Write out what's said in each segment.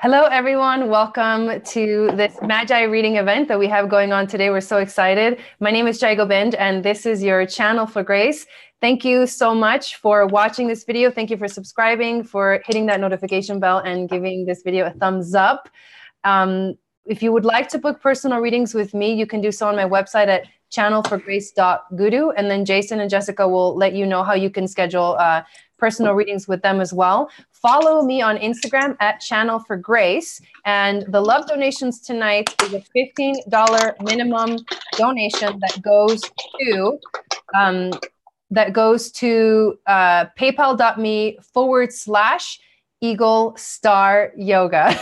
Hello, everyone. Welcome to this Majai reading event that we have going on today. We're so excited. My name is Jai Gobind, and this is your channel for grace. Thank you so much for watching this video. Thank you for subscribing, for hitting that notification bell, and giving this video a thumbs up. If you would like to book personal readings with me, you can do so on my website at channelforgrace.guru, and then Jason and Jessica will let you know how you can schedule personal readings with them as well. Follow me on Instagram at Channel for Grace. And the love donations tonight is a $15 minimum donation that goes to paypal.me/Eagle Star Yoga.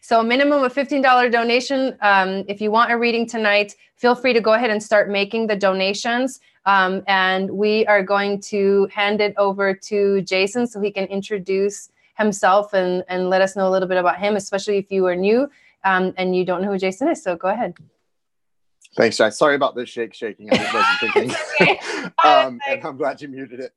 So a minimum of $15 donation. If you want a reading tonight, feel free to go ahead and start making the donations. And we are going to hand it over to Jason so he can introduce himself and let us know a little bit about him, especially if you are new and you don't know who Jason is. So go ahead. Thanks, Jai. Sorry about this shaking. I just wasn't thinking. Okay. And I'm glad you muted it.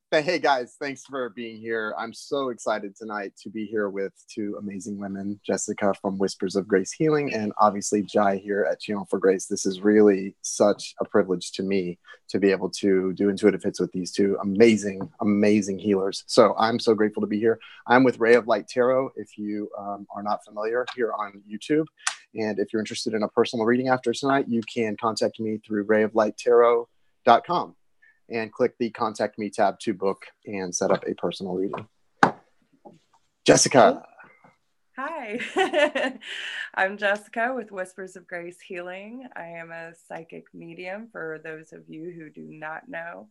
But hey, guys, thanks for being here. I'm so excited tonight to be here with two amazing women, Jessica from Whispers of Grace Healing, and obviously Jai here at Channel for Grace. This is really such a privilege to me to be able to do intuitive hits with these two amazing, amazing healers. So I'm so grateful to be here. I'm with Ray of Light Tarot, if you are not familiar, here on YouTube. And if you're interested in a personal reading after tonight, you can contact me through rayoflighttarot.com. and click the Contact Me tab to book and set up a personal reading. Jessica. Hi, I'm Jessica with Whispers of Grace Healing. I am a psychic medium for those of you who do not know.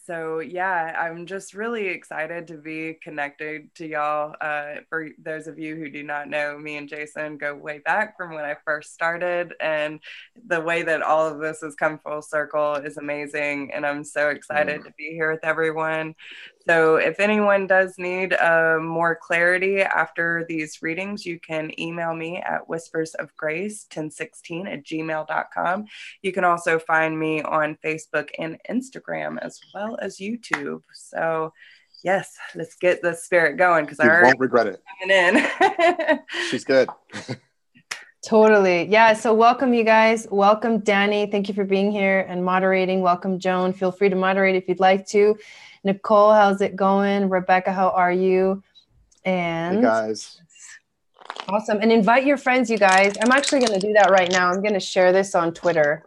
So yeah, I'm just really excited to be connected to y'all. For those of you who do not know, me and Jason go way back from when I first started, and the way that all of this has come full circle is amazing. And I'm so excited to be here with everyone. So if anyone does need more clarity after these readings, you can email me at whispersofgrace1016@gmail.com. You can also find me on Facebook and Instagram as well as YouTube. So yes, let's get the spirit going because I won't regret it. Coming in. She's good. Totally. Yeah. So welcome, you guys. Welcome, Danny. Thank you for being here and moderating. Welcome, Joan. Feel free to moderate if you'd like to. Nicole, how's it going? Rebecca, how are you? And hey, guys. Awesome. And invite your friends, you guys. I'm actually going to do that right now. I'm going to share this on Twitter.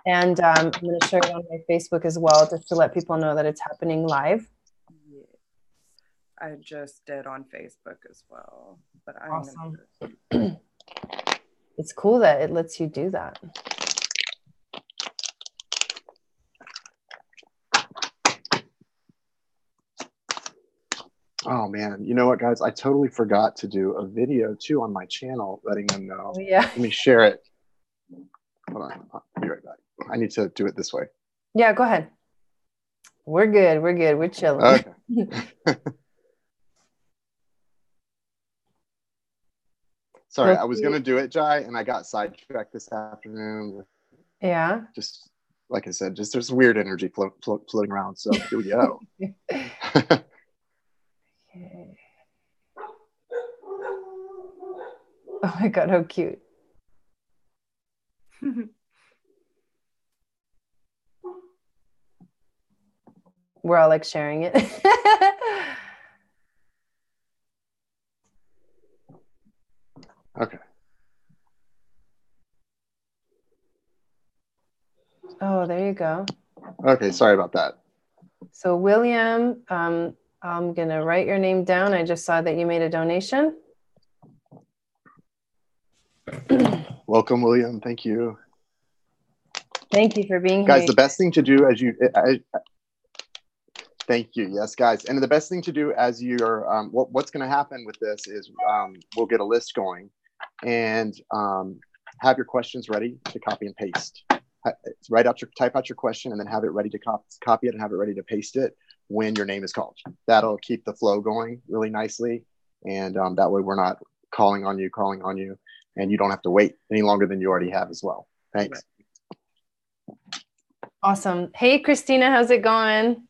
And I'm going to share it on my Facebook as well, just to let people know that it's happening live. Yeah. I just did on Facebook as well. But I'm awesome. It's cool that it lets you do that. Oh man, you know what, guys? I totally forgot to do a video too on my channel, letting them know. Oh, yeah. Let me share it. Hold on, I'll be right back. I need to do it this way. Yeah, go ahead. We're good. We're good. We're chilling. Okay. Sorry, I was going to do it, Jai, and I got sidetracked this afternoon. Yeah. Just, like I said, just there's weird energy floating around. So here we go. Okay. Oh my God, how cute. We're all like sharing it. Okay. Oh, there you go. Okay, sorry about that. So William, I'm going to write your name down. I just saw that you made a donation. Welcome, William. Thank you. Thank you for being here. Guys, the best thing to do as you... thank you. Yes, guys. And the best thing to do as you're... what's going to happen with this is we'll get a list going and have your questions ready to copy and paste. Type out your question and then have it ready to copy it and have it ready to paste it when your name is called. That'll keep the flow going really nicely. And that way we're not calling on you, and you don't have to wait any longer than you already have as well. Thanks. Awesome. Hey, Christina, how's it going?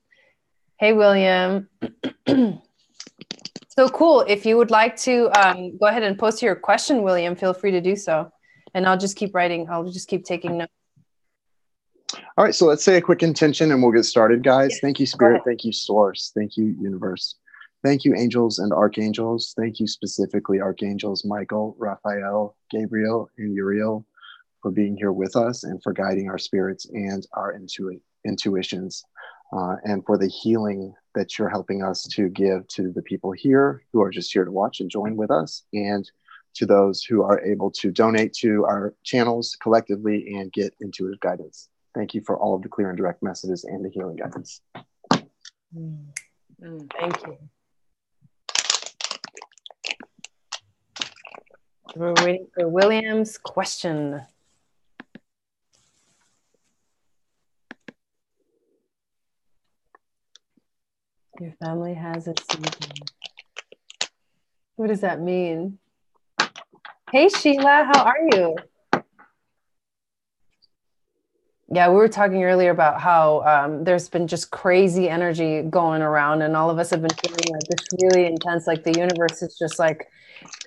Hey, William. So So cool. If you would like to go ahead and post your question, William, feel free to do so. And I'll just keep writing. I'll just keep taking notes. All right, so let's say a quick intention and we'll get started, guys. Yes. Thank you, Spirit. Thank you, Source. Thank you, Universe. Thank you, angels and archangels. Thank you specifically, archangels Michael, Raphael, Gabriel, and Uriel, for being here with us and for guiding our spirits and our intuitions, and for the healing that you're helping us to give to the people here who are just here to watch and join with us, and to those who are able to donate to our channels collectively and get intuitive guidance. Thank you for all of the clear and direct messages and the healing guidance. Thank you. We're waiting for William's question. Your family has a season. What does that mean? Hey, Sheila, how are you? Yeah, we were talking earlier about how there's been just crazy energy going around, and all of us have been feeling like this really intense, like the universe is just like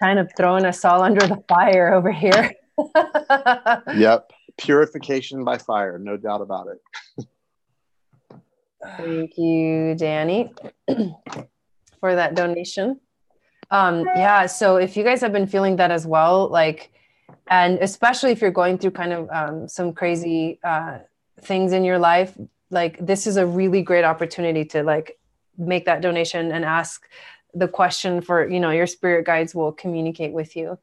kind of throwing us all under the fire over here. Yep. Purification by fire, no doubt about it. Thank you, Danny, for that donation. Yeah, so if you guys have been feeling that as well, like, and especially if you're going through kind of some crazy things in your life, like this is a really great opportunity to like make that donation and ask the question for, you know, your spirit guides will communicate with you.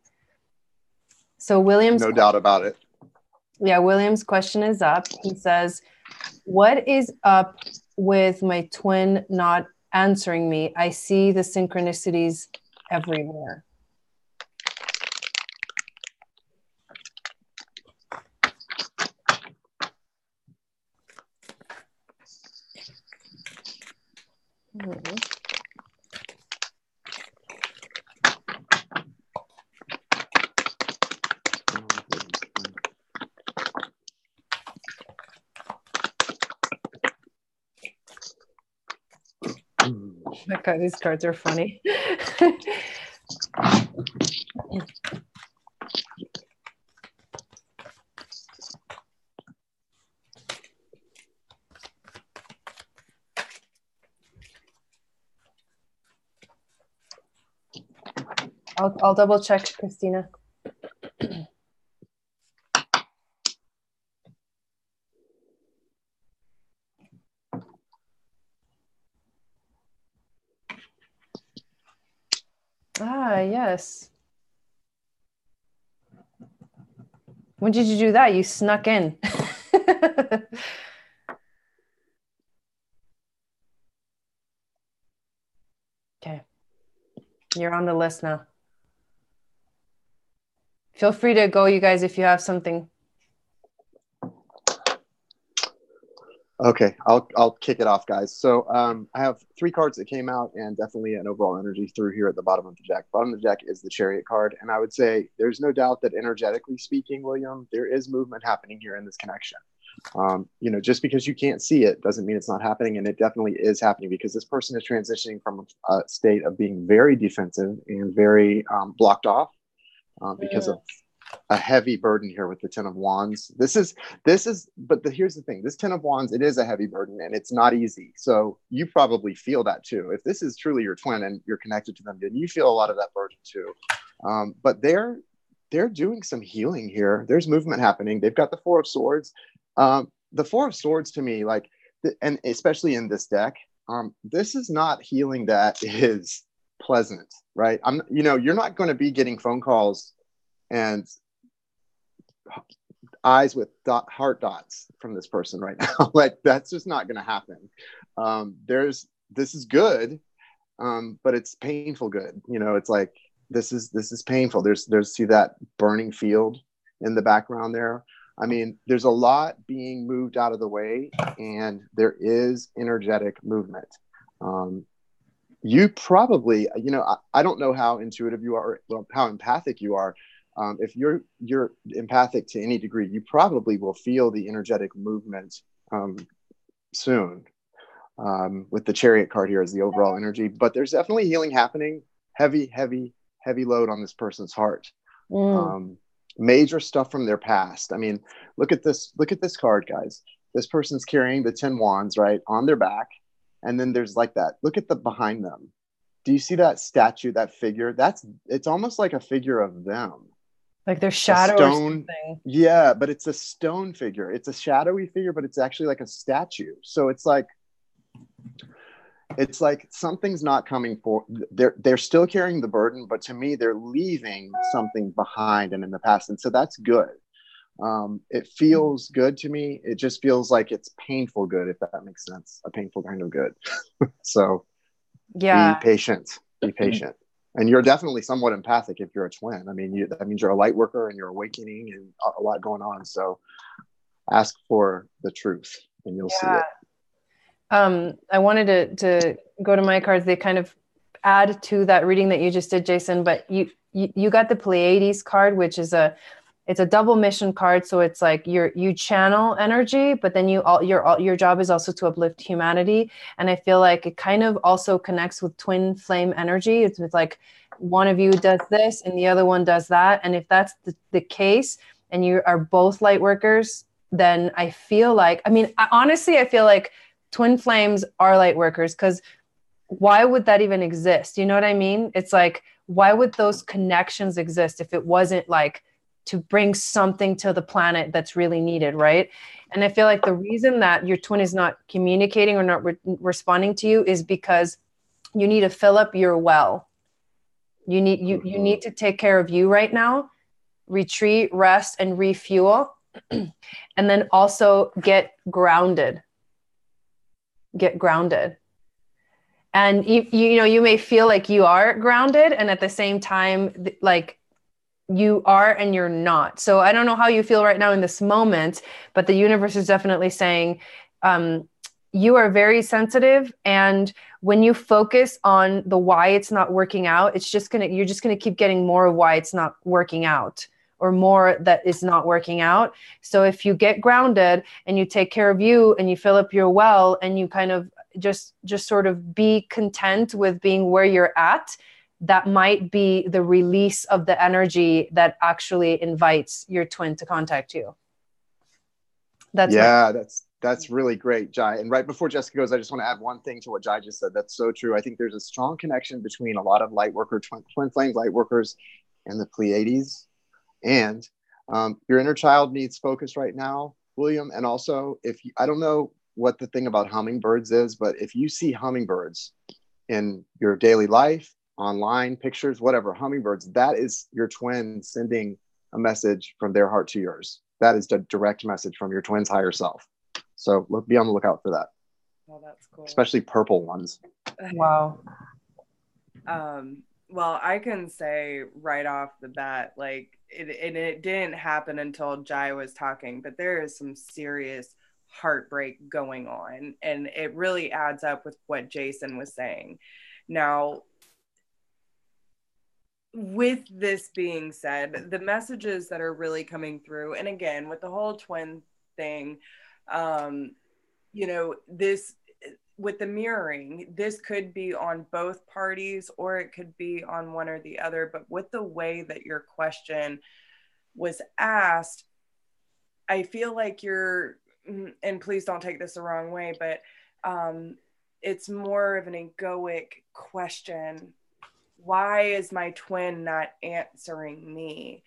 So William's no doubt about it. Yeah, William's question is up. He says, what is up with my twin not answering me? I see the synchronicities everywhere. Oh my God, these cards are funny. I'll double check, Christina. Ah, yes. When did you do that? You snuck in. Okay. You're on the list now. Feel free to go, you guys, if you have something. Okay, I'll kick it off, guys. So I have 3 cards that came out, and definitely an overall energy through here at the bottom of the deck. Bottom of the deck is the Chariot card, and I would say there's no doubt that energetically speaking, William, there is movement happening here in this connection. You know, just because you can't see it doesn't mean it's not happening, and it definitely is happening because this person is transitioning from a state of being very defensive and very blocked off because of a heavy burden here with the Ten of Wands. Here's the thing, this Ten of Wands, it is a heavy burden and it's not easy. So you probably feel that too. If this is truly your twin and you're connected to them, then you feel a lot of that burden too. But they're doing some healing here. There's movement happening. They've got the Four of Swords. The Four of Swords to me, like, and especially in this deck, this is not healing that is pleasant, right? You're not going to be getting phone calls and eyes with heart dots from this person right now. Like, that's just not going to happen. This is good, but it's painful good. It's like, this is painful. There's see that burning field in the background there. I mean, there's a lot being moved out of the way, and there is energetic movement. You probably, I don't know how intuitive you are, or how empathic you are. If you're empathic to any degree, you probably will feel the energetic movement soon. With the Chariot card here as the overall energy, but there's definitely healing happening. heavy load on this person's heart. Major stuff from their past. I mean, look at this card, guys. This person's carrying the 10 wands, right, on their back. And then there's like that. Look at the behind them. Do you see that statue, that figure? It's almost like a figure of them. Like their shadow or something. Yeah, but it's a stone figure. It's a shadowy figure, but it's actually like a statue. So it's like something's not coming for. They're still carrying the burden, but to me, they're leaving something behind and in the past. And so that's good. It feels good to me. It just feels like it's painful good, if that makes sense. A painful kind of good. So yeah, be patient. And you're definitely somewhat empathic if you're a twin. I mean, that means you're a light worker and you're awakening and a lot going on. So ask for the truth and you'll see it. I wanted to go to my cards. They kind of add to that reading that you just did, Jason, but you got the Pleiades card, which is it's a double mission card. So it's like you channel energy, but then your job is also to uplift humanity. And I feel like it kind of also connects with twin flame energy. It's like one of you does this and the other one does that. And if that's the case and you are both light workers, then I feel like, honestly, I feel like twin flames are light workers, because why would that even exist? You know what I mean? It's like, why would those connections exist if it wasn't like to bring something to the planet that's really needed, right? And I feel like the reason that your twin is not communicating or not responding to you is because you need to fill up your well. You need to take care of you right now, retreat, rest, and refuel, and then also get grounded. And you may feel like you are grounded, and at the same time, like you are and you're not. So I don't know how you feel right now in this moment, but the universe is definitely saying you are very sensitive, and when you focus on the why it's not working out, you're just gonna keep getting more of why it's not working out, or more that is not working out. So if you get grounded and you take care of you and you fill up your well and you kind of just sort of be content with being where you're at, that might be the release of the energy that actually invites your twin to contact you. That's really great, Jai. And right before Jessica goes, I just want to add one thing to what Jai just said. That's so true. I think there's a strong connection between a lot of light worker, twin flame light workers and the Pleiades. And your inner child needs focus right now, William. And also, I don't know what the thing about hummingbirds is, but if you see hummingbirds in your daily life, online, pictures, whatever, hummingbirds, that is your twin sending a message from their heart to yours. That is the direct message from your twin's higher self. So be on the lookout for that. Oh, that's cool. Especially purple ones. Wow. Well, I can say right off the bat, like it didn't happen until Jai was talking, but there is some serious heartbreak going on, and it really adds up with what Jason was saying. Now, with this being said, the messages that are really coming through, and again, with the whole twin thing, this, with the mirroring, this could be on both parties or it could be on one or the other. But with the way that your question was asked, I feel like and please don't take this the wrong way, but it's more of an egoic question. Why is my twin not answering me?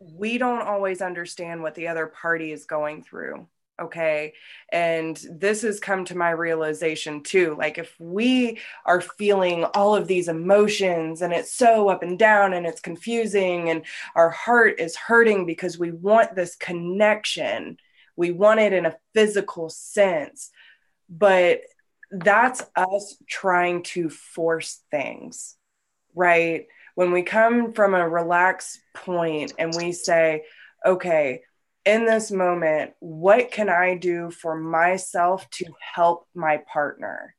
We don't always understand what the other party is going through. Okay. And this has come to my realization too. Like, if we are feeling all of these emotions and it's so up and down and it's confusing and our heart is hurting because we want this connection, we want it in a physical sense, but that's us trying to force things, right? When we come from a relaxed point and we say, okay, in this moment, what can I do for myself to help my partner,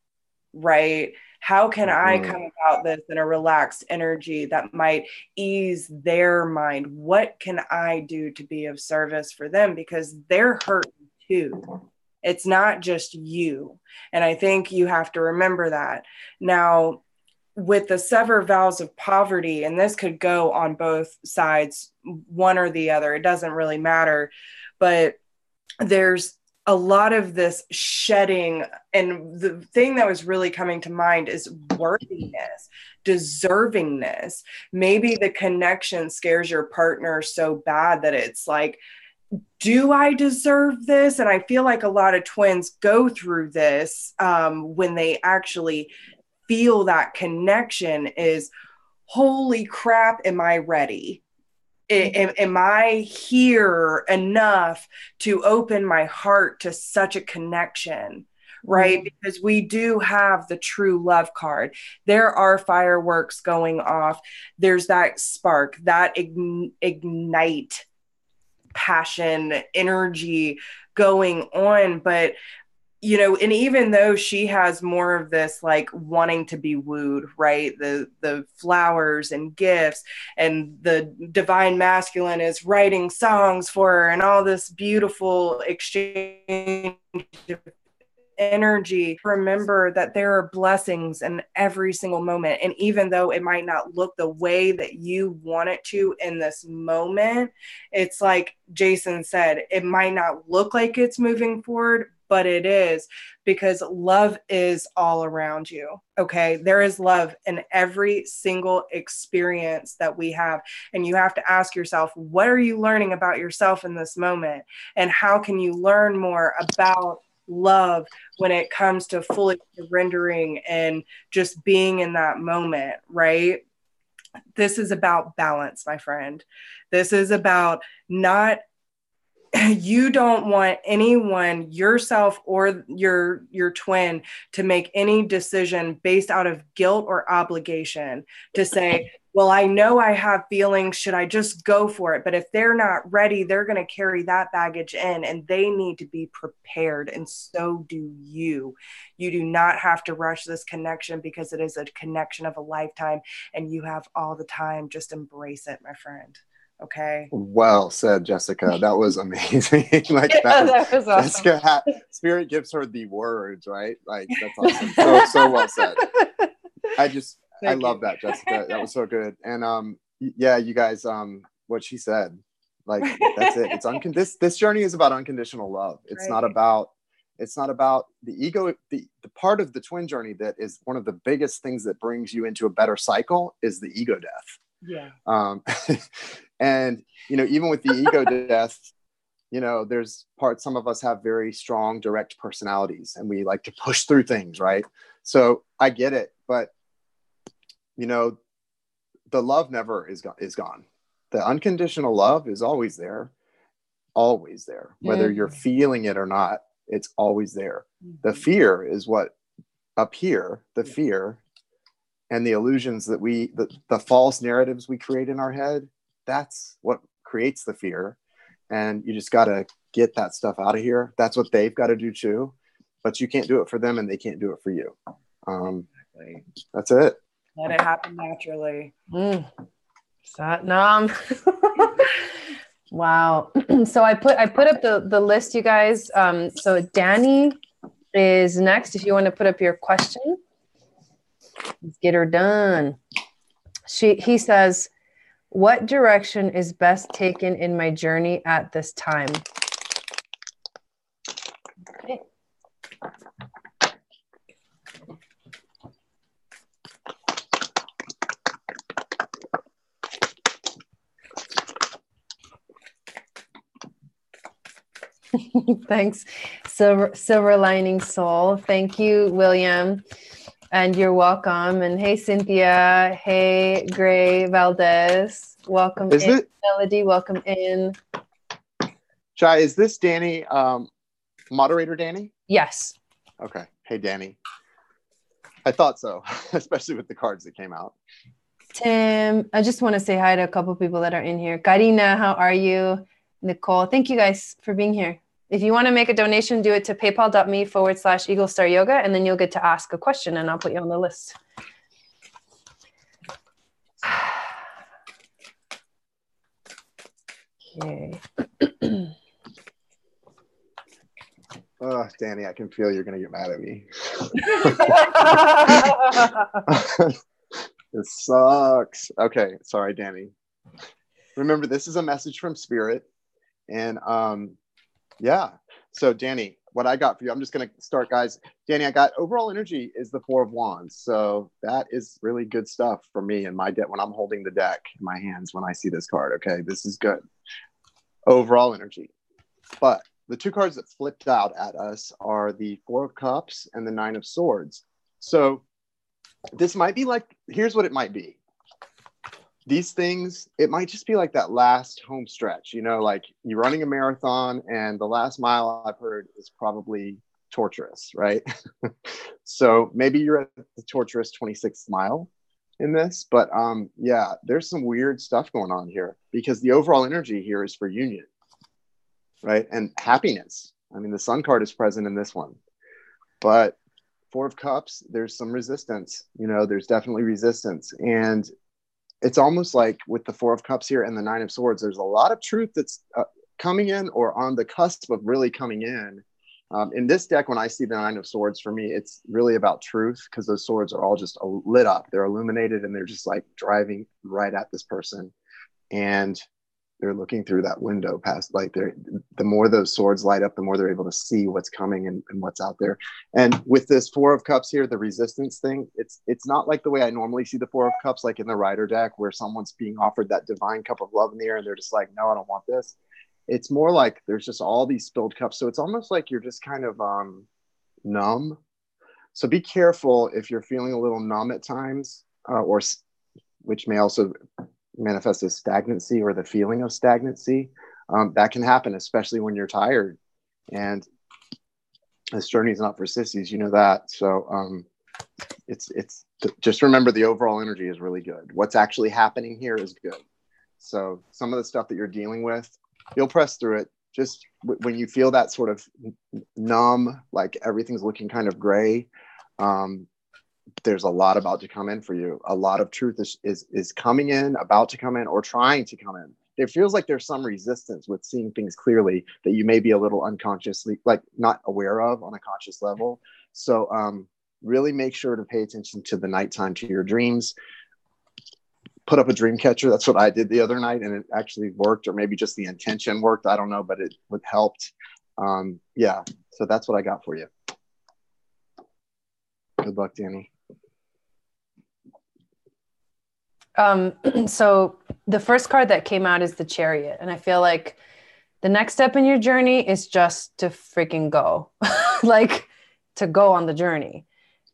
right? How can I come about this in a relaxed energy that might ease their mind? What can I do to be of service for them? Because they're hurting too. It's not just you. And I think you have to remember that. Now, with the sever vows of poverty, and this could go on both sides, one or the other, it doesn't really matter, but there's a lot of this shedding. And the thing that was really coming to mind is worthiness, deservingness. Maybe the connection scares your partner so bad that it's like, do I deserve this? And I feel like a lot of twins go through this when they actually feel that connection is, holy crap, am I ready? Am I here enough to open my heart to such a connection? Right? Because we do have the true love card. There are fireworks going off. There's that spark, that ignite passion, energy going on. But you know, and even though she has more of this like wanting to be wooed, right? The flowers and gifts, and the divine masculine is writing songs for her and all this beautiful exchange of energy. Remember that there are blessings in every single moment. And even though it might not look the way that you want it to in this moment, it's like Jason said, it might not look like it's moving forward, but it is, because love is all around you. Okay. There is love in every single experience that we have. And you have to ask yourself, what are you learning about yourself in this moment? And how can you learn more about love when it comes to fully surrendering and just being in that moment, right? This is about balance, my friend. This is about not, you don't want anyone, yourself or your twin, to make any decision based out of guilt or obligation to say, well, I know I have feelings, should I just go for it? But if they're not ready, they're going to carry that baggage in, and they need to be prepared. And so do you. You do not have to rush this connection, because it is a connection of a lifetime, and you have all the time. Just embrace it, my friend. Okay. Well said, Jessica. That was amazing. Like that was awesome. Jessica Spirit gives her the words, right? Like that's awesome. So well said. I love that, Jessica. That was so good. And yeah, you guys, what she said, like that's it. It's this journey is about unconditional love. It's not about the ego. The part of the twin journey that is one of the biggest things that brings you into a better cycle is the ego death. Yeah. And you know, even with the ego death, you know, there's some of us have very strong, direct personalities, and we like to push through things, right? So I get it, but you know, the love never is gone. The unconditional love is always there, whether you're feeling it or not. It's always there. The fear is what up here, the fear and the illusions that the false narratives we create in our head, that's what creates the fear. And you just got to get that stuff out of here. That's what they've got to do too, but you can't do it for them and they can't do it for you. Exactly. That's it. Let it happen naturally. Satnam. Wow. So I put up the list, you guys. So Danny is next. If you want to put up your question, let's get her done. He says, what direction is best taken in my journey at this time? Okay. Thanks, Silver Lining Soul. Thank you, William. And you're welcome. And hey, Cynthia. Hey, Gray Valdez. Welcome in. Melody, welcome in. Jai, is this Danny, moderator Danny? Yes. Okay. Hey, Danny. I thought so, especially with the cards that came out. Tim, I just want to say hi to a couple people that are in here. Karina, how are you? Nicole, thank you guys for being here. If you want to make a donation, do it to paypal.me/Eagle Star Yoga, and then you'll get to ask a question and I'll put you on the list. Okay. Oh, Danny, I can feel you're going to get mad at me. This sucks. Okay, sorry, Danny. Remember, this is a message from Spirit. And yeah. So Danny, what I got for you, I'm just going to start, guys. Danny, I got overall energy is the Four of Wands. So that is really good stuff for me in my deck when I'm holding the deck in my hands when I see this card. Okay, this is good. Overall energy. But the two cards that flipped out at us are the Four of Cups and the Nine of Swords. So this might be like, here's what it might be. These things, it might just be like that last home stretch, you know, like you're running a marathon and the last mile I've heard is probably torturous, right? So maybe you're at the torturous 26th mile in this, but yeah, there's some weird stuff going on here because the overall energy here is for union, right? And happiness. I mean, the Sun card is present in this one, but Four of Cups, there's some resistance, you know, there's definitely resistance. And it's almost like with the Four of Cups here and the Nine of Swords, there's a lot of truth that's coming in or on the cusp of really coming in. In this deck, when I see the Nine of Swords, for me, it's really about truth because those swords are all just lit up. They're illuminated and they're just like driving right at this person. And they're looking through that window past, like the more those swords light up, the more they're able to see what's coming and what's out there. And with this Four of Cups here, the resistance thing, it's not like the way I normally see the Four of Cups, like in the Rider deck where someone's being offered that divine cup of love in the air and they're just like, no, I don't want this. It's more like there's just all these spilled cups. So it's almost like you're just kind of numb. So be careful if you're feeling a little numb at times, or which may also manifest as stagnancy or the feeling of stagnancy. That can happen, especially when you're tired. And this journey is not for sissies, you know that. So it's just remember the overall energy is really good. What's actually happening here is good. So some of the stuff that you're dealing with, you'll press through it. Just when you feel that sort of numb, like everything's looking kind of gray, there's a lot about to come in for you. A lot of truth is coming in, about to come in, or trying to come in. It feels like there's some resistance with seeing things clearly that you may be a little unconsciously, like not aware of on a conscious level. So really make sure to pay attention to the nighttime, to your dreams. Put up a dream catcher. That's what I did the other night, and it actually worked, or maybe just the intention worked. I don't know, but it helped. Yeah, so that's what I got for you. Good luck, Danny. So the first card that came out is the Chariot. And I feel like the next step in your journey is just to freaking go, like to go on the journey.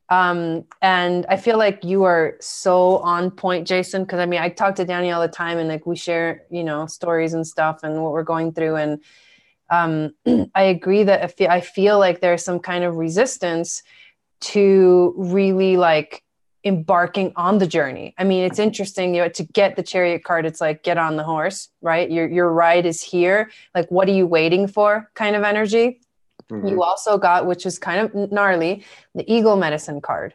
And I feel like you are so on point, Jason, because I mean, I talk to Danny all the time and like we share, you know, stories and stuff and what we're going through. And I agree that I feel like there's some kind of resistance to really like embarking on the journey. I mean, it's interesting, you know, to get the Chariot card, it's like, get on the horse, right? Your ride is here. Like, what are you waiting for kind of energy? Mm-hmm. You also got, which is kind of gnarly, the Eagle Medicine card.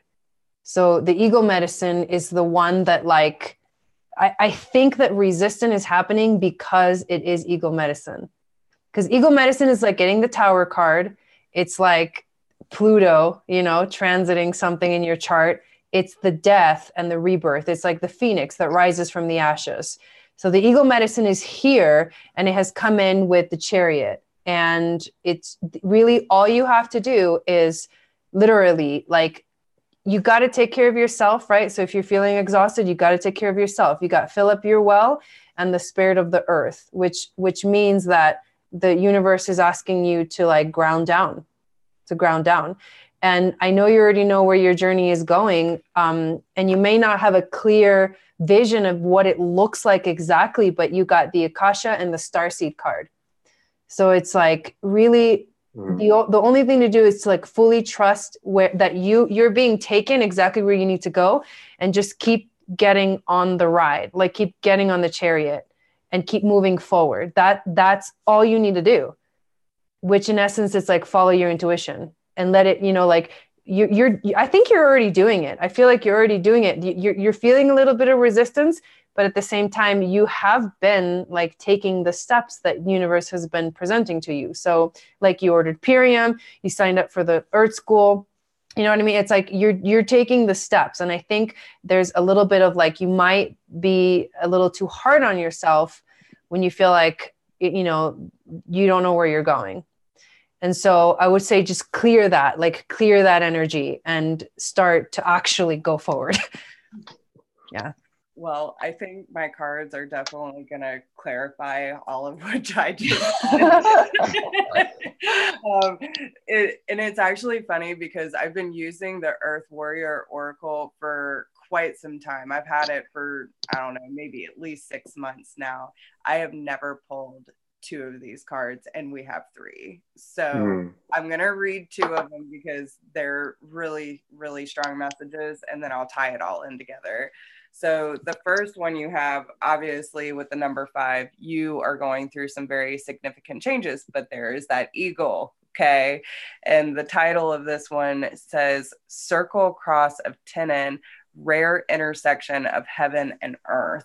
So the Eagle Medicine is the one that like, I think that resistance is happening because it is Eagle Medicine. Because Eagle Medicine is like getting the Tower card. It's like Pluto, you know, transiting something in your chart. It's the death and the rebirth. It's like the phoenix that rises from the ashes. So the Eagle Medicine is here and it has come in with the Chariot. And it's really all you have to do is literally like, you got to take care of yourself, right? So if you're feeling exhausted, you got to take care of yourself. You got fill up your well and the spirit of the earth, which means that the universe is asking you to like ground down. And I know you already know where your journey is going. And you may not have a clear vision of what it looks like exactly, but you got the Akasha and the Starseed card. So it's like really the only thing to do is to like fully trust that you're being taken exactly where you need to go and just keep getting on the ride, like keep getting on the Chariot and keep moving forward. That's all you need to do, which in essence, it's like follow your intuition. And let it, you know, like I think you're already doing it. I feel like you're already doing it. You're feeling a little bit of resistance, but at the same time, you have been like taking the steps that the universe has been presenting to you. So like you ordered Purium, you signed up for the Earth School, You know what I mean? It's like you're taking the steps. And I think there's a little bit of like, you might be a little too hard on yourself when you feel like, you know, you don't know where you're going. And so I would say just clear that energy and start to actually go forward. Yeah. Well, I think my cards are definitely going to clarify all of what Jai just and it's actually funny because I've been using the Earth Warrior Oracle for quite some time. I've had it for, I don't know, maybe at least 6 months now. I have never pulled 2 of these cards, and we have 3. So I'm going to read 2 of them because they're really, really strong messages, and then I'll tie it all in together. So the first one you have, obviously with the number 5, you are going through some very significant changes, but there is that eagle. Okay. And the title of this one says Circle Cross of Tenon, Rare Intersection of Heaven and Earth.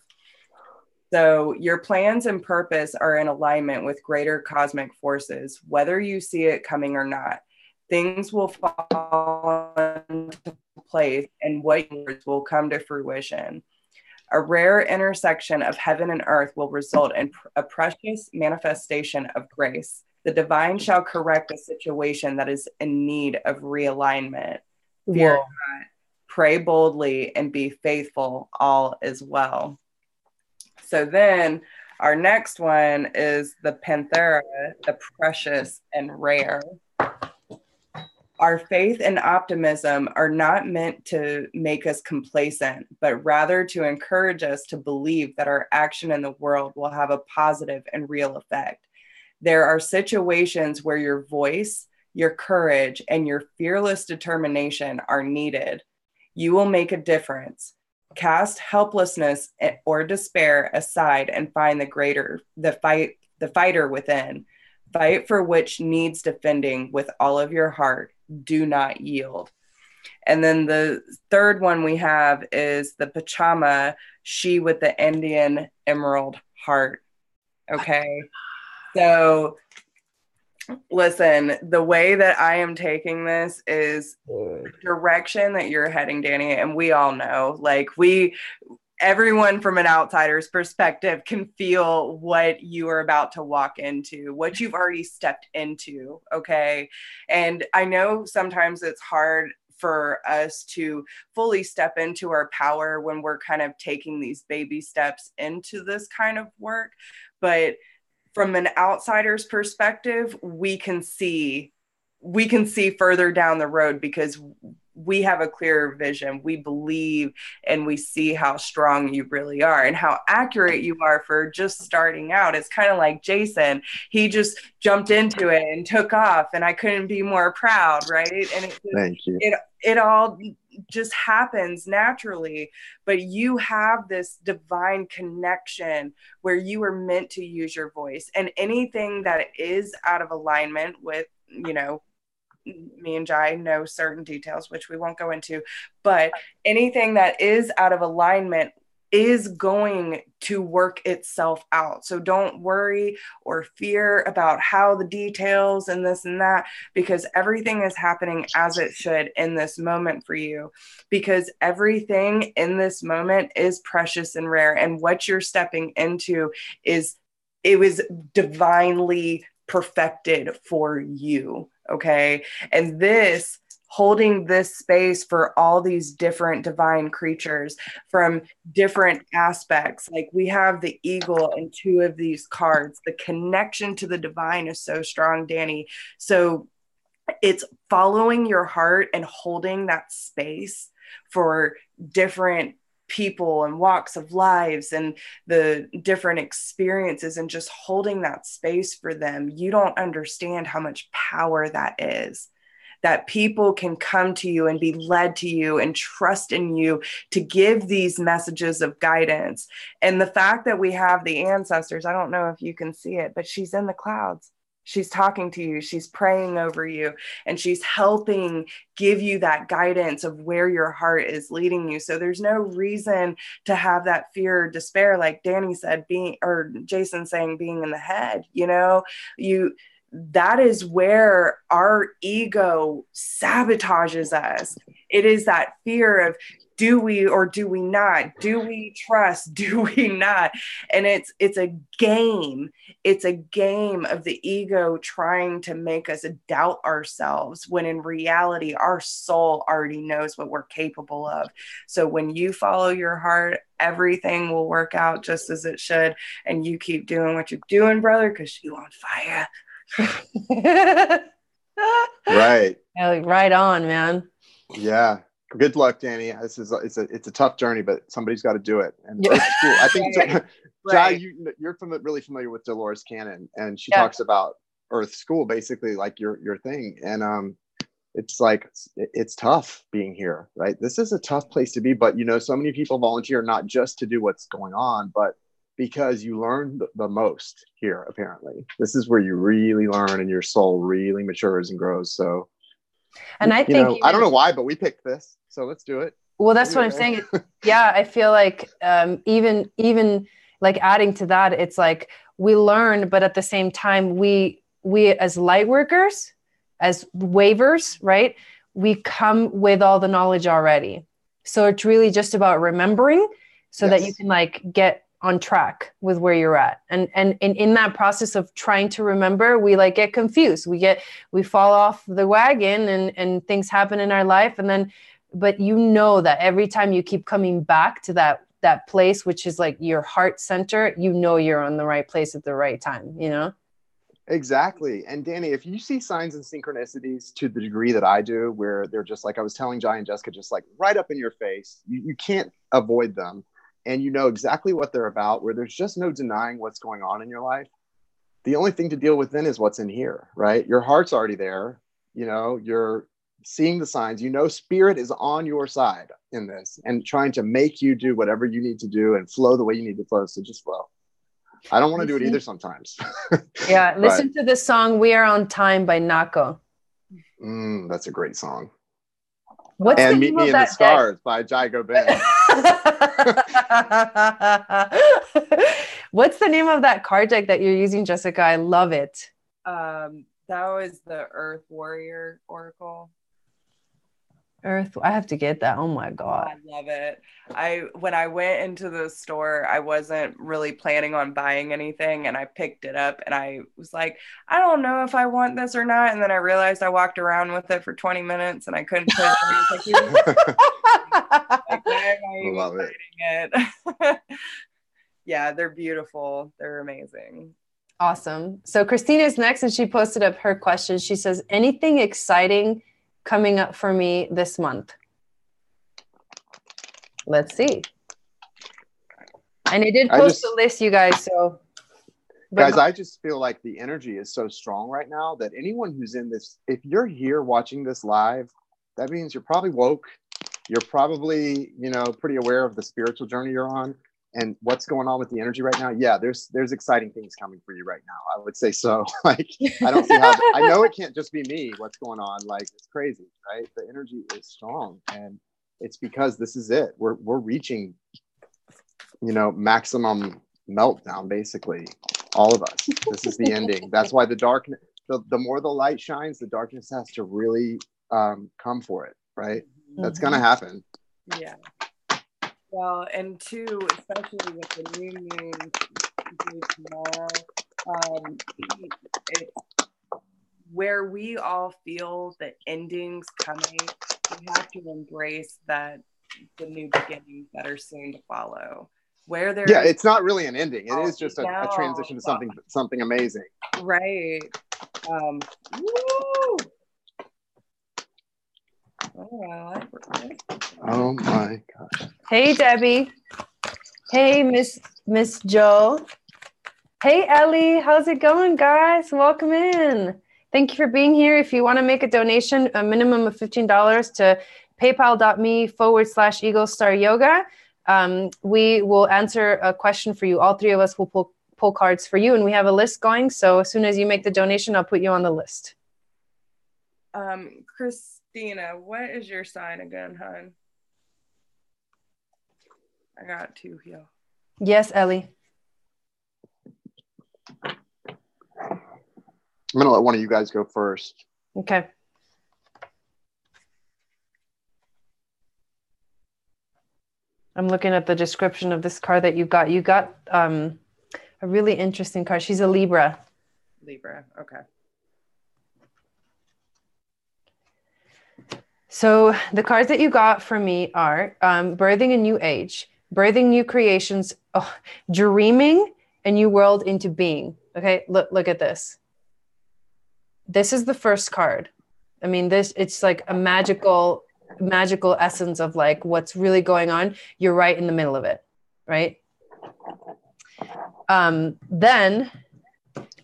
So your plans and purpose are in alignment with greater cosmic forces, whether you see it coming or not. Things will fall into place and what yours will come to fruition. A rare intersection of heaven and earth will result in a precious manifestation of grace. The divine shall correct a situation that is in need of realignment. Fear not, pray boldly, and be faithful. All is well. So then our next one is the Panthera, the precious and rare. Our faith and optimism are not meant to make us complacent, but rather to encourage us to believe that our action in the world will have a positive and real effect. There are situations where your voice, your courage, and your fearless determination are needed. You will make a difference. Cast helplessness or despair aside and find the fighter within. Fight for which needs defending with all of your heart. Do not yield. And then the third one we have is the Pachama, she with the Indian emerald heart. Okay. So listen, the way that I am taking this is the direction that you're heading, Danny. And we all know, like everyone from an outsider's perspective can feel what you are about to walk into, what you've already stepped into. Okay. And I know sometimes it's hard for us to fully step into our power when we're kind of taking these baby steps into this kind of work. But from an outsider's perspective, we can see further down the road because we have a clearer vision. We believe and we see how strong you really are and how accurate you are for just starting out. It's kind of like Jason. He just jumped into it and took off, and I couldn't be more proud, right? And Thank you. It all just happens naturally, but you have this divine connection where you are meant to use your voice, and anything that is out of alignment with, you know, me and Jai know certain details, which we won't go into, but anything that is out of alignment is going to work itself out. So don't worry or fear about how the details and this and that, because everything is happening as it should in this moment for you, because everything in this moment is precious and rare. And what you're stepping into it was divinely perfected for you. Okay. And holding this space for all these different divine creatures from different aspects. Like we have the eagle in 2 of these cards. The connection to the divine is so strong, Danny. So it's following your heart and holding that space for different people and walks of lives and the different experiences, and just holding that space for them. You don't understand how much power that is, that people can come to you and be led to you and trust in you to give these messages of guidance. And the fact that we have the ancestors, I don't know if you can see it, but she's in the clouds. She's talking to you, she's praying over you, and she's helping give you that guidance of where your heart is leading you. So there's no reason to have that fear or despair, like Danny said, or Jason saying, being in the head. You know, that is where our ego sabotages us. It is that fear of, do we or do we not? Do we trust? Do we not? And it's a game. It's a game of the ego trying to make us doubt ourselves, when in reality, our soul already knows what we're capable of. So when you follow your heart, everything will work out just as it should. And you keep doing what you're doing, brother, because you on fire. Right. Right on, man. Yeah. Good luck, Danny. It's a tough journey, but somebody's got to do it. And Yeah. School, I think, Right. Jai, you're really familiar with Dolores Cannon, and she talks about Earth School, basically like your thing. And it's like, it's tough being here, right? This is a tough place to be, but so many people volunteer not just to do what's going on, but because you learn the most here. Apparently, this is where you really learn, and your soul really matures and grows. So. And I think I don't know why, but we picked this, so let's do it. Well, that's what I'm saying. Yeah, I feel like even like adding to that, it's like we learn, but at the same time, we as light workers, as wavers, right? We come with all the knowledge already. So it's really just about remembering, so that you can like get on track with where you're at. And in that process of trying to remember, we like get confused. We fall off the wagon, and things happen in our life. And then, but that every time you keep coming back to that place, which is like your heart center, you're on the right place at the right time, Exactly. And Danny, if you see signs and synchronicities to the degree that I do, where they're just like, I was telling Jai and Jessica, just like right up in your face, you can't avoid them. And you know exactly what they're about, where there's just no denying what's going on in your life. The only thing to deal with then is what's in here, right? Your heart's already there. You're seeing the signs. Spirit is on your side in this and trying to make you do whatever you need to do and flow the way you need to flow. So just flow. I don't want to do it either sometimes. Yeah. Listen to the song "We Are on Time" by Nako. That's a great song. What's and the Meet name Me of in the that Stars by Jai Gobind. What's the name of that card deck that you're using, Jessica? I love it. That was the Earth Warrior Oracle. Earth, I have to get that. Oh my God. I love it. When I went into the store, I wasn't really planning on buying anything, and I picked it up and I was like, I don't know if I want this or not. And then I realized I walked around with it for 20 minutes and I couldn't put it. Like, why am I even writing it? Yeah, they're beautiful. They're amazing. Awesome. So Christina's next, and she posted up her question. She says, anything exciting coming up for me this month? Let's see. And I did post the list, you guys. So, guys, I just feel like the energy is so strong right now that anyone who's in this, if you're here watching this live, that means you're probably woke. You're probably, pretty aware of the spiritual journey you're on and what's going on with the energy right now. Yeah, there's exciting things coming for you right now. I would say so. Like, I don't see how, I know it can't just be me, what's going on. Like, it's crazy, right? The energy is strong, and it's because this is it. We're reaching, maximum meltdown, basically. All of us. This is the ending. That's why the darkness, the more the light shines, the darkness has to really come for it, right? That's going to happen. Yeah. Well, and two, especially with the new moon tomorrow, it's where we all feel the endings coming. We have to embrace that the new beginnings that are soon to follow. Where there, it's not really an ending. It is just a transition to something amazing. Right. Woo! Oh, I like it. Oh my gosh. Hey, Debbie. Hey, Miss Joe. Hey, Ellie. How's it going, guys? Welcome in. Thank you for being here. If you want to make a donation, a minimum of $15 to paypal.me/EagleStarYoga, we will answer a question for you. All three of us will pull cards for you, and we have a list going. So as soon as you make the donation, I'll put you on the list. Christina, what is your sign again, hon? I got two here. Yes, Ellie. I'm going to let one of you guys go first. Okay. I'm looking at the description of this card that you got. You got a really interesting card. She's a Libra. Libra. Okay. So the cards that you got for me are birthing a new age, birthing new creations, dreaming a new world into being. Okay, look at this. This is the first card. I mean, it's like a magical essence of like what's really going on. You're right in the middle of it, right? Then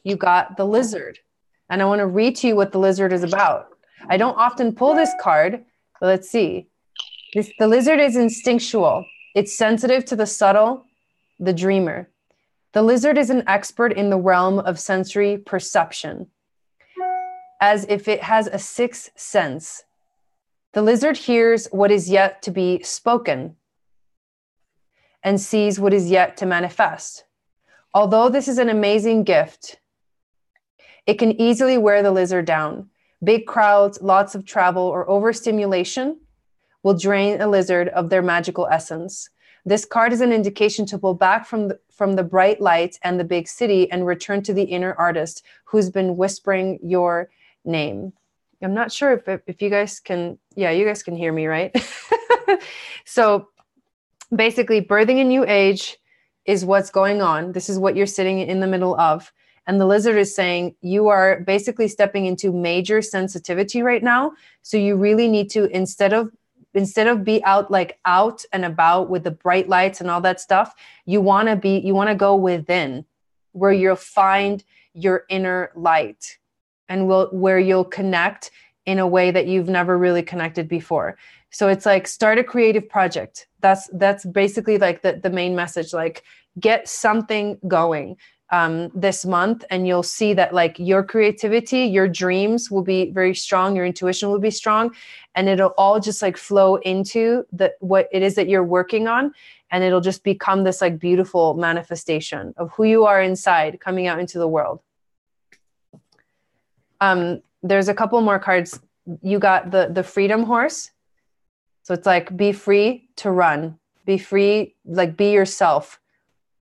you got the lizard. And I want to read to you what the lizard is about. I don't often pull this card, but let's see. The lizard is instinctual. It's sensitive to the subtle, the dreamer. The lizard is an expert in the realm of sensory perception, as if it has a sixth sense. The lizard hears what is yet to be spoken and sees what is yet to manifest. Although this is an amazing gift, it can easily wear the lizard down. Big crowds, lots of travel, or overstimulation will drain a lizard of their magical essence. This card is an indication to pull back from the bright lights and the big city and return to the inner artist who's been whispering your name. I'm not sure if you guys can, you guys can hear me, right? So basically, birthing a new age is what's going on. This is what you're sitting in the middle of. And the lizard is saying you are basically stepping into major sensitivity right now. So you really need to, instead of be out and about with the bright lights and all that stuff, you want to go within where you'll find your inner light and where you'll connect in a way that you've never really connected before. So it's like, start a creative project. That's basically like the main message, like get something going this month, and you'll see that like your creativity, your dreams will be very strong, your intuition will be strong, and it'll all just like flow into what it is that you're working on, and it'll just become this like beautiful manifestation of who you are inside coming out into the world. There's a couple more cards. You got the freedom horse. So it's like, be free to run, be free, like be yourself,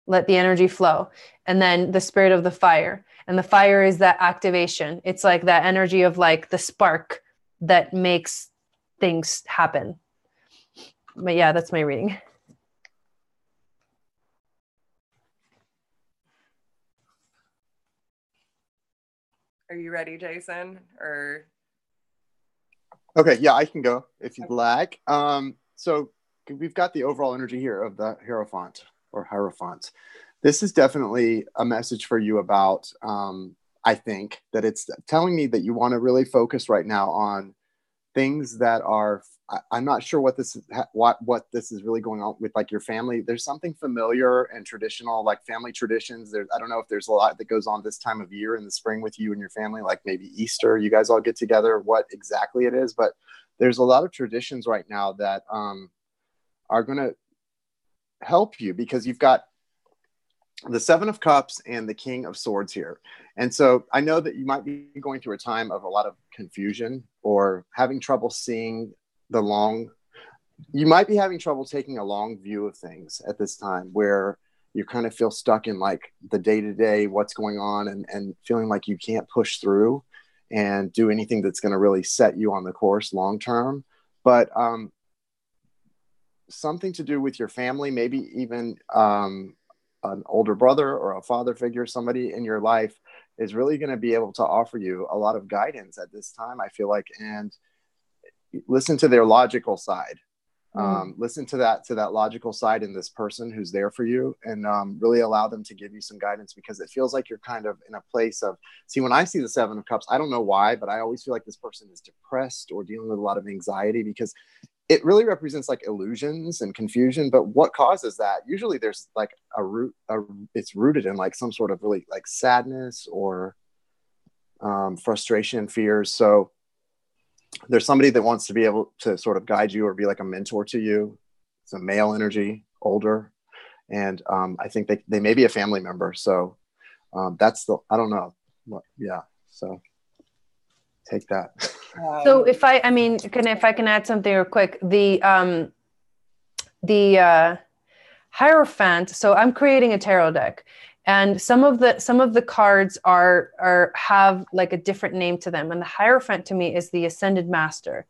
let the energy flow. And then the spirit of the fire. And the fire is that activation. It's like that energy of like the spark that makes things happen. But yeah, that's my reading. Are you ready, Jason? Or Okay, yeah, I can go if you'd like. So we've got the overall energy here of the Hierophant or Hierophant. This is definitely a message for you about, I think, that it's telling me that you want to really focus right now on things that are, I'm not sure what this is really going on with like your family. There's something familiar and traditional, like family traditions. I don't know if there's a lot that goes on this time of year in the spring with you and your family, like maybe Easter, you guys all get together, what exactly it is. But there's a lot of traditions right now that are going to help you, because you've got the Seven of Cups and the King of Swords here. And so I know that you might be going through a time of a lot of confusion or having trouble seeing you might be having trouble taking a long view of things at this time, where you kind of feel stuck in like the day-to-day, what's going on, and feeling like you can't push through and do anything that's going to really set you on the course long-term. But something to do with your family, maybe even an older brother or a father figure, somebody in your life is really going to be able to offer you a lot of guidance at this time, I feel like, and listen to their logical side. Listen to that logical side in this person who's there for you, and really allow them to give you some guidance, because it feels like you're kind of in a place of, see, when I see the Seven of Cups, I don't know why, but I always feel like this person is depressed or dealing with a lot of anxiety, because it really represents like illusions and confusion. But what causes that? Usually there's like it's rooted in like some sort of really like sadness or frustration, fears. So there's somebody that wants to be able to sort of guide you or be like a mentor to you. It's a male energy, older. And I think they may be a family member. So I don't know. Yeah. So take that. So if I can add something real quick, the Hierophant. So I'm creating a tarot deck, and some of the cards have like a different name to them. And the Hierophant to me is the Ascended Master.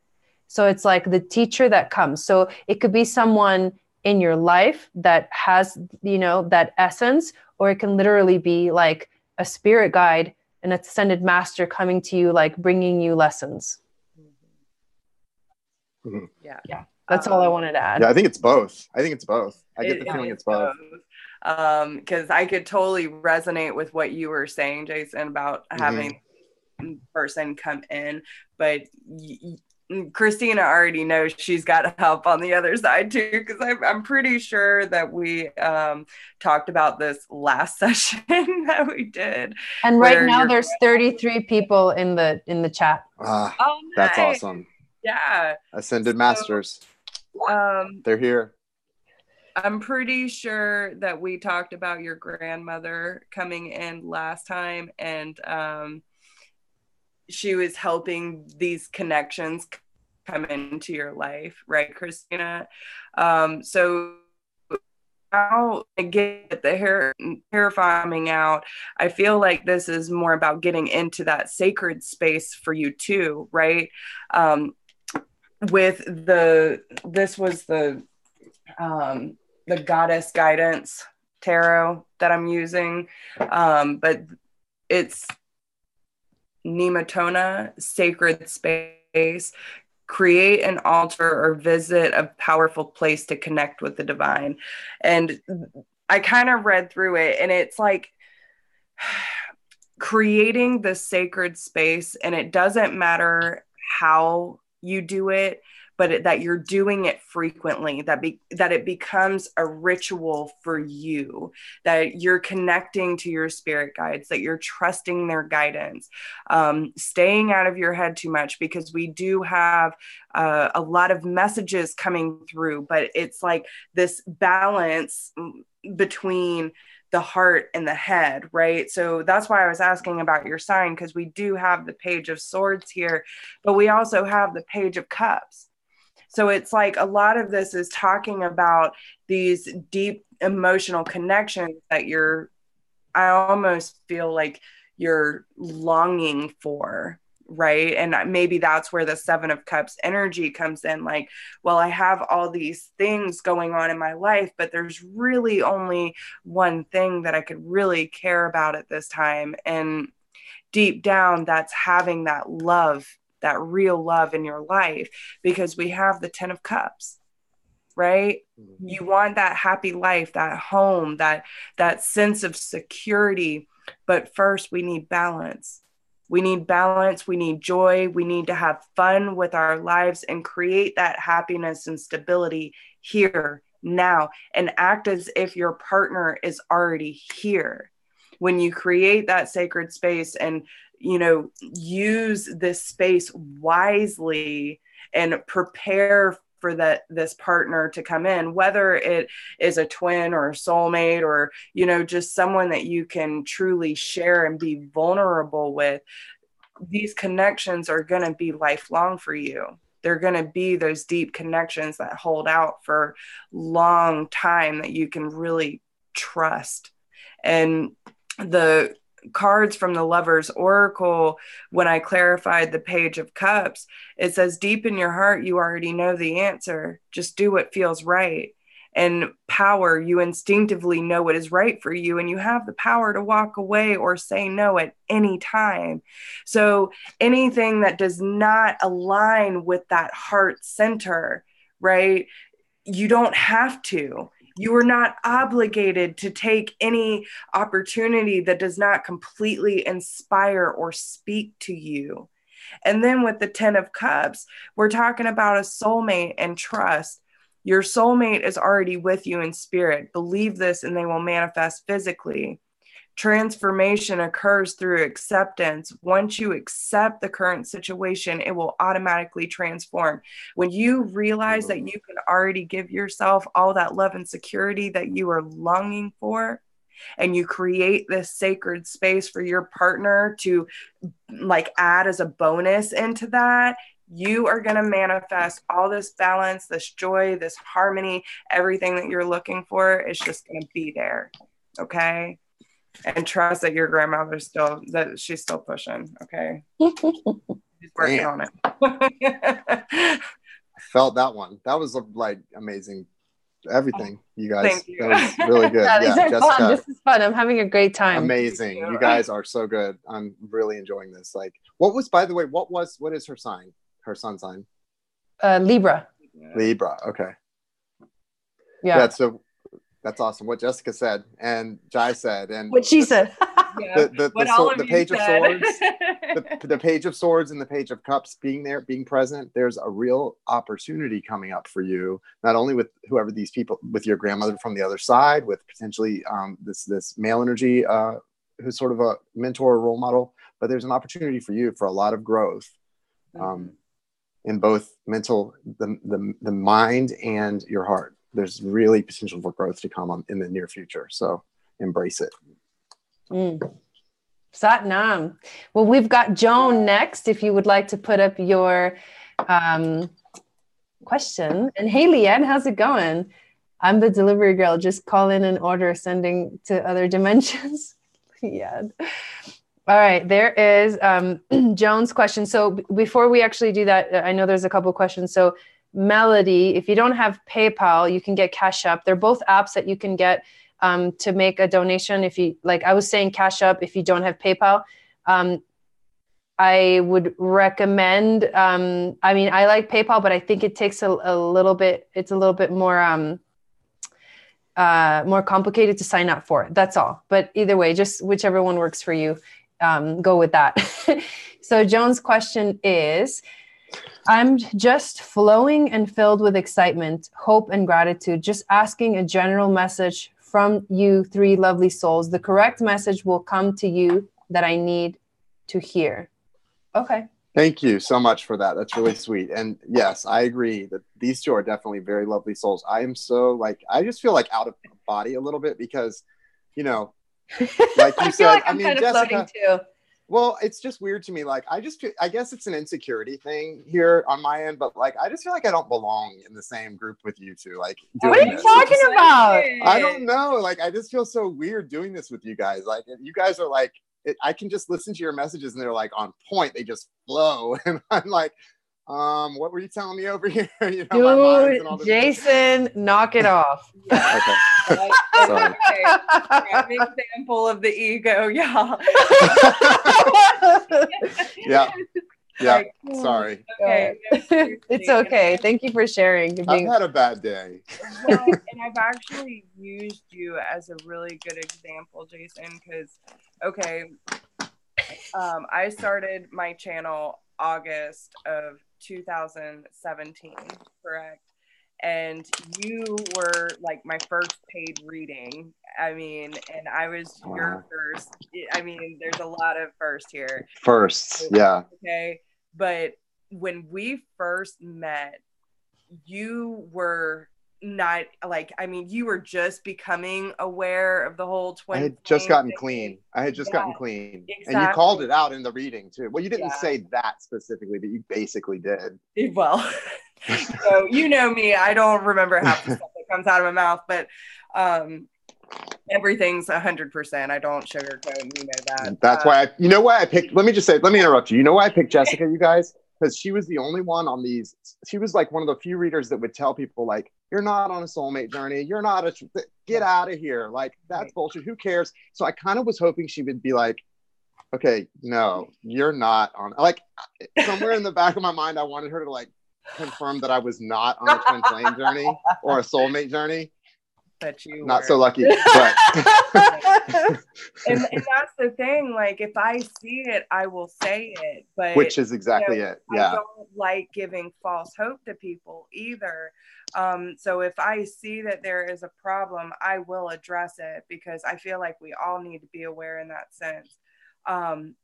So it's like the teacher that comes. So it could be someone in your life that has, that essence, or it can literally be like a spirit guide, an Ascended Master coming to you, like bringing you lessons. Mm-hmm. Yeah. That's all I wanted to add. Yeah, I think it's both. I get the feeling it's both. Because I could totally resonate with what you were saying, Jason, about having a person come in, but Christina already knows she's got help on the other side too, because I'm pretty sure that we talked about this last session that we did. And right now there's 33 people in the chat. Oh, nice. That's awesome. Yeah. Ascended Masters. They're here. I'm pretty sure that we talked about your grandmother coming in last time, and she was helping these connections come into your life, right, Christina? So now again, the hair farming out, I feel like this is more about getting into that sacred space for you too, right? This was the Goddess Guidance Tarot that I'm using, but it's Nematona, Sacred Space. Create an altar or visit a powerful place to connect with the divine. And I kind of read through it, and it's like creating the sacred space, and it doesn't matter how you do it, but that you're doing it frequently, that it becomes a ritual for you, that you're connecting to your spirit guides, that you're trusting their guidance, staying out of your head too much, because we do have a lot of messages coming through, but it's like this balance between the heart and the head, right? So that's why I was asking about your sign, because we do have the Page of Swords here, but we also have the Page of Cups. So it's like a lot of this is talking about these deep emotional connections that I almost feel like you're longing for, right? And maybe that's where the Seven of Cups energy comes in. Like, well, I have all these things going on in my life, but there's really only one thing that I could really care about at this time. And deep down, that's having that love, that real love in your life, because we have the 10 of Cups, right? Mm-hmm. You want that happy life, that home, that sense of security. But first, we need balance. We need balance. We need joy. We need to have fun with our lives and create that happiness and stability here, now, and act as if your partner is already here. When you create that sacred space and use this space wisely and prepare for this partner to come in, whether it is a twin or a soulmate or, just someone that you can truly share and be vulnerable with. These connections are going to be lifelong for you. They're going to be those deep connections that hold out for long time, that you can really trust. And the cards from the Lover's Oracle, when I clarified the Page of Cups, it says, deep in your heart, you already know the answer. Just do what feels right. And power, you instinctively know what is right for you, and you have the power to walk away or say no at any time. So anything that does not align with that heart center, right? You don't have to. You are not obligated to take any opportunity that does not completely inspire or speak to you. And then with the 10 of Cups, we're talking about a soulmate and trust. Your soulmate is already with you in spirit. Believe this and they will manifest physically. Transformation occurs through acceptance. Once you accept the current situation, it will automatically transform. When you realize that you can already give yourself all that love and security that you are longing for, and you create this sacred space for your partner to like add as a bonus into that, you are going to manifest all this balance, this joy, this harmony, everything that you're looking for is just going to be there. Okay. And trust that your grandmother's still, that she's still pushing. Okay. She's working on it. I felt that one. That was like amazing. Everything, you guys. Thank you. That was really good. Yeah, these are Jessica, fun. This is fun. I'm having a great time. amazing. You guys are so good. I'm really enjoying this. Like, by the way, what is her sign? Her sun sign? Libra. Libra. Okay. Yeah. So that's awesome. What Jessica said and Jai said, and what she said. The page of swords, the page of swords and the page of cups being there, being present. There's a real opportunity coming up for you, not only with whoever these people, with your grandmother from the other side, with potentially this male energy who's sort of a mentor or role model, but there's an opportunity for you for a lot of growth in both the mind and your heart. There's really potential for growth to come in the near future. So embrace it. Sat Nam. Well, we've got Joan next. If you would like to put up your question. And hey, Leanne, how's it going? I'm the delivery girl. Just call in an order sending to other dimensions. Yeah. All right. There is Joan's question. So before we actually do that, I know there's a couple questions. So Melody, if you don't have PayPal, you can get Cash App. They're both apps that you can get to make a donation. If you, like I was saying, Cash App, if you don't have PayPal, I would recommend, I mean, I like PayPal, but I think it takes a little bit, it's a little bit more complicated to sign up for. That's all. But either way, just whichever one works for you, go with that. So Joan's question is, I'm just flowing and filled with excitement, hope, and gratitude, just asking a general message from you three lovely souls. The correct message will come to you that I need to hear. Okay. Thank you so much for that. That's really sweet. And yes, I agree that these two are definitely very lovely souls. I am so I just feel like out of body a little bit because, you know, like you said, like I'm kind of Jessica, floating too. Well, it's just weird to me. Like, I guess it's an insecurity thing here on my end, but like, I just feel like I don't belong in the same group with you two. Like, what are you talking about? I don't know. Like, I just feel so weird doing this with you guys. Like, you guys are like, I can just listen to your messages and they're like on point. They just flow. And I'm like, what were you telling me over here? You know, dude, Jason, knock it off. Okay. Sorry. An example of the ego, y'all. Yeah. Like, sorry. Okay. It's okay. Thank you for sharing. I've had a bad day. Well, and I've actually used you as a really good example, Jason, because, okay, I started my channel August of 2017, correct? And you were like my first paid reading. I mean, and I was your first. I mean, there's a lot of first here. Firsts, yeah. Okay. But when we first met, you were not like, I mean, you were just becoming aware of the whole twin. I had just gotten clean. Exactly. And you called it out in the reading too. Well, you didn't say that specifically, but you basically did. Well, so you know me, I don't remember half the stuff that comes out of my mouth, but everything's 100%. I don't sugarcoat, you know that. That's why you know why I picked, let me interrupt you. You know why I picked Jessica, you guys? Because she was the only one on these. She was like one of the few readers that would tell people like, you're not on a soulmate journey. You're not get out of here. Like, that's bullshit. Who cares? So I kind of was hoping she would be like, okay, no, you're not on, like, somewhere in the back of my mind, I wanted her to like confirm that I was not on a twin flame journey or a soulmate journey. That you not were. So lucky, but and that's the thing, like, if I see it, I will say it, but which is exactly it. Yeah, I don't like giving false hope to people either. So if I see that there is a problem, I will address it, because I feel like we all need to be aware in that sense.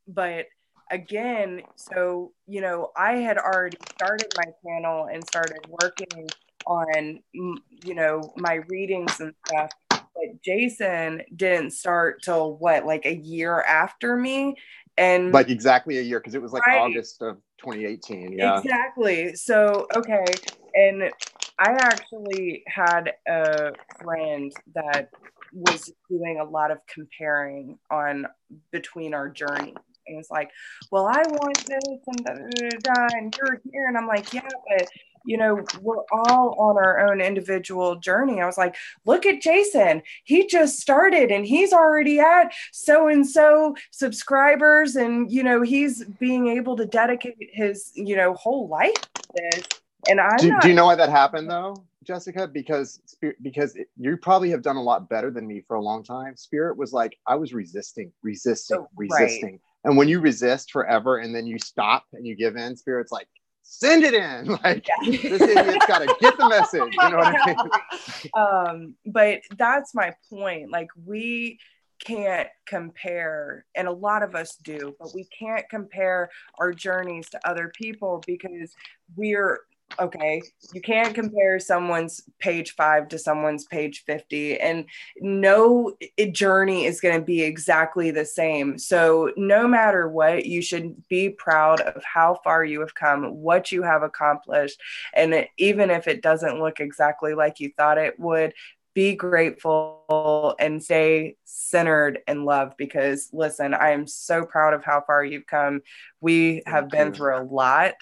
But again, so, you know, I had already started my channel and started working on, you know, my readings and stuff But Jason didn't start till what, like a year after me. And like exactly a year, because it was like right. August of 2018. Yeah. Exactly. So, okay. And I actually had a friend that was doing a lot of comparing on between our journey. And it's like, well, I want this and da, da, da, da, and you're here. And I'm like, yeah, but you know, we're all on our own individual journey. I was like, look at Jason. He just started and he's already at so-and-so subscribers. And, you know, he's being able to dedicate his, you know, whole life to this. And do you know why that happened though, Jessica? Because you probably have done a lot better than me for a long time. Spirit was like, I was resisting. Right. And when you resist forever and then you stop and you give in, Spirit's like, send it in. Like, this idiot's got to get the message. You know what I mean? But that's my point. Like, we can't compare, and a lot of us do, but we can't compare our journeys to other people because we're okay. You can't compare someone's page 5 to someone's page 50, and no journey is going to be exactly the same. So no matter what, you should be proud of how far you have come, what you have accomplished. And even if it doesn't look exactly like you thought it would, be grateful and stay centered in love, because listen, I am so proud of how far you've come. We have been through a lot,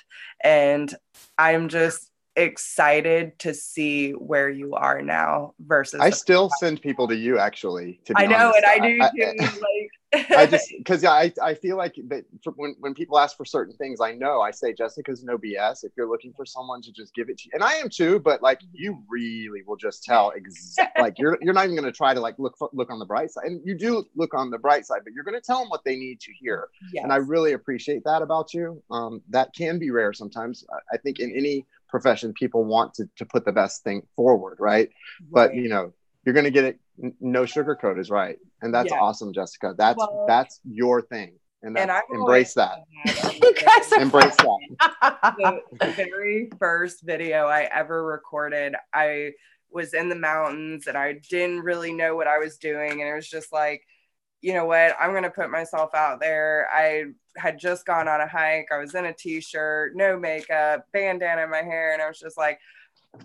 and I'm just excited to see where you are now versus I still send people to you, actually, to be I know, honest. and I do too. Like, I just, because I feel like that when people ask for certain things, I say, Jessica's no BS. If you're looking for someone to just give it to you, and I am too, but like, you really will just tell like you're not even going to try to like look on the bright side, and you do look on the bright side, but you're going to tell them what they need to hear. Yes. And I really appreciate that about you. That can be rare sometimes. I think in any profession, people want to put the best thing forward, right? But you know, you're going to get it. No sugarcoat is right. And that's awesome, Jessica. That's your thing. And embrace that. Embrace that. The very first video I ever recorded, I was in the mountains and I didn't really know what I was doing. And it was just like, you know what, I'm going to put myself out there. I had just gone on a hike. I was in a t-shirt, no makeup, bandana in my hair. And I was just like,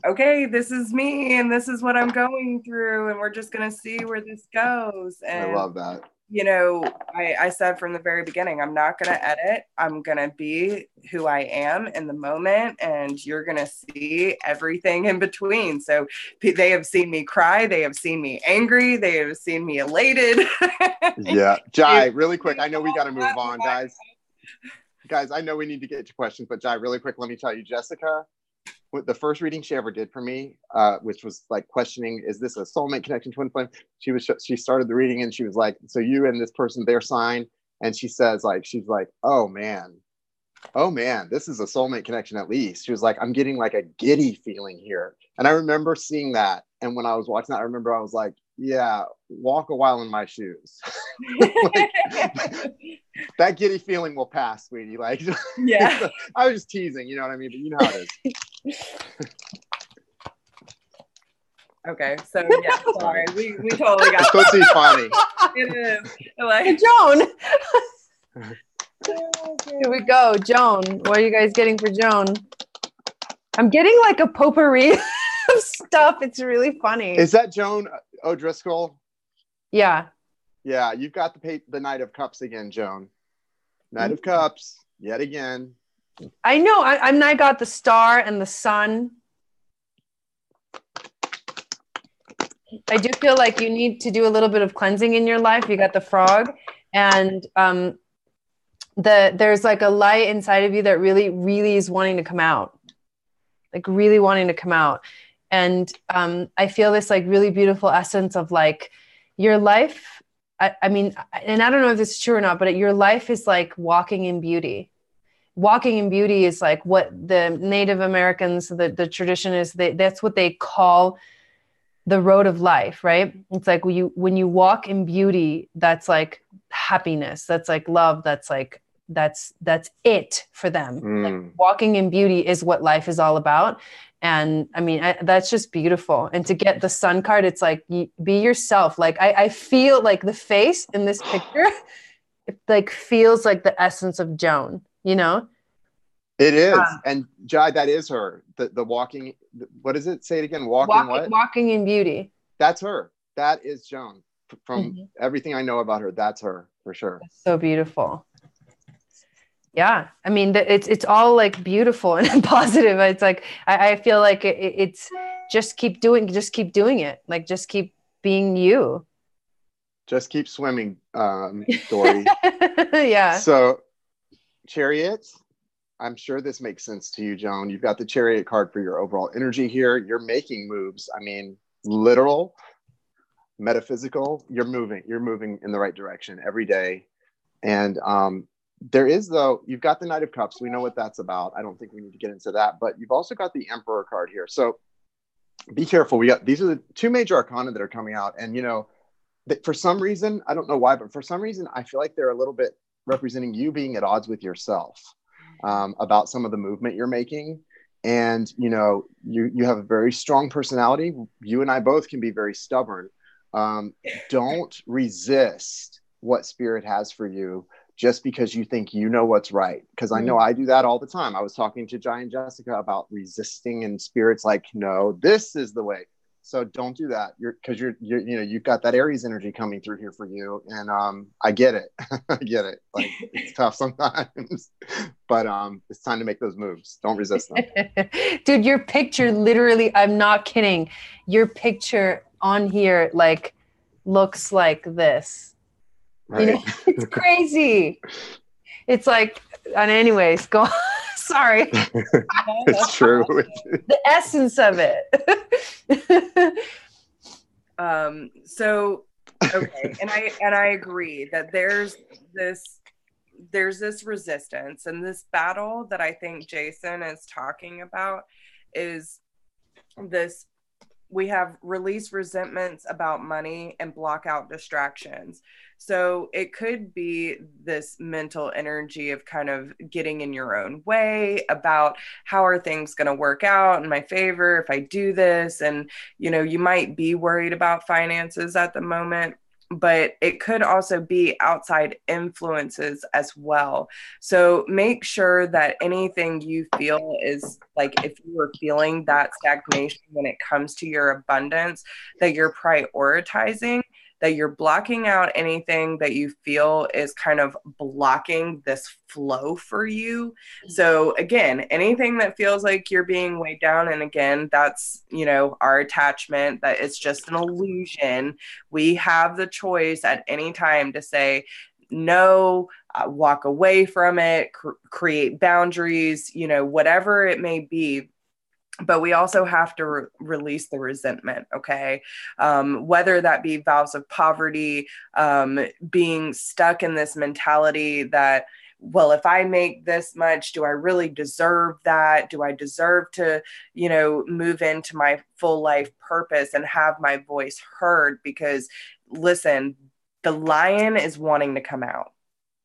okay, this is me and this is what I'm going through, and we're just going to see where this goes. And I love that. You know, I said from the very beginning, I'm not going to edit. I'm going to be who I am in the moment, and you're going to see everything in between. So they have seen me cry. They have seen me angry. They have seen me elated. Yeah. Jai, really quick. I know we got to move on, guys. Guys, I know we need to get to questions, but Jai, really quick, let me tell you, Jessica, the first reading she ever did for me, which was like questioning, is this a soulmate connection, twin flame? She started the reading and she was like, so you and this person, their sign. And she says, like, she's like, oh man, this is a soulmate connection at least. She was like, I'm getting like a giddy feeling here. And I remember seeing that. And when I was watching that, I remember I was like, yeah, walk a while in my shoes. Like, that giddy feeling will pass, sweetie. Like, yeah. I was just teasing, you know what I mean? But you know how it is. Okay, so yeah, sorry, we totally got. It's supposed to be funny. It is. Like, Joan. Here we go, Joan. What are you guys getting for Joan? I'm getting like a potpourri of stuff. It's really funny. Is that Joan O'Driscoll? Yeah. Yeah, you've got the Knight of Cups again, Joan. Knight of Cups, yet again. I know. I got the star and the sun. I do feel like you need to do a little bit of cleansing in your life. You got the frog, and there's like a light inside of you that really, really is wanting to come out. Like really wanting to come out. And I feel this like really beautiful essence of like your life. I mean, and I don't know if this is true or not, but your life is like walking in beauty. Walking in beauty is like what the Native Americans, the tradition is, that's what they call the road of life, right? It's like when you walk in beauty, that's like happiness, that's like love, that's like that's it for them. Like, walking in beauty is what life is all about. And I mean, that's just beautiful. And to get the sun card, it's like, be yourself. Like, I feel like the face in this picture, it like feels like the essence of Joan, you know? It is. And Jai, that is her. The walking, what does it say it again? Walking in beauty. That's her. That is Joan. From everything I know about her, that's her for sure. That's so beautiful. Yeah. I mean, it's all like beautiful and positive. It's like, I feel like it's just keep doing it. Like, just keep being you. Just keep swimming, Dory. Yeah. So chariots, I'm sure this makes sense to you, Joan. You've got the chariot card for your overall energy here. You're making moves. I mean, literal, metaphysical, you're moving in the right direction every day. And there is, though, you've got the Knight of Cups. We know what that's about. I don't think we need to get into that, but you've also got the Emperor card here. So be careful. These are the two major arcana that are coming out. And, you know, for some reason, I don't know why, but for some reason, I feel like they're a little bit representing you being at odds with yourself about some of the movement you're making. And, you know, you have a very strong personality. You and I both can be very stubborn. Don't resist what spirit has for you just because you think you know what's right. Because I know I do that all the time. I was talking to Jai and Jessica about resisting, and spirit's like, no, this is the way. So don't do that. Because you've got that Aries energy coming through here for you. And I get it. I get it. Like, it's tough sometimes, but it's time to make those moves. Don't resist them. Dude, your picture, literally, I'm not kidding. Your picture on here, like, looks like this. Right. You know, it's crazy. It's like, and anyways, go on. Sorry. It's true. The essence of it. So, okay. And I agree that there's this resistance, and this battle that I think Jason is talking about is this. We have release resentments about money and block out distractions. So it could be this mental energy of kind of getting in your own way about how are things going to work out in my favor if I do this. And, you know, you might be worried about finances at the moment, but it could also be outside influences as well. So make sure that anything you feel is like, if you are feeling that stagnation when it comes to your abundance, that you're prioritizing, that you're blocking out anything that you feel is kind of blocking this flow for you. So again, anything that feels like you're being weighed down, and again, that's, you know, our attachment, that it's just an illusion. We have the choice at any time to say no, walk away from it, create boundaries, you know, whatever it may be. But we also have to release the resentment, okay? Whether that be vows of poverty, being stuck in this mentality that, well, if I make this much, do I really deserve that? Do I deserve to, you know, move into my full life purpose and have my voice heard? Because listen, the lion is wanting to come out.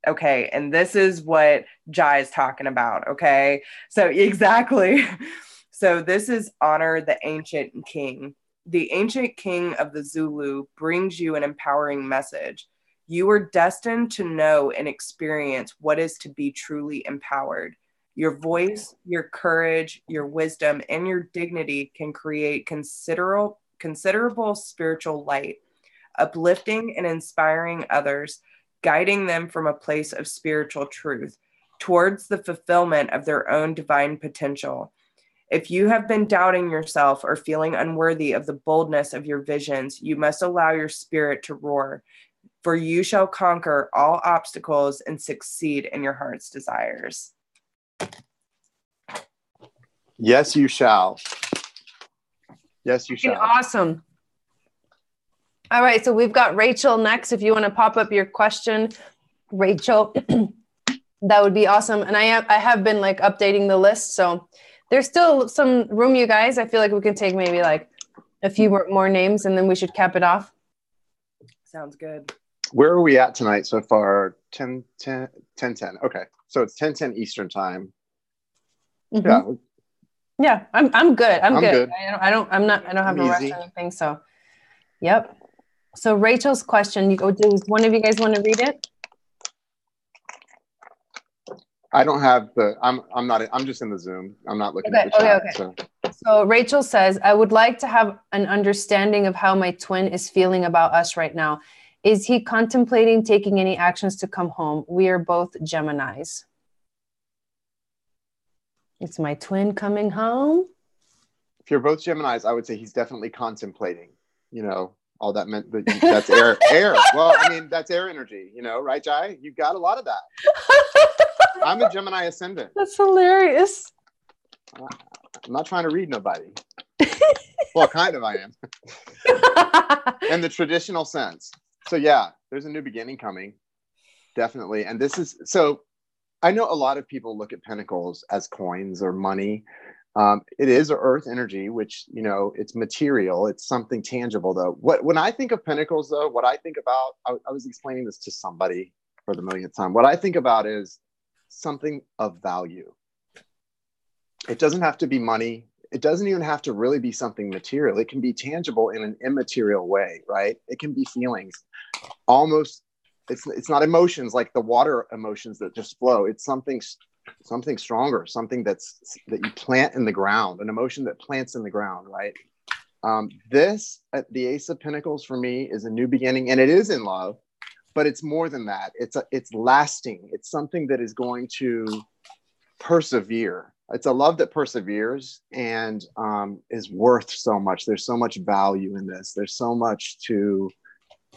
Okay. And this is what Jai is talking about. Okay. So exactly. So this is honor the ancient king. The ancient king of the Zulu brings you an empowering message. You are destined to know and experience what is to be truly empowered. Your voice, your courage, your wisdom, and your dignity can create considerable spiritual light, uplifting and inspiring others, guiding them from a place of spiritual truth towards the fulfillment of their own divine potential. If you have been doubting yourself or feeling unworthy of the boldness of your visions, you must allow your spirit to roar, for you shall conquer all obstacles and succeed in your heart's desires. Yes, you shall. Yes, you shall. Awesome. All right, so we've got Rachel next. If you want to pop up your question, Rachel, that would be awesome. And I have been like updating the list, so there's still some room, you guys. I feel like we can take maybe like a few more names, and then we should cap it off. Sounds good. Where are we at tonight so far? 10, 10, 10, 10. Okay. So it's 10, 10 Eastern time. Mm-hmm. Yeah. Yeah. I'm good. I'm good. Good. I don't have a rush or anything. So, yep. So Rachel's question, does one of you guys want to read it? I don't have I'm just in the Zoom. I'm not looking at the chat. Okay. So Rachel says, I would like to have an understanding of how my twin is feeling about us right now. Is he contemplating taking any actions to come home? We are both Geminis. It's my twin coming home. If you're both Geminis, I would say he's definitely contemplating, all that meant that's air. Well, I mean, that's air energy, right, Jai? You've got a lot of that. I'm a Gemini ascendant. That's hilarious. I'm not trying to read nobody. Well, kind of I am. In the traditional sense. So yeah, there's a new beginning coming. Definitely. And so I know a lot of people look at pentacles as coins or money. It is earth energy, which, it's material. It's something tangible, though. When I think of pentacles, though, what I think about, I was explaining this to somebody for the millionth time. What I think about is something of value. It doesn't have to be money. It doesn't even have to really be something material. It can be tangible in an immaterial way, right? It can be feelings. Almost, it's not emotions like the water emotions that just flow. It's something stronger, something that you plant in the ground, an emotion that plants in the ground, right? This, the Ace of Pentacles for me is a new beginning, and it is in love, but it's more than that. It's lasting. It's something that is going to persevere. It's a love that perseveres and is worth so much. There's so much value in this. There's so much to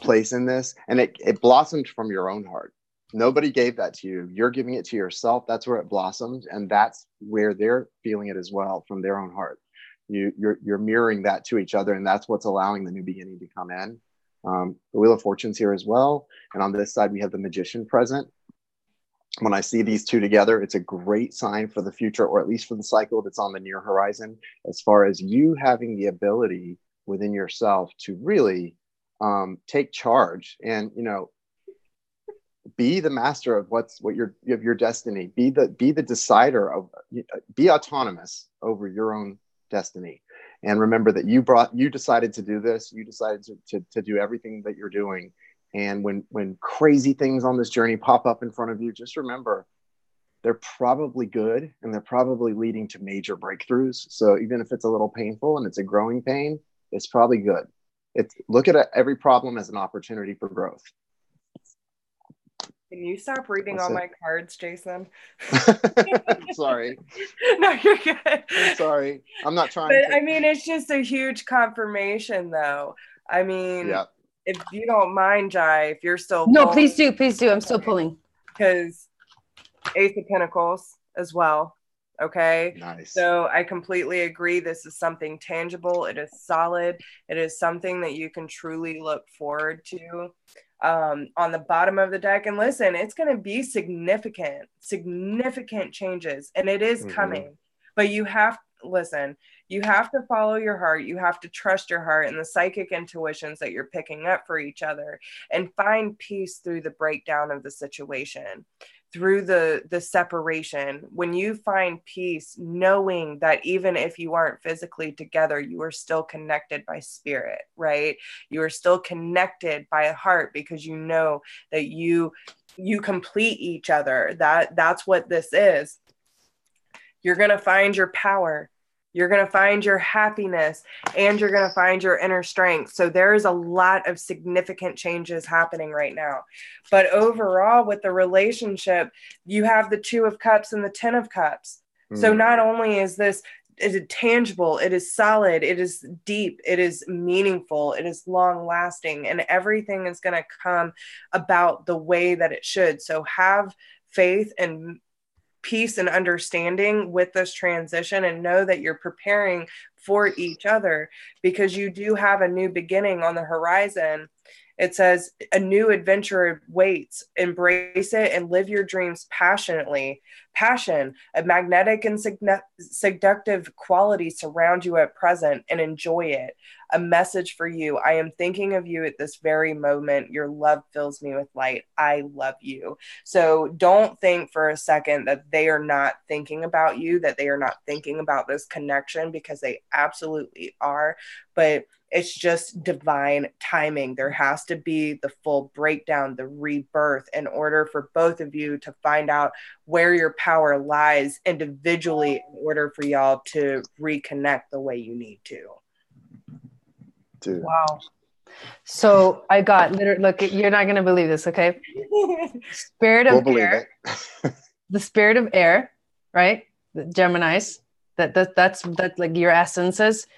place in this, and it blossomed from your own heart. Nobody gave that to you. You're giving it to yourself. That's where it blossomed, and that's where they're feeling it as well from their own heart. You're mirroring that to each other, and that's what's allowing the new beginning to come in. The Wheel of Fortune's here as well, and on this side we have the Magician present. When I see these two together, it's a great sign for the future, or at least for the cycle that's on the near horizon, as far as you having the ability within yourself to really take charge and be the master of your destiny. Be the decider of, be autonomous over your own destiny. And remember that you decided to do this. You decided to do everything that you're doing. And when crazy things on this journey pop up in front of you, just remember they're probably good and they're probably leading to major breakthroughs. So even if it's a little painful and it's a growing pain, it's probably good. Look at every problem as an opportunity for growth. Can you stop reading all my cards, Jason? Sorry. No, you're good. I'm sorry. I'm not trying to. I mean, it's just a huge confirmation, though. I mean, yeah. If you don't mind, Jai, if you're still No, pulling, please do. I'm still pulling. Because Ace of Pentacles as well. Okay. Nice. So I completely agree. This is something tangible. It is solid. It is something that you can truly look forward to. On the bottom of the deck, and listen, it's going to be significant changes, and it is coming, but you have to follow your heart. You have to trust your heart and the psychic intuitions that you're picking up for each other, and find peace through the breakdown of the situation, through the separation. When you find peace, knowing that even if you aren't physically together, you are still connected by spirit, right? You are still connected by a heart, because you know that you complete each other. That's what this is. You're going to find your power. You're going to find your happiness, and you're going to find your inner strength. So there is a lot of significant changes happening right now. But overall, with the relationship, you have the 2 of Cups and the 10 of Cups. So not only is it tangible, it is solid, it is deep, it is meaningful, it is long lasting, and everything is going to come about the way that it should. So have faith and peace and understanding with this transition, and know that you're preparing for each other, because you do have a new beginning on the horizon. It says, a new adventure waits. Embrace it and live your dreams passionately. Passion, a magnetic and seductive quality surround you at present, and enjoy it. A message for you. I am thinking of you at this very moment. Your love fills me with light. I love you. So don't think for a second that they are not thinking about you, that they are not thinking about this connection, because they absolutely are. But it's just divine timing. There has to be the full breakdown, the rebirth, in order for both of you to find out where your power lies individually, in order for y'all to reconnect the way you need to. Dude. Wow. So I got literally, look, you're not going to believe this, okay? Spirit of air, the spirit of air, right? The Geminis, that's like your essences.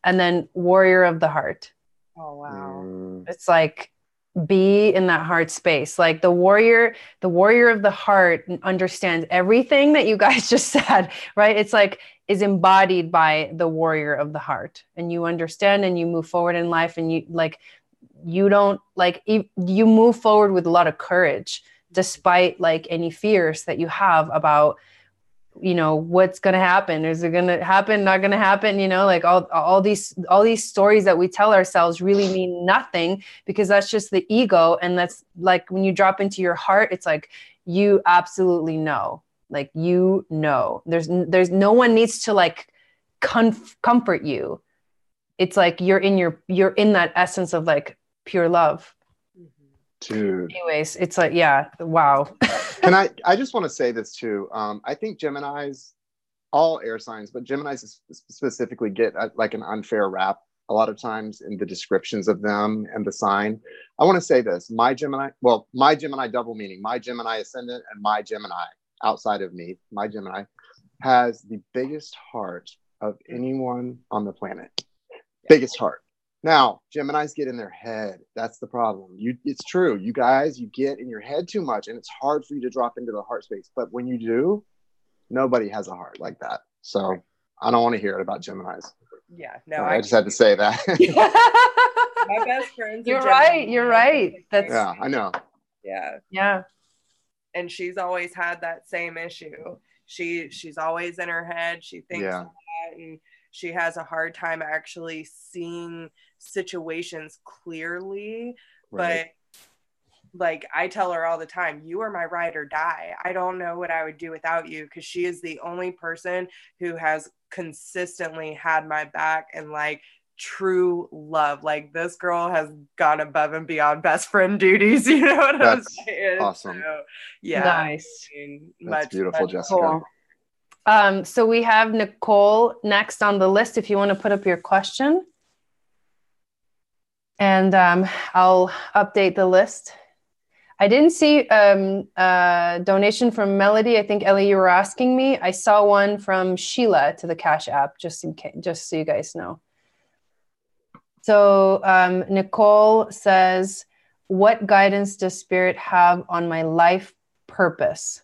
And then warrior of the heart. Oh, wow. It's like, be in that heart space. Like the warrior of the heart understands everything that you guys just said, right? It's like, is embodied by the warrior of the heart, and you understand and you move forward in life, and you move forward with a lot of courage, despite like any fears that you have about, what's going to happen. Is it going to happen? Not going to happen? Like all these stories that we tell ourselves really mean nothing, because that's just the ego. And that's like, when you drop into your heart, it's like, you absolutely know, like, there's no one needs to like comfort you. It's like, you're in that essence of like pure love. Dude. Anyways, it's like, yeah, wow. I just want to say this too. I think Geminis, all air signs, but Geminis specifically get like an unfair rap a lot of times in the descriptions of them and the sign. I want to say this, my Gemini double meaning, my Gemini ascendant and my Gemini outside of me, my Gemini has the biggest heart of anyone on the planet. Biggest heart. Now, Geminis get in their head. That's the problem. It's true. You guys, you get in your head too much, and it's hard for you to drop into the heart space. But when you do, nobody has a heart like that. So I don't want to hear it about Geminis. Yeah, no, I just had to say that. My best friend. You're right. Yeah, I know. Yeah. And she's always had that same issue. She's always in her head. She thinks of that, and she has a hard time actually seeing situations clearly. Right. But like, I tell her all the time, you are my ride or die. I don't know what I would do without you, because she is the only person who has consistently had my back and like true love. Like, this girl has gone above and beyond best friend duties. You know what I'm saying? Awesome. So, yeah. Nice. That's beautiful, Jessica. Cool. So we have Nicole next on the list, if you want to put up your question. And I'll update the list. I didn't see a donation from Melody. I think, Ellie, you were asking me. I saw one from Sheila to the Cash App, just so you guys know. So Nicole says, what guidance does Spirit have on my life purpose?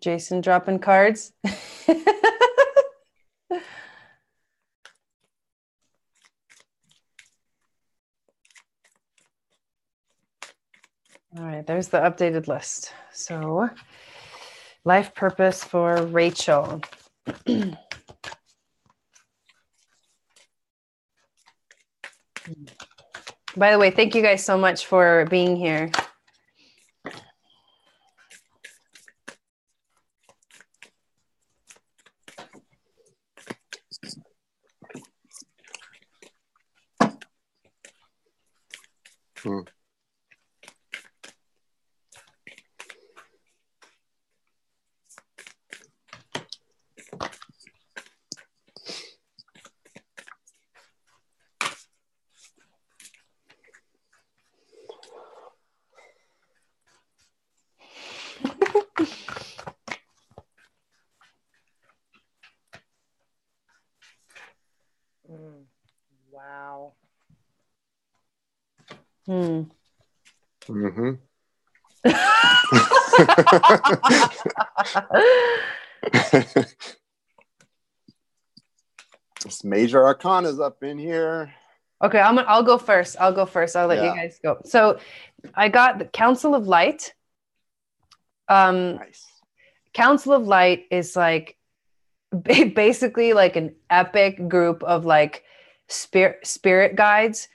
Jason dropping cards. All right, there's the updated list. So, life purpose for Rachel. By the way, thank you guys so much for being here. Hmm. Mm-hmm. This major arcana is up in here. Okay, I'll go first. I'll let you guys go. So I got the Council of Light. Nice. Council of Light is like basically like an epic group of like spirit guides,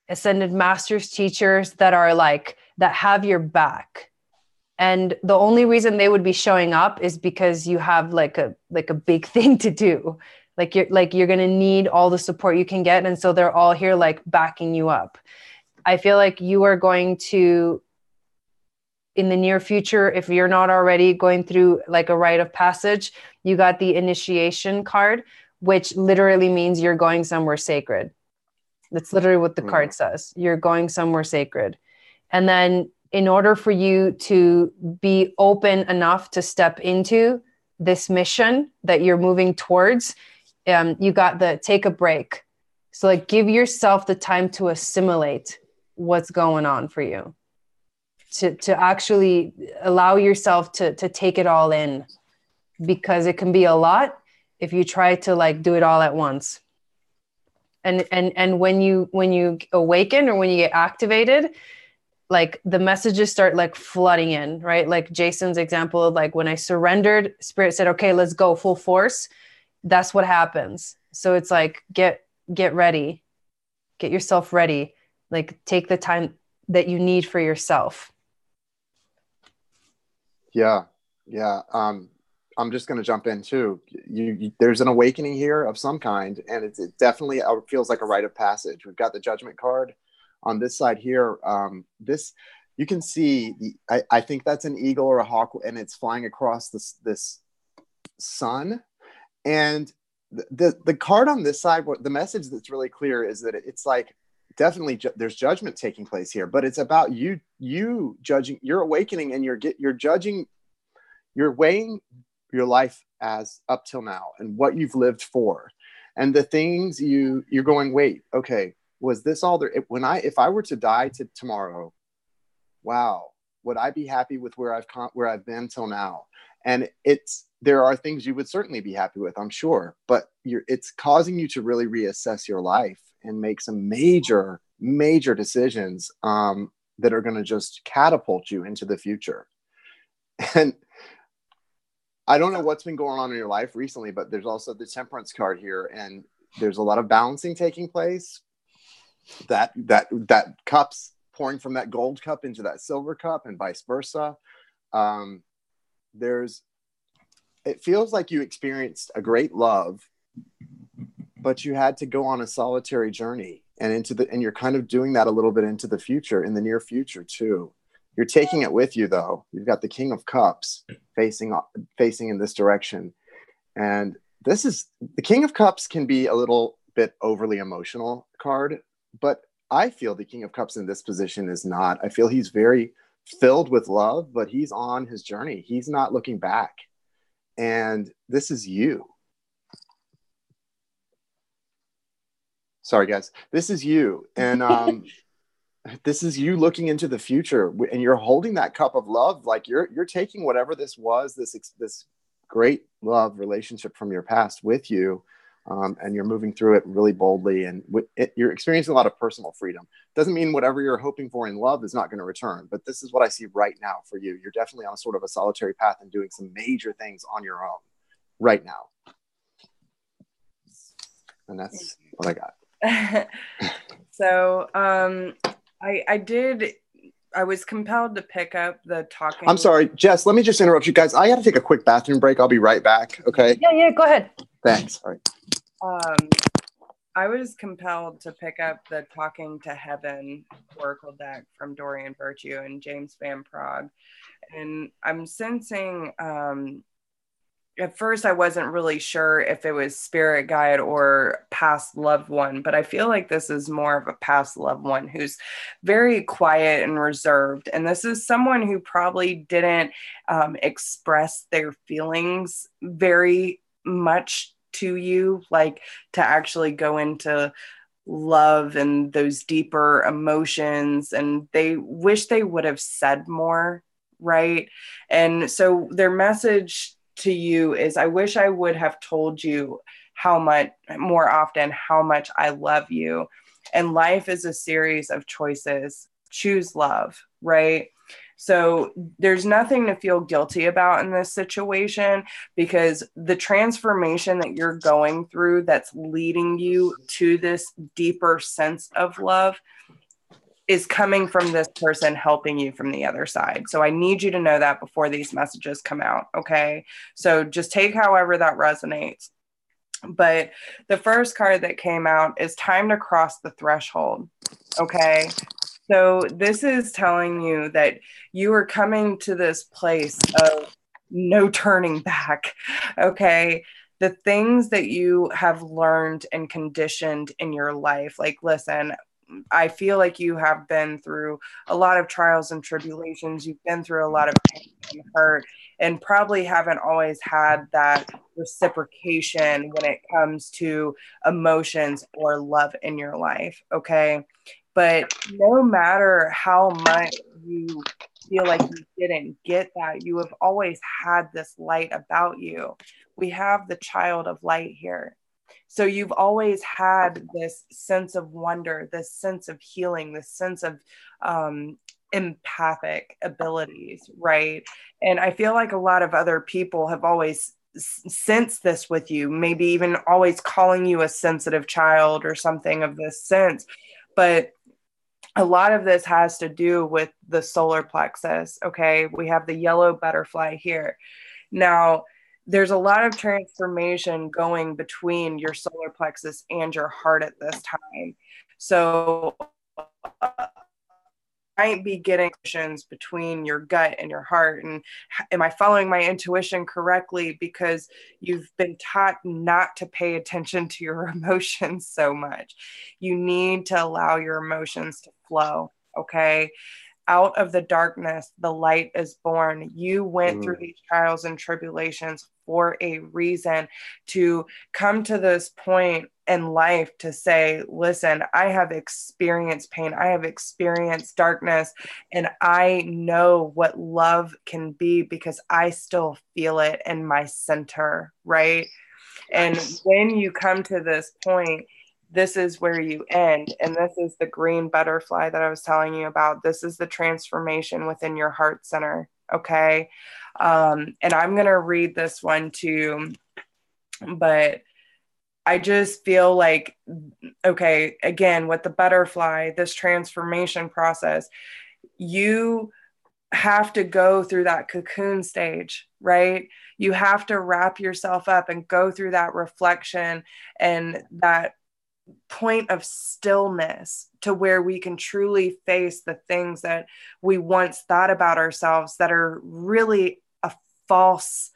ascended masters, teachers that are like that have your back. And the only reason they would be showing up is because you have like a big thing to do. Like you're going to need all the support you can get, and so they're all here like backing you up. I feel like you are going to, in the near future, if you're not already going through like a rite of passage, you got the initiation card, which literally means you're going somewhere sacred. That's literally what the card says. You're going somewhere sacred. And then in order for you to be open enough to step into this mission that you're moving towards, you got the take a break. So like give yourself the time to assimilate what's going on for you, to actually allow yourself to take it all in, because it can be a lot if you try to like do it all at once. And when you awaken or when you get activated, like the messages start like flooding in, right? Like Jason's example of like, when I surrendered, Spirit said, okay, let's go full force. That's what happens. So it's like, get ready, get yourself ready, like take the time that you need for yourself. Yeah. I'm just going to jump in too. There's an awakening here of some kind, and it definitely feels like a rite of passage. We've got the Judgment card on this side here. This, you can see, I think that's an eagle or a hawk, and it's flying across this sun. And the card on this side, the message that's really clear is that it's like, definitely there's judgment taking place here, but it's about you judging, you're awakening, and you're judging, you're weighing your life as up till now and what you've lived for, and the things you're going, wait, okay, was this all there? If I were to die tomorrow, wow, would I be happy with where I've been till now? And there are things you would certainly be happy with, I'm sure, but it's causing you to really reassess your life and make some major decisions that are going to just catapult you into the future. And I don't know what's been going on in your life recently, but there's also the Temperance card here, and there's a lot of balancing taking place. That cups pouring from that gold cup into that silver cup, and vice versa. It feels like you experienced a great love, but you had to go on a solitary journey, and you're kind of doing that a little bit into the future, in the near future too. You're taking it with you, though. You've got the King of Cups facing in this direction. And the King of Cups can be a little bit overly emotional card, but I feel the King of Cups in this position is not. I feel he's very filled with love, but he's on his journey. He's not looking back. And this is you. Sorry, guys. This is you. And this is you looking into the future, and you're holding that cup of love. Like you're taking whatever this was, this great love relationship from your past with you, and you're moving through it really boldly, and you're experiencing a lot of personal freedom. Doesn't mean whatever you're hoping for in love is not going to return, but this is what I see right now for you. You're definitely on a sort of a solitary path and doing some major things on your own right now. And that's what I got. So, I was compelled to pick up the talking. I'm sorry, Jess, let me just interrupt you guys. I got to take a quick bathroom break. I'll be right back. Okay. Yeah, go ahead. Thanks. All right. I was compelled to pick up the Talking to Heaven Oracle deck from Dorian Virtue and James Van Prague. And I'm sensing, at first I wasn't really sure if it was spirit guide or past loved one, but I feel like this is more of a past loved one who's very quiet and reserved. And this is someone who probably didn't express their feelings very much to you, like to actually go into love and those deeper emotions, and they wish they would have said more, right? And so their message to you is, I wish I would have told you how much more often, how much I love you. And life is a series of choices. Choose love, right? So there's nothing to feel guilty about in this situation, because the transformation that you're going through that's leading you to this deeper sense of love is coming from this person helping you from the other side. So I need you to know that before these messages come out. Okay. So just take however that resonates. But the first card that came out is time to cross the threshold. Okay. So this is telling you that you are coming to this place of no turning back. Okay. The things that you have learned and conditioned in your life, like, listen, I feel like you have been through a lot of trials and tribulations. You've been through a lot of pain and hurt, and probably haven't always had that reciprocation when it comes to emotions or love in your life. Okay. But no matter how much you feel like you didn't get that, you have always had this light about you. We have the child of light here. So you've always had this sense of wonder, this sense of healing, this sense of empathic abilities, right? And I feel like a lot of other people have always sensed this with you, maybe even always calling you a sensitive child or something of this sense. But a lot of this has to do with the solar plexus. Okay. We have the yellow butterfly here. Now, there's a lot of transformation going between your solar plexus and your heart at this time. So might be getting connections between your gut and your heart. And am I following my intuition correctly? Because you've been taught not to pay attention to your emotions so much. You need to allow your emotions to flow. Okay. Out of the darkness, the light is born. You went through these trials and tribulations for a reason, to come to this point in life to say, listen, I have experienced pain. I have experienced darkness, and I know what love can be because I still feel it in my center, right? And when you come to this point, this is where you end. And this is the green butterfly that I was telling you about. This is the transformation within your heart center. Okay. And I'm going to read this one too, but I just feel like, okay, again, with the butterfly, this transformation process, you have to go through that cocoon stage, right? You have to wrap yourself up and go through that reflection and that point of stillness to where we can truly face the things that we once thought about ourselves that are really a false,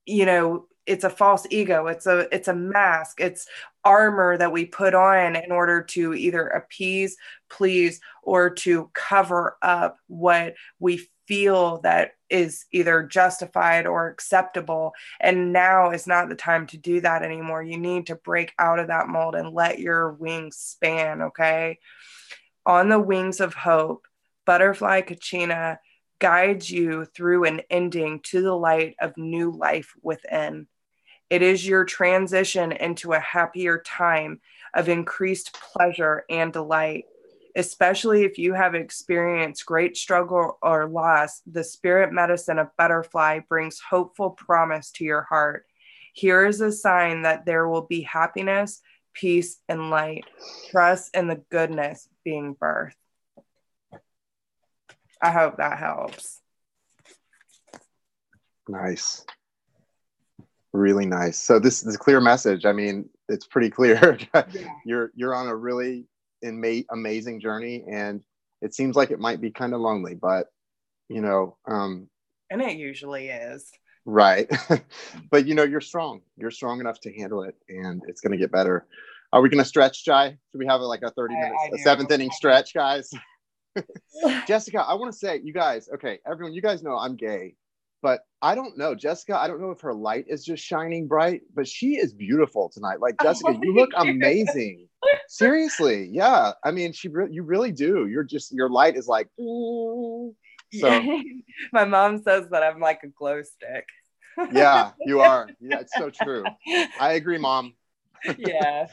it's a false ego. It's a mask. It's armor that we put on in order to either appease, please, or to cover up what we feel that is either justified or acceptable. And now is not the time to do that anymore. You need to break out of that mold and let your wings span. Okay. On the wings of hope, Butterfly Kachina guides you through an ending to the light of new life within. It is your transition into a happier time of increased pleasure and delight. Especially if you have experienced great struggle or loss, the spirit medicine of Butterfly brings hopeful promise to your heart. Here is a sign that there will be happiness, peace, and light. Trust in the goodness being birthed. I hope that helps. Nice. Really nice. So this is a clear message. I mean, it's pretty clear. Yeah. You're on a really amazing journey, and it seems like it might be kind of lonely, but and it usually is, right? But you're strong enough to handle it, and it's going to get better. Are we going to stretch, Jai? Should we have like a 30 minutes, a seventh inning stretch, guys? Jessica, I want to say, you guys, okay, everyone, you guys know I'm gay, but I don't know, Jessica, I don't know if her light is just shining bright, but she is beautiful tonight. Like, Jessica, you look amazing. Seriously, yeah. I mean, you really do. Your light is like, so. My mom says that I'm like a glow stick. Yeah, you are. Yeah, it's so true. I agree, Mom. Yeah.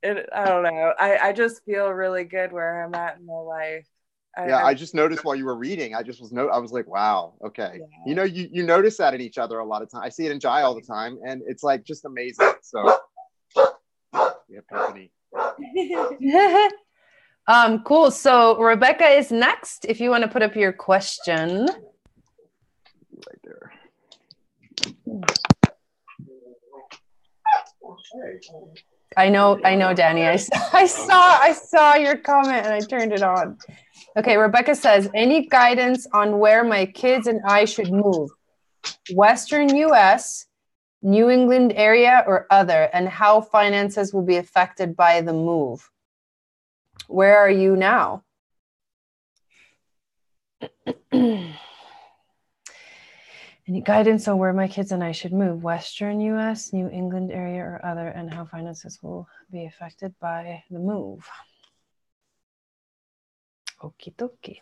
I don't know. I just feel really good where I'm at in my life. I just noticed while you were reading. I was like, wow, okay. Yeah. You notice that in each other a lot of times. I see it in Jai all the time, and it's like just amazing. So we have company. Cool. So Rebecca is next. If you want to put up your question. Right there. I know, Danny. I saw your comment and I turned it on. Okay, Rebecca says, any guidance on where my kids and I should move? Western US, New England area, or other, and how finances will be affected by the move? Where are you now? Any guidance on where my kids and I should move? Western US, New England area, or other, and how finances will be affected by the move? Okie dokie.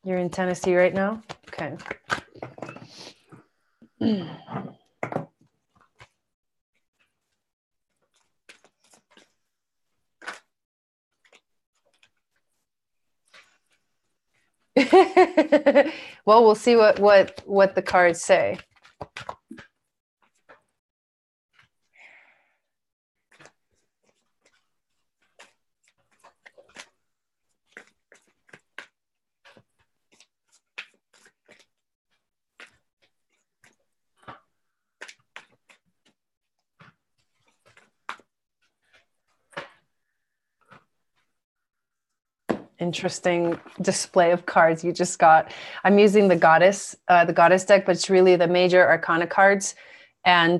You're in Tennessee right now? Okay. Well, we'll see what the cards say. Interesting display of cards you just got. I'm using the goddess deck, but it's really the major arcana cards, and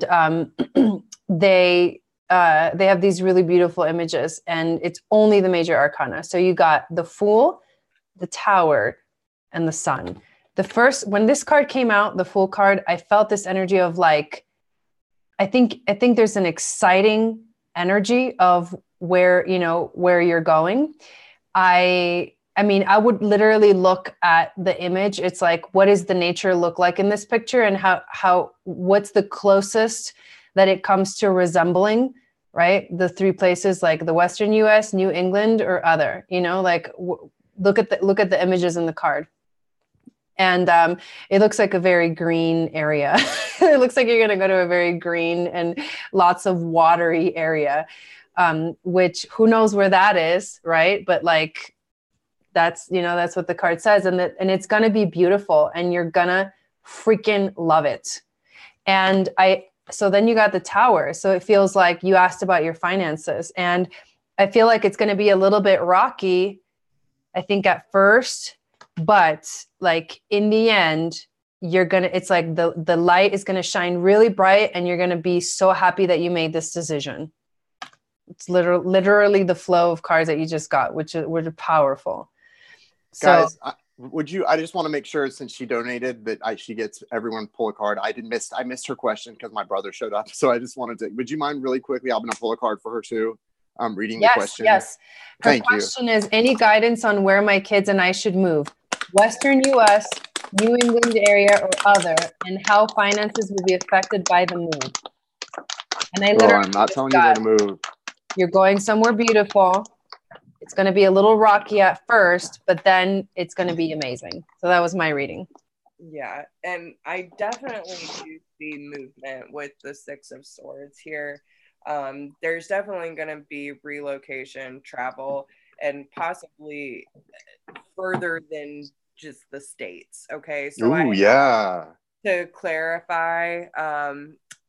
they have these really beautiful images, and it's only the major arcana. So you got the Fool, the Tower, and the Sun. When this card came out, the Fool card, I felt this energy of like, I think there's an exciting energy of where you're going. I mean, I would literally look at the image. It's like, what does the nature look like in this picture, and what's the closest that it comes to resembling, right? The three places, like the Western US, New England, or other, like look at the images in the card. And it looks like a very green area. It looks like you're going to go to a very green and lots of watery area. Which who knows where that is, right? But like, that's what the card says, and it's gonna be beautiful, and you're gonna freaking love it. And so then you got the Tower. So it feels like you asked about your finances, and I feel like it's gonna be a little bit rocky, I think, at first, but like in the end, it's like the light is gonna shine really bright, and you're gonna be so happy that you made this decision. It's literally the flow of cards that you just got, which are powerful. So, guys, I just want to make sure, since she donated, that she gets everyone pull a card. I missed her question because my brother showed up. So I just wanted to, would you mind really quickly? I'm going to pull a card for her too. Reading the question. Yes. Her question is, any guidance on where my kids and I should move? Western US, New England area, or other, and how finances will be affected by the move? And I'm not telling you where to move. You're going somewhere beautiful. It's going to be a little rocky at first, but then it's going to be amazing. So that was my reading. Yeah, and I definitely do see movement with the Six of Swords here. There's definitely going to be relocation, travel, and possibly further than just the States. Okay, so to clarify,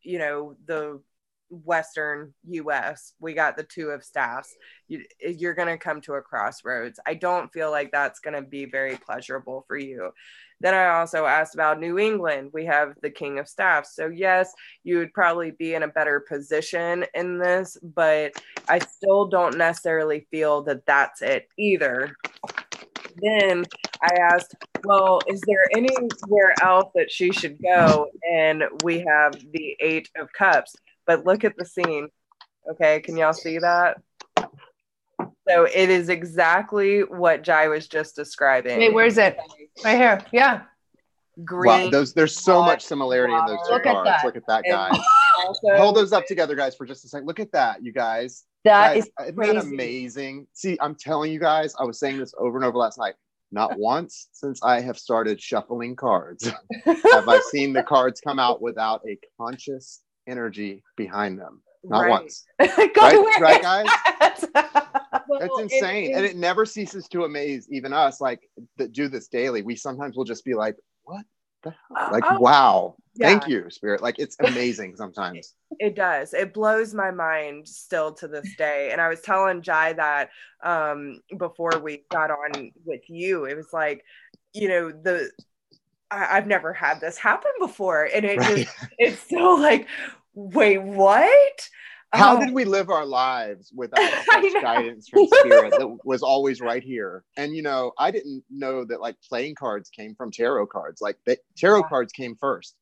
the Western US, we got the Two of Staffs. You're going to come to a crossroads. I don't feel like that's going to be very pleasurable for you. Then I also asked about New England. We have the King of Staffs. So yes, you would probably be in a better position in this, but I still don't necessarily feel that that's it either. Then I asked, well, is there anywhere else that she should go? And we have the Eight of Cups. But look at the scene, Okay, can y'all see that? So it is exactly what Jai was just describing. Wait, where's it? Right here. Yeah. Green. Wow, there's so much similarity in those two Look at cards. that. Look at that, guys. Also, Hold those up together, guys, for just a second. Look at that, you guys. That Guys, is isn't crazy. that amazing? See, I'm telling you guys, I was saying this over and over last night. Not once since I have started shuffling cards have I seen the cards come out without a conscious energy behind them. Not once. Right, guys? That's insane. And it never ceases to amaze even us, like, that do this daily. We sometimes will just be like, what the hell? Like, wow. Yeah. Thank you, Spirit. Like, it's amazing sometimes. It does. It blows my mind still to this day. And I was telling Jai that before we got on with you, it was like, you know, I've never had this happen before. And it just, it's so like, wait, what? How did we live our lives without such guidance from Spirit that was always right here? And, you know, I didn't know that, like, playing cards came from tarot cards. Like, tarot cards came first.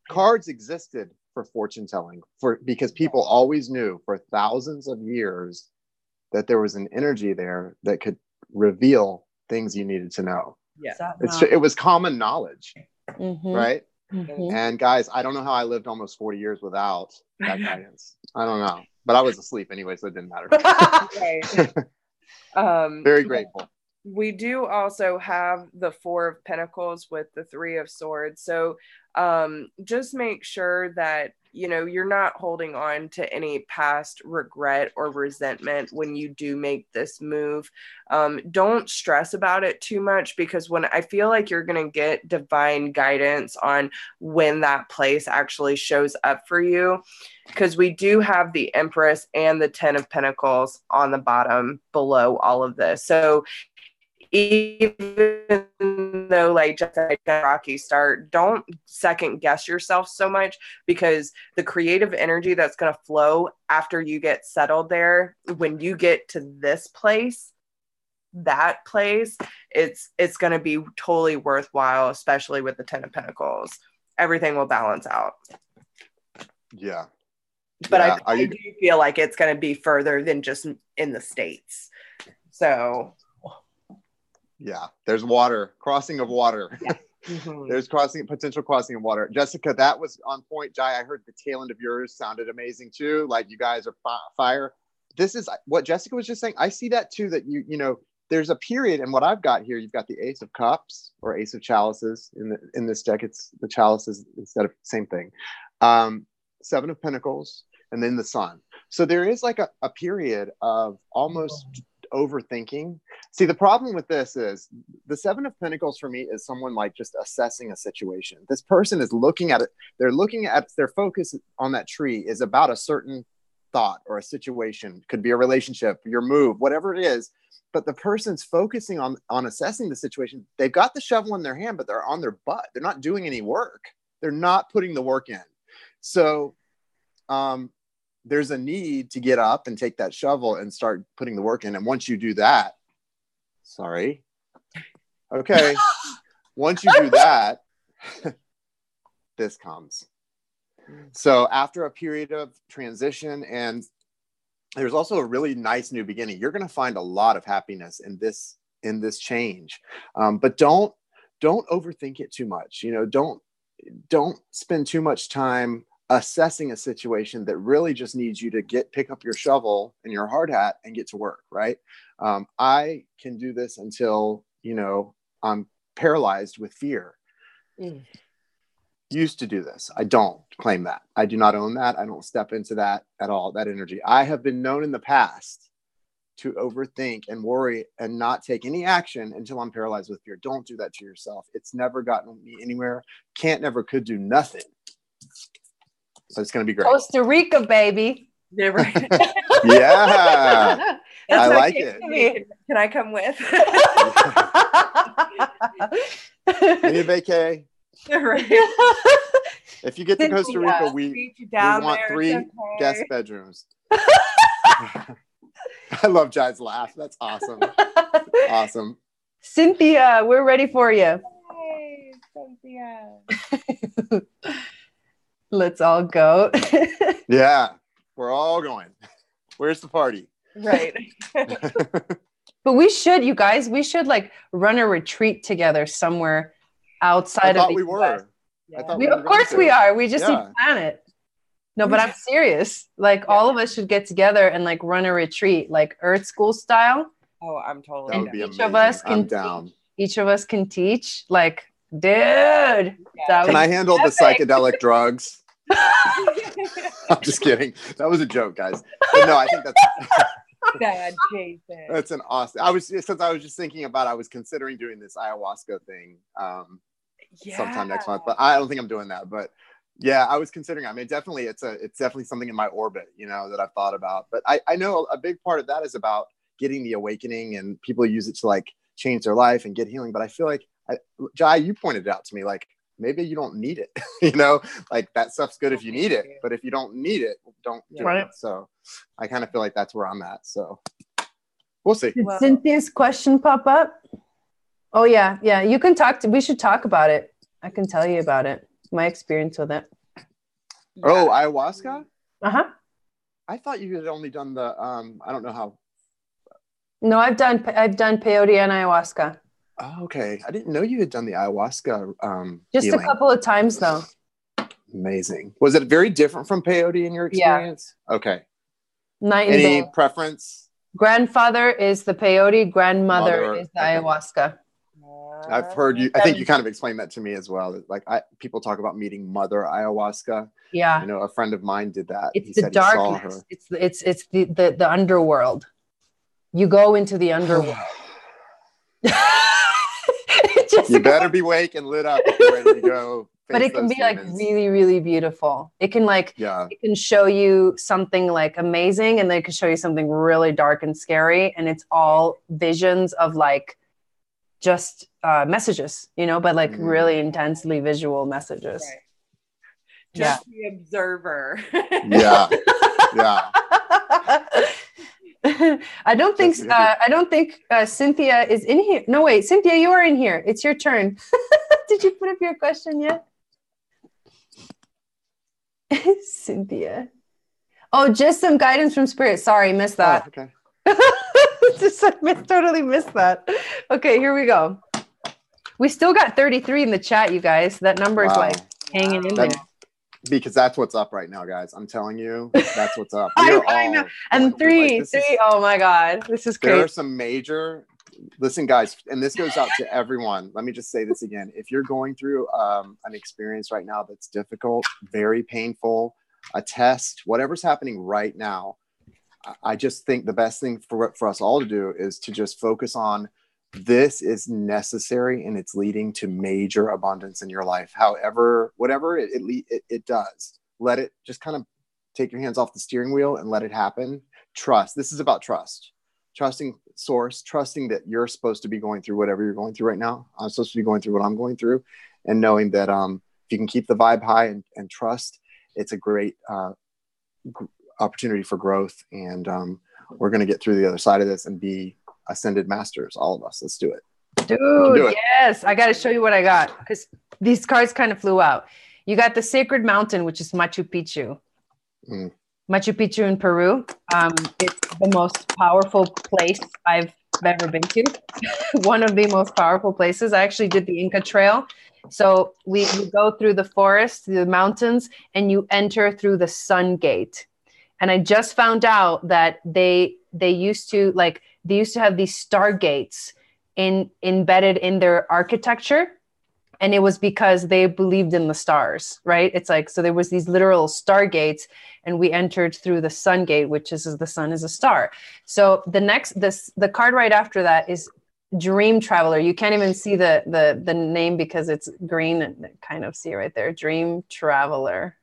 Cards existed for fortune telling, because people always knew for thousands of years that there was an energy there that could reveal things you needed to know. Yeah, it was common knowledge, Mm-hmm. right? Mm-hmm. And guys, I don't know how I lived almost 40 years without that guidance. I don't know, but I was asleep anyway, so it didn't matter. Very grateful. We do also have the Four of Pentacles with the Three of Swords. So just make sure that, you know, you're not holding on to any past regret or resentment when you do make this move. Don't stress about it too much, because when I feel like you're going to get divine guidance on when that place actually shows up for you, because we do have the Empress and the Ten of Pentacles on the bottom below all of this. So even though, like, just like a rocky start, don't second guess yourself so much, because the creative energy that's going to flow after you get settled there, when you get to this place, that place, it's going to be totally worthwhile, especially with the Ten of Pentacles. Everything will balance out. Yeah. But yeah. I do feel like it's going to be further than just in the States. So yeah, there's crossing of water. Yeah. Mm-hmm. There's potential crossing of water. Jessica, that was on point. Jai, I heard the tail end of yours sounded amazing too. Like, you guys are fire. This is what Jessica was just saying. I see that too, that you know, there's a period, and what I've got here, you've got the Ace of Cups or Ace of Chalices in this deck. It's the chalices instead of same thing. Seven of Pentacles, and then the Sun. So there is like a period of almost overthinking. See, the problem with this is the Seven of Pentacles for me is someone like just assessing a situation. This person is looking at it. They're looking at their focus on that tree is about a certain thought or a situation. Could be a relationship, your move, whatever it is. But the person's focusing on assessing the situation. They've got the shovel in their hand, but they're on their butt. They're not doing any work. They're not putting the work in. So, there's a need to get up and take that shovel and start putting the work in. And once you do that, once you do that, this comes. So after a period of transition, and there's also a really nice new beginning, you're going to find a lot of happiness in this change. But don't overthink it too much. You know, don't spend too much time assessing a situation that really just needs you to pick up your shovel and your hard hat and get to work, right? I can do this until, you know, I'm paralyzed with fear. Used to do this. I don't claim that. I do not own that. I don't step into that at all, that energy. I have been known in the past to overthink and worry and not take any action until I'm paralyzed with fear. Don't do that to yourself. It's never gotten me anywhere. Could do nothing. So it's going to be great. Costa Rica, baby. Yeah, right. Yeah. I like it. Can I come with? Any vacay? Right. If you get to Costa Rica, we want 3 guest bedrooms. I love Jai's laugh. That's awesome. Awesome. Cynthia, we're ready for you. Hey, Cynthia. Let's all go. Yeah, we're all going. Where's the party? Right. But we should, you guys, we should like run a retreat together somewhere outside I of thought we were. Yeah. I thought we were Of course going we to. are. We just need Yeah. to plan it. No, but I'm serious. Like all of us should get together and like run a retreat, like Earth School style. Oh, I'm totally That would down. be Each amazing. of us I'm can down. Each of us can teach. Like, dude, Yeah. that Can would I handle the epic. psychedelic drugs? I'm just kidding. That was a joke, guys. But no, I think that's Dad, Jason. that's an awesome. I was just thinking about. I was considering doing this ayahuasca thing sometime next month, but I don't think I'm doing that. But yeah, I was considering. I mean, it's definitely something in my orbit, that I've thought about. But I know a big part of that is about getting the awakening, and people use it to like change their life and get healing. But I feel like, Jai, you pointed it out to me, like maybe you don't need it. Like that stuff's good if you need it, but if you don't need it, don't do it. So I kind of feel like that's where I'm at. So we'll see. Did Cynthia's question pop up? Oh yeah. You can we should talk about it. I can tell you about it. My experience with it. Oh, ayahuasca? Uh-huh. I thought you had only done the I don't know how. No, I've done peyote and ayahuasca. Oh, okay. I didn't know you had done the ayahuasca Just healing. a couple of times though. Amazing. Was it very different from peyote in your experience? Yeah. Okay. Night and Any day. preference? Grandfather is the peyote, grandmother is the ayahuasca. I've heard you. I think you kind of explained that to me as well. Like people talk about meeting Mother Ayahuasca. Yeah. A friend of mine did that. It's the darkness. It's the underworld. You go into the underworld. You better be awake and lit up if you're ready to go. But it can be like really, really beautiful. It can it can show you something like amazing, and then it can show you something really dark and scary. And it's all visions of like just messages, but like really intensely visual messages. Right. Just the observer. Yeah. I don't think Cynthia is in here. No, wait, Cynthia, you are in here. It's your turn. Did you put up your question yet? Cynthia. Oh, just some guidance from spirit. Sorry, missed that. Oh, okay. Totally missed that. Okay, here we go. We still got 33 in the chat, you guys. That number is like hanging in there. Because that's what's up right now, guys. I'm telling you, that's what's up. I know. And three. Oh my God, this is crazy. There are some major. Listen, guys, and this goes out to everyone. Let me just say this again. If you're going through an experience right now that's difficult, very painful, a test, whatever's happening right now, I just think the best thing for us all to do is to just focus on this is necessary, and it's leading to major abundance in your life. However, whatever it does, let it just kind of take your hands off the steering wheel and let it happen. Trust. This is about trust. Trusting source, trusting that you're supposed to be going through whatever you're going through right now. I'm supposed to be going through what I'm going through, and knowing that if you can keep the vibe high and trust, it's a great opportunity for growth. And we're going to get through the other side of this and be ascended masters, all of us. Let's do it. Dude, yes. I got to show you what I got, because these cards kind of flew out. You got the Sacred Mountain, which is Machu Picchu. Machu Picchu in Peru. It's the most powerful place I've ever been to. One of the most powerful places. I actually did the Inca Trail. So we go through the forest, the mountains, and you enter through the Sun Gate. And I just found out that they used to have these stargates embedded in their architecture. And it was because they believed in the stars, right? It's like, so there was these literal stargates, and we entered through the Sun Gate, which is the sun is a star. So the card right after that is Dream Traveler. You can't even see the name because it's green, and kind of see it right there. Dream Traveler.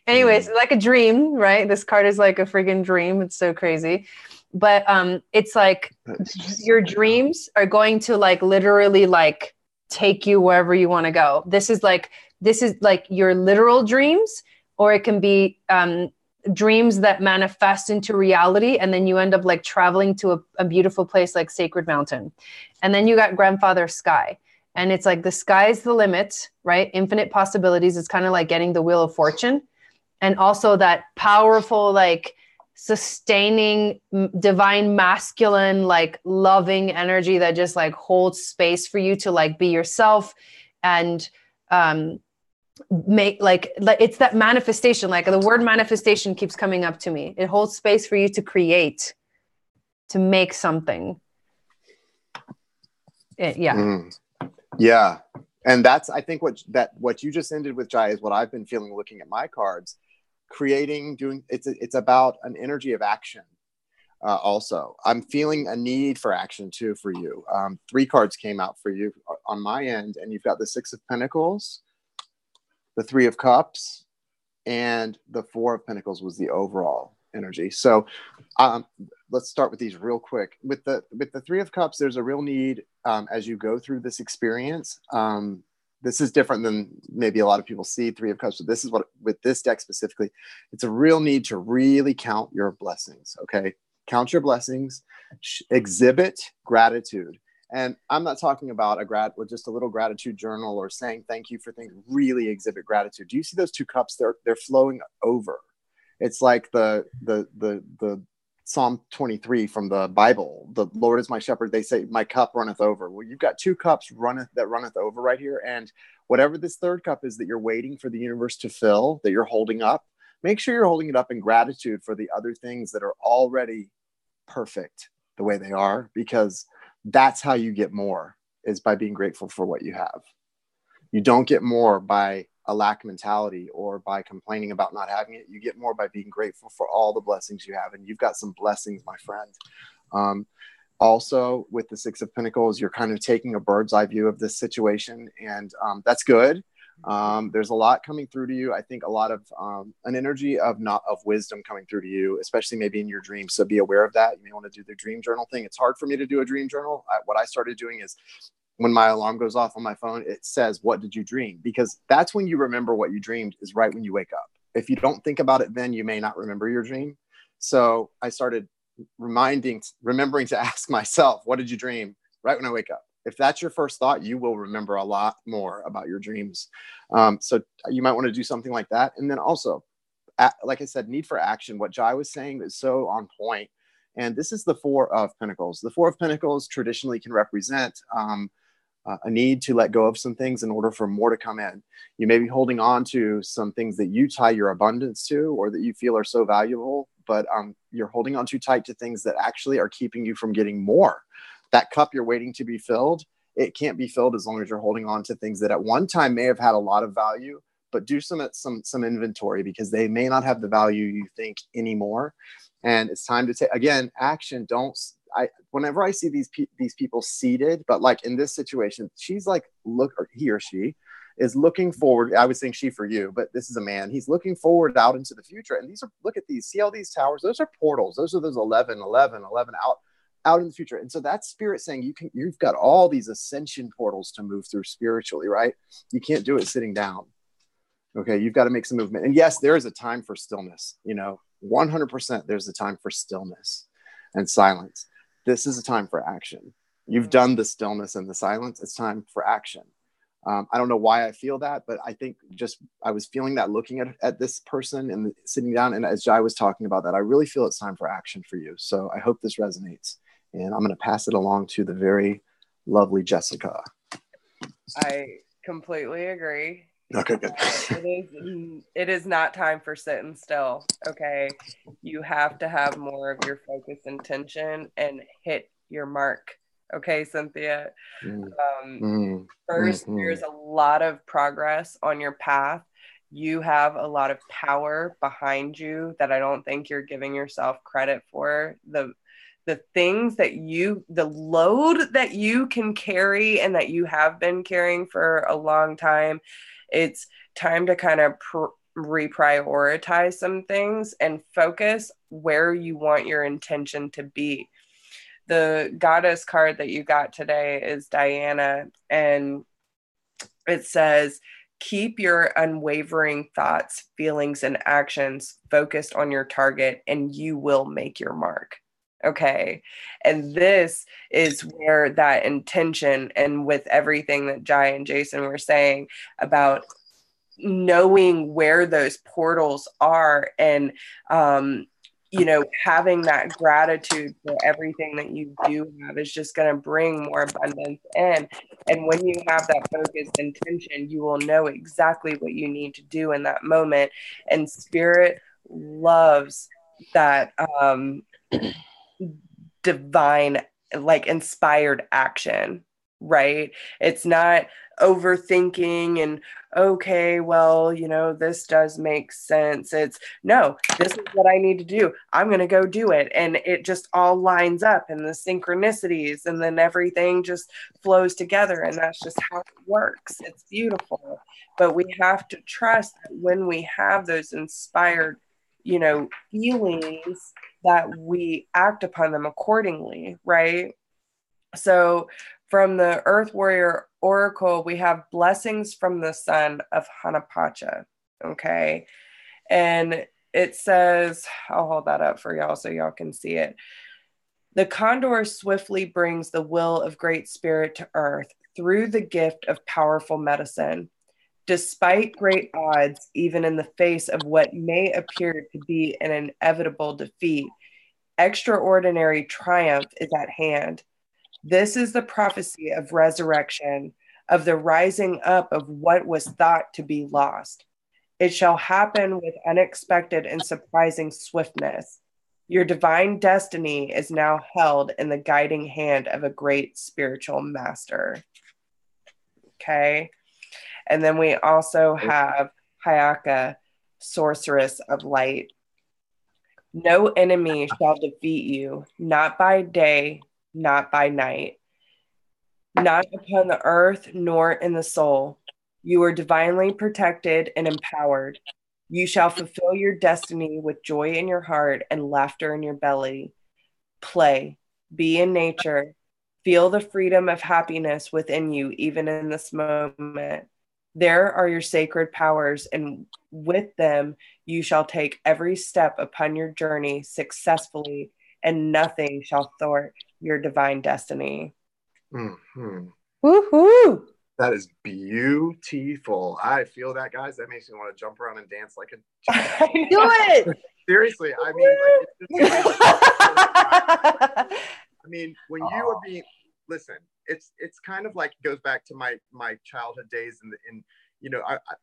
Anyways, like a dream, right? This card is like a friggin' dream. It's so crazy. But it's like your dreams are going to like literally like take you wherever you want to go. This is like your literal dreams, or it can be dreams that manifest into reality, and then you end up like traveling to a beautiful place like Sacred Mountain. And then you got Grandfather Sky, and it's like the sky's the limit, right? Infinite possibilities. It's kind of like getting the Wheel of Fortune, and also that powerful like sustaining divine masculine, like loving energy that just like holds space for you to like be yourself and make like it's that manifestation. Like the word manifestation keeps coming up to me. It holds space for you to create, to make something. Yeah. And that's, I think what you just ended with, Jai, is what I've been feeling looking at my cards. Creating, doing, it's about an energy of action. Also, I'm feeling a need for action too for you. 3 cards came out for you on my end, and you've got the 6 of Pentacles, the 3 of Cups, and the 4 of Pentacles was the overall energy. So let's start with these real quick. With the 3 of Cups, there's a real need as you go through this experience. This is different than maybe a lot of people see 3 of Cups, but this is what, with this deck specifically, it's a real need to really count your blessings. Okay. Count your blessings, exhibit gratitude. And I'm not talking about just a little gratitude journal or saying thank you for things. Really exhibit gratitude. Do you see those 2 cups? They're flowing over. It's like the Psalm 23 from the Bible. The Lord is my shepherd. They say my cup runneth over. Well, you've got 2 cups that runneth over right here. And whatever this 3rd cup is that you're waiting for the universe to fill, that you're holding up, make sure you're holding it up in gratitude for the other things that are already perfect the way they are, because that's how you get more, is by being grateful for what you have. You don't get more by a lack mentality or by complaining about not having it. You get more by being grateful for all the blessings you have. And you've got some blessings, my friend. Also with the 6 of Pentacles, you're kind of taking a bird's eye view of this situation, and that's good. There's a lot coming through to you. I think a lot of an energy of wisdom coming through to you, especially maybe in your dreams. So be aware of that. You may want to do the dream journal thing. It's hard for me to do a dream journal. What I started doing is, when my alarm goes off on my phone, it says, what did you dream? Because that's when you remember what you dreamed, is right when you wake up. If you don't think about it, then you may not remember your dream. So I started remembering to ask myself, what did you dream, right when I wake up? If that's your first thought, you will remember a lot more about your dreams. So you might want to do something like that. And then also, like I said, need for action. What Jai was saying is so on point. And this is the 4 of Pentacles. The 4 of Pentacles traditionally can represent a need to let go of some things in order for more to come in. You may be holding on to some things that you tie your abundance to, or that you feel are so valuable, but you're holding on too tight to things that actually are keeping you from getting more. That cup you're waiting to be filled, it can't be filled as long as you're holding on to things that at one time may have had a lot of value, but do some inventory, because they may not have the value you think anymore. And it's time to take, again, action. Whenever I see these people seated, but like in this situation, she's like, or he or she is looking forward. I was saying she for you, but this is a man. He's looking forward out into the future. And look at these, see all these towers. Those are portals. Those 11 out in the future. And so that's spirit saying you've got all these ascension portals to move through spiritually, right? You can't do it sitting down. Okay. You've got to make some movement. And yes, there is a time for stillness, 100% there's a time for stillness and silence. This is a time for action. You've done the stillness and the silence. It's time for action. I don't know why I feel that, but I think I was feeling that looking at this person and sitting down. And as Jai was talking about that, I really feel it's time for action for you. So I hope this resonates. And I'm going to pass it along to the very lovely Jessica. I completely agree. Okay, good. It is not time for sitting still. Okay. You have to have more of your focus and tension and hit your mark. Okay, Cynthia. First, there's a lot of progress on your path. You have a lot of power behind you that I don't think you're giving yourself credit for. The things that the load that you can carry and that you have been carrying for a long time, it's time to kind of reprioritize some things and focus where you want your intention to be. The goddess card that you got today is Diana, and it says, keep your unwavering thoughts, feelings, and actions focused on your target, and you will make your mark. Okay. And this is where that intention, and with everything that Jai and Jason were saying about knowing where those portals are, and having that gratitude for everything that you do have is just going to bring more abundance in. And when you have that focused intention, you will know exactly what you need to do in that moment. And spirit loves that divine, like inspired action, right? It's not overthinking and, okay, well, this does make sense. It's no, this is what I need to do. I'm going to go do it. And it just all lines up and the synchronicities, and then everything just flows together. And that's just how it works. It's beautiful. But we have to trust that when we have those inspired, feelings, that we act upon them accordingly, right? So from the Earth Warrior Oracle, we have blessings from the sun of Hanapacha, okay? And it says, I'll hold that up for y'all so y'all can see it. The condor swiftly brings the will of Great Spirit to Earth through the gift of powerful medicine. Despite great odds, even in the face of what may appear to be an inevitable defeat, extraordinary triumph is at hand. This is the prophecy of resurrection, of the rising up of what was thought to be lost. It shall happen with unexpected and surprising swiftness. Your divine destiny is now held in the guiding hand of a great spiritual master. Okay. And then we also have Hayaka, sorceress of light. No enemy shall defeat you, not by day, not by night, not upon the earth, nor in the soul. You are divinely protected and empowered. You shall fulfill your destiny with joy in your heart and laughter in your belly. Play, be in nature, feel the freedom of happiness within you, even in this moment. There are your sacred powers, and with them you shall take every step upon your journey successfully, and nothing shall thwart your divine destiny. Mm-hmm. Woohoo! That is beautiful. I feel that, guys. That makes me want to jump around and dance like a child. Do it! Seriously, I mean, like, it's just I mean, when you are being, listen, it's kind of like goes back to my childhood days, and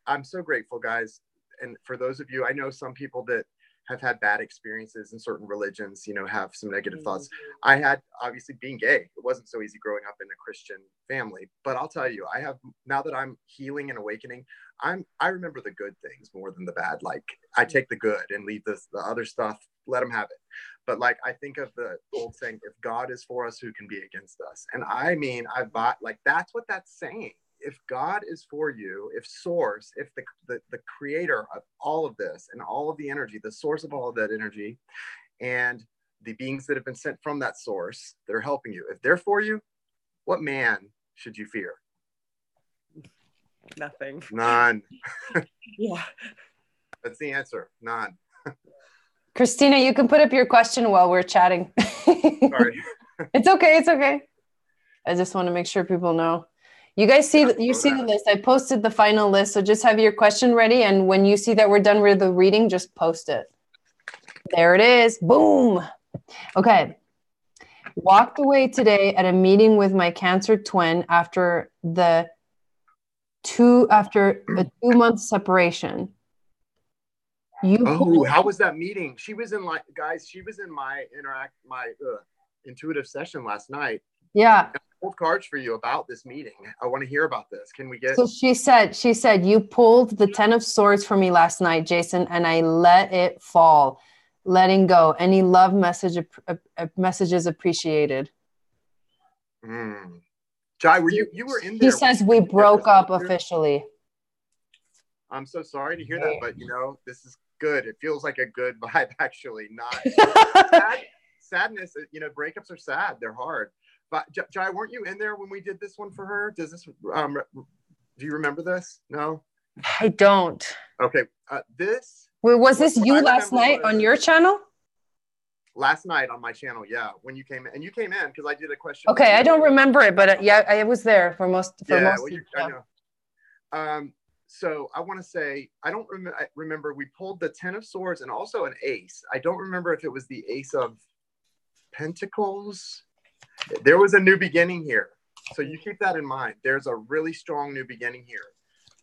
I'm so grateful, guys. And for those of you, I know some people that have had bad experiences in certain religions, have some negative thoughts. I had, obviously, being gay, it wasn't so easy growing up in a Christian family, but I'll tell you, now that I'm healing and awakening, I remember the good things more than the bad. Like, I take the good and leave the other stuff, let them have it. But like, I think of the old saying, if God is for us, who can be against us? And I mean, that's what that's saying. If God is for you, if source, if the creator of all of this and all of the energy, the source of all of that energy, and the beings that have been sent from that source, that are helping you, if they're for you, what man should you fear? Nothing. None. Yeah. That's the answer. None. Christina, you can put up your question while we're chatting. Sorry. It's okay. It's okay. I just want to make sure people know. You guys see the list. I posted the final list. So just have your question ready. And when you see that we're done with the reading, just post it. There it is. Boom. Okay. Walked away today at a meeting with my cancer twin after a 2-month separation. How was that meeting? She was in my intuitive session last night. Yeah. I pulled cards for you about this meeting. I want to hear about this. Can we get? So she said, you pulled the 10 of swords for me last night, Jason, and I let it fall, letting go. Any love messages appreciated. Jai, you were in there? She says we broke up officially. I'm so sorry to hear that, but this is good. It feels like a good vibe, actually. Not sadness. Breakups are sad. They're hard. But Jai, weren't you in there when we did this one for her? Does this? Do you remember this? No, I don't. Okay. Was this you last night on your channel? Last night on my channel, yeah. When you came in, and you came in because I did a question. Okay, I don't remember it, but yeah, I was there for most. I know. So I want to say, I don't remember, we pulled the 10 of Swords and also an ace. I don't remember if it was the Ace of Pentacles. There was a new beginning here. So you keep that in mind. There's a really strong new beginning here.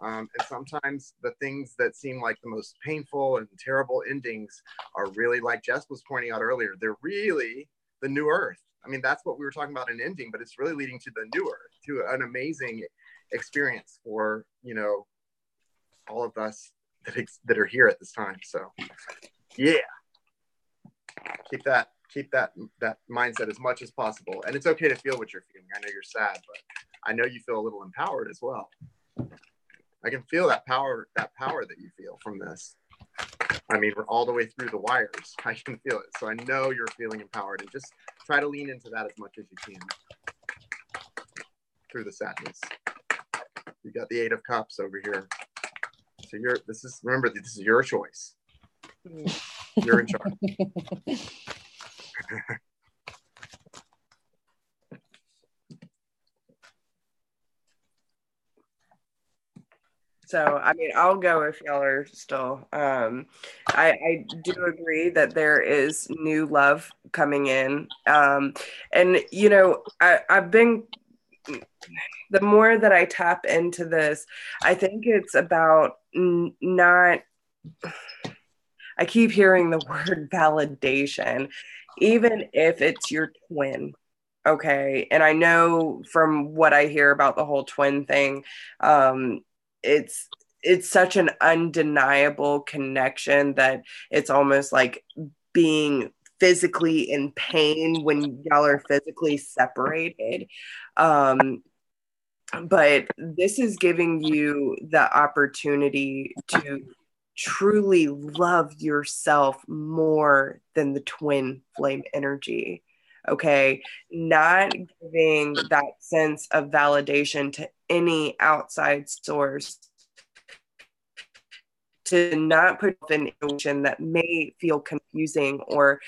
And sometimes the things that seem like the most painful and terrible endings are really, like Jess was pointing out earlier, they're really the new earth. I mean, that's what we were talking about in ending, but it's really leading to the new earth, to an amazing experience for, you know, all of us that are here at this time. So yeah, keep that mindset as much as possible. And it's okay to feel what you're feeling. I know you're sad, but I know you feel a little empowered as well. I can feel that power that you feel from this. I mean, we're all the way through the wires. I can feel it. So I know you're feeling empowered, and just try to lean into that as much as you can through the sadness. You got the 8 of Cups over here. So remember, this is your choice. You're in charge. So, I mean, I'll go if y'all are still. I do agree that there is new love coming in. And, you know, I've been, the more that I tap into this, I think it's about not, I keep hearing the word validation, even if it's your twin. Okay. And I know from what I hear about the whole twin thing, it's such an undeniable connection that it's almost like being physically in pain when y'all are physically separated. But this is giving you the opportunity to truly love yourself more than the twin flame energy. Okay. Not giving that sense of validation to any outside source, to not put an emotion that may feel confusing or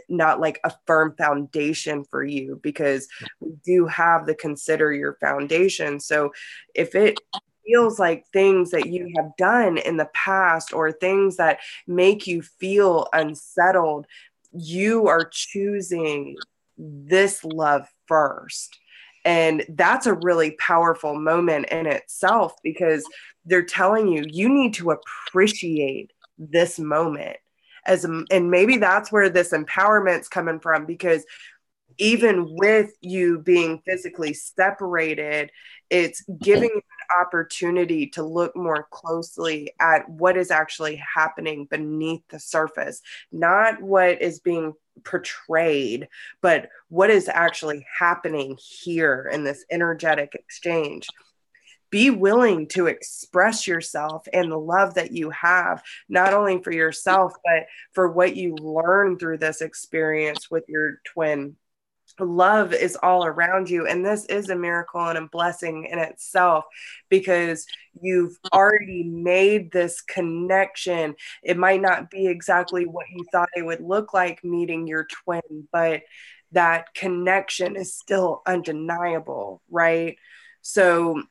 not like a firm foundation for you, because we do have the consider your foundation. So if it feels like things that you have done in the past or things that make you feel unsettled, you are choosing this love first. And that's a really powerful moment in itself, because they're telling you, you need to appreciate this moment and maybe that's where this empowerment's coming from, because even with you being physically separated, it's giving you an opportunity to look more closely at what is actually happening beneath the surface, not what is being portrayed, but what is actually happening here in this energetic exchange. Be willing to express yourself and the love that you have, not only for yourself, but for what you learn through this experience with your twin. Love is all around you. And this is a miracle and a blessing in itself, because you've already made this connection. It might not be exactly what you thought it would look like meeting your twin, but that connection is still undeniable, right? So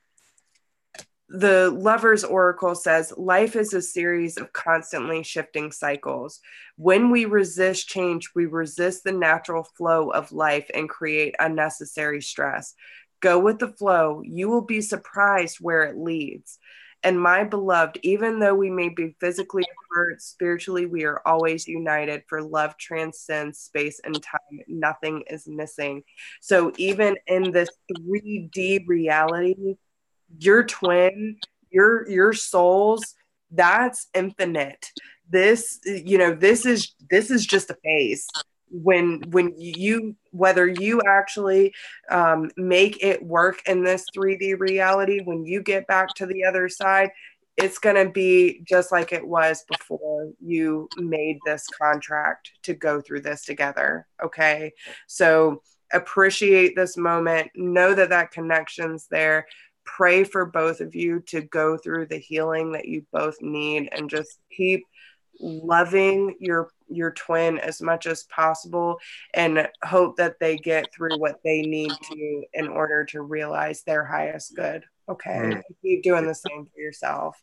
the Lover's Oracle says, life is a series of constantly shifting cycles. When we resist change, we resist the natural flow of life and create unnecessary stress. Go with the flow. You will be surprised where it leads. And my beloved, even though we may be physically apart, spiritually, we are always united, for love transcends space and time. Nothing is missing. So even in this 3D reality, your twin, your souls, that's infinite. This, you know, this is just a phase. When you, whether you actually make it work in this 3D reality, when you get back to the other side, it's going to be just like it was before you made this contract to go through this together. Okay. So appreciate this moment. Know that that connection's there. Pray for both of you to go through the healing that you both need, and just keep loving your your twin as much as possible and hope that they get through what they need to in order to realize their highest good. Okay. Keep doing the same for yourself.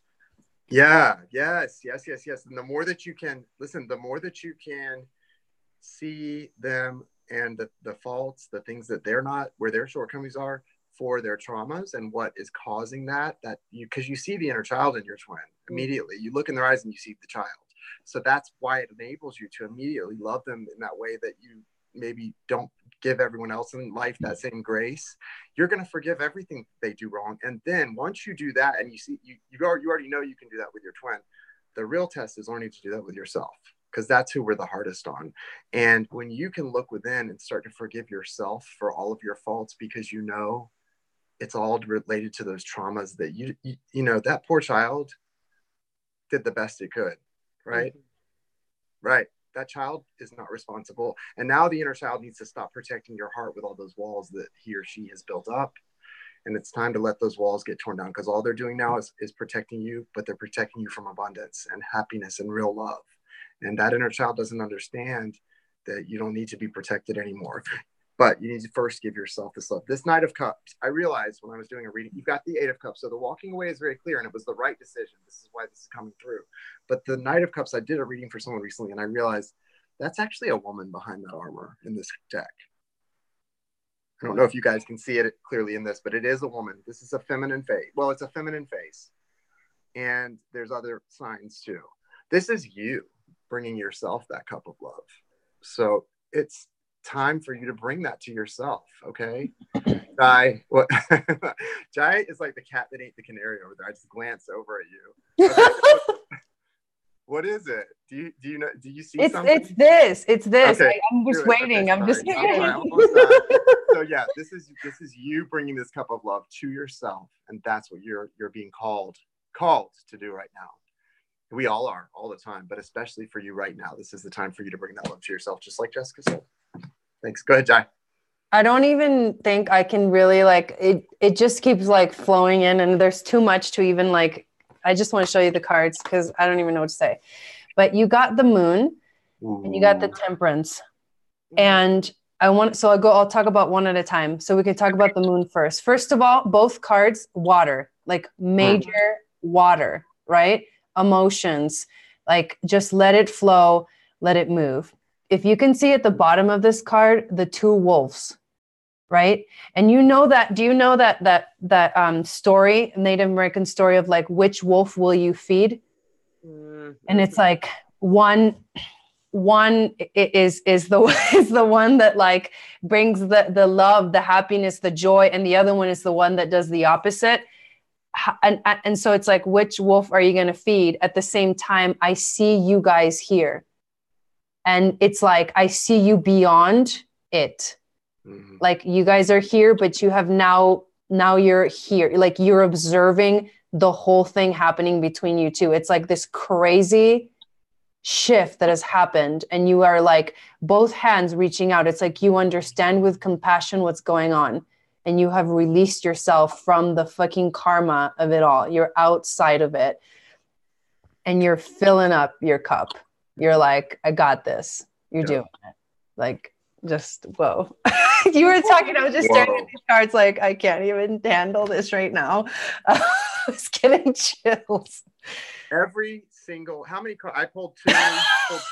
Yeah. Yes. And the more that you can listen, the more that you can see them and the faults, the things that they're not, where their shortcomings are for their traumas and what is causing that you, because you see the inner child in your twin immediately. You look in their eyes and you see the child. So that's why it enables you to immediately love them in that way that you maybe don't give everyone else in life that same grace. You're going to forgive everything they do wrong. And then once you do that and you see, you already know you can do that with your twin. The real test is learning to do that with yourself, because that's who we're the hardest on. And when you can look within and start to forgive yourself for all of your faults, because you know it's all related to those traumas that you know, that poor child did the best it could, right? Right. That child is not responsible. And now the inner child needs to stop protecting your heart with all those walls that he or she has built up. And it's time to let those walls get torn down, because all they're doing now is protecting you, but they're protecting you from abundance and happiness and real love. And that inner child doesn't understand that you don't need to be protected anymore. But you need to first give yourself this love. This Knight of Cups, I realized when I was doing a reading, you've got the Eight of Cups. So the walking away is very clear, and it was the right decision. This is why this is coming through. But the Knight of Cups, I did a reading for someone recently, and I realized that's actually a woman behind that armor in this deck. I don't know if you guys can see it clearly in this, but it is a woman. This is a feminine face. Well, it's a feminine face. And there's other signs too. This is you bringing yourself that cup of love. So it's time for you to bring that to yourself, okay? Jai, Jai is like the cat that ate the canary over there. I just glanced over at you. Okay. What is it? Do you know? Do you see something? It's this. Okay. I'm just waiting. Okay, I'm just kidding. Almost done. So yeah, this is you bringing this cup of love to yourself, and that's what you're being called to do right now. We all are all the time, but especially for you right now, this is the time for you to bring that love to yourself, just like Jessica said. Thanks. Go ahead, Jai. I don't even think I can really like it. It just keeps like flowing in, and there's too much to even like. I just want to show you the cards because I don't even know what to say. But you got the Moon, and you got the Temperance, and I'll talk about one at a time. So we can talk about the Moon first. First of all, both cards, water, like major water, right? Emotions, like just let it flow, let it move. If you can see at the bottom of this card, the two wolves, right? And you know that, do you know that story, Native American story of like, which wolf will you feed? And it's like one is the one that like brings the love, the happiness, the joy, and the other one is the one that does the opposite. And so it's like, which wolf are you going to feed? At the same time, I see you guys here. And it's like, I see you beyond it. Like you guys are here, but you have now you're here. Like you're observing the whole thing happening between you two. It's like this crazy shift that has happened. And you are like both hands reaching out. It's like you understand with compassion what's going on. And you have released yourself from the fucking karma of it all. You're outside of it. And you're filling up your cup. You're like, I got this. You're doing it. Like, just, whoa. You were talking, I was just staring at these cards like, I can't even handle this right now. I was getting chills. Every single, how many cards? I pulled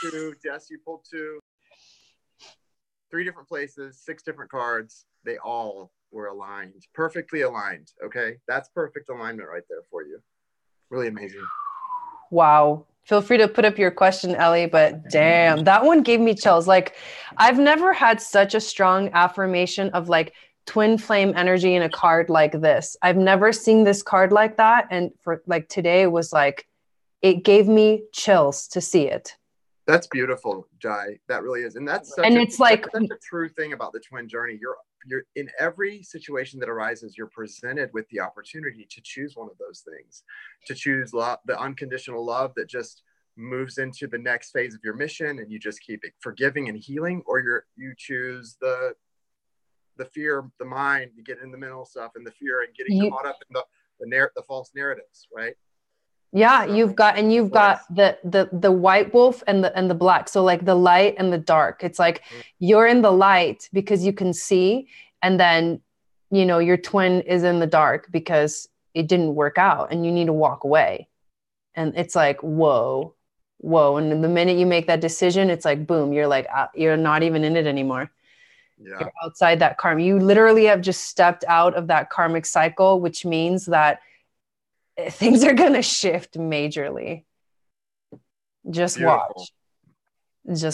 two, Jess, you pulled two. 3 different places, 6 different cards. They all were aligned, perfectly aligned. Okay. That's perfect alignment right there for you. Really amazing. Wow. Feel free to put up your question, Ellie, but damn, that one gave me chills. Like I've never had such a strong affirmation of like twin flame energy in a card like this. I've never seen this card like that. And for like today was like, it gave me chills to see it. That's beautiful, Jai. That really is. And that's such a true thing about the twin journey. You're in every situation that arises, you're presented with the opportunity to choose one of those things, to choose love, the unconditional love that just moves into the next phase of your mission and you just keep it forgiving and healing, or you choose the fear, the mind, you get in the mental stuff and the fear and getting caught up in the false narratives, right? Yeah, you've got the white wolf and the black. So like the light and the dark. It's like you're in the light because you can see, and then your twin is in the dark because it didn't work out and you need to walk away. And it's like, whoa. And the minute you make that decision, it's like, boom, you're like, you're not even in it anymore. Yeah. You're outside that karma. You literally have just stepped out of that karmic cycle, which means that things are going to shift majorly. Just Beautiful.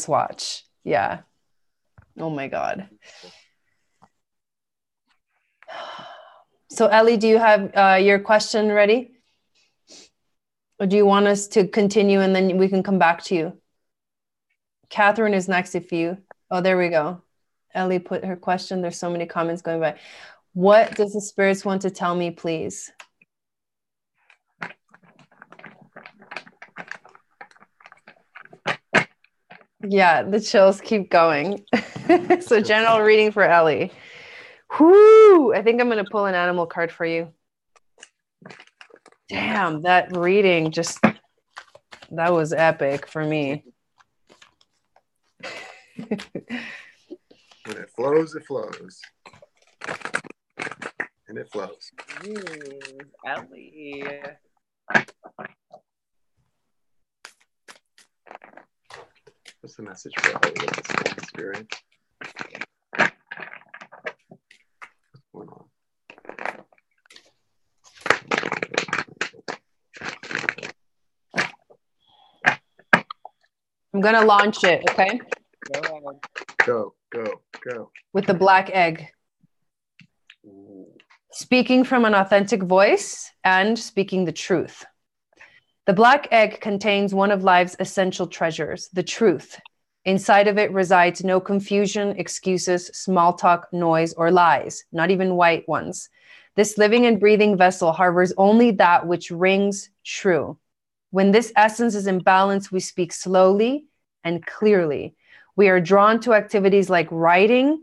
watch. Yeah. Oh my God. So Ellie, do you have your question ready? Or do you want us to continue and then we can come back to you? Catherine is next if you. Oh, there we go. Ellie put her question. There's so many comments going by. What does the spirits want to tell me, please? Yeah, the chills keep going. So general reading for Ellie. Whoo! I think I'm going to pull an animal card for you. Damn, that reading that was epic for me. When it flows, it flows. And it flows. Ellie. What's the message for Ellie with this spirit? What's going on? I'm going to launch it, okay? Go. With the black egg. Ooh. Speaking from an authentic voice and speaking the truth. The black egg contains one of life's essential treasures, the truth. Inside of it resides no confusion, excuses, small talk, noise, or lies, not even white ones. This living and breathing vessel harbors only that which rings true. When this essence is in balance, we speak slowly and clearly. We are drawn to activities like writing,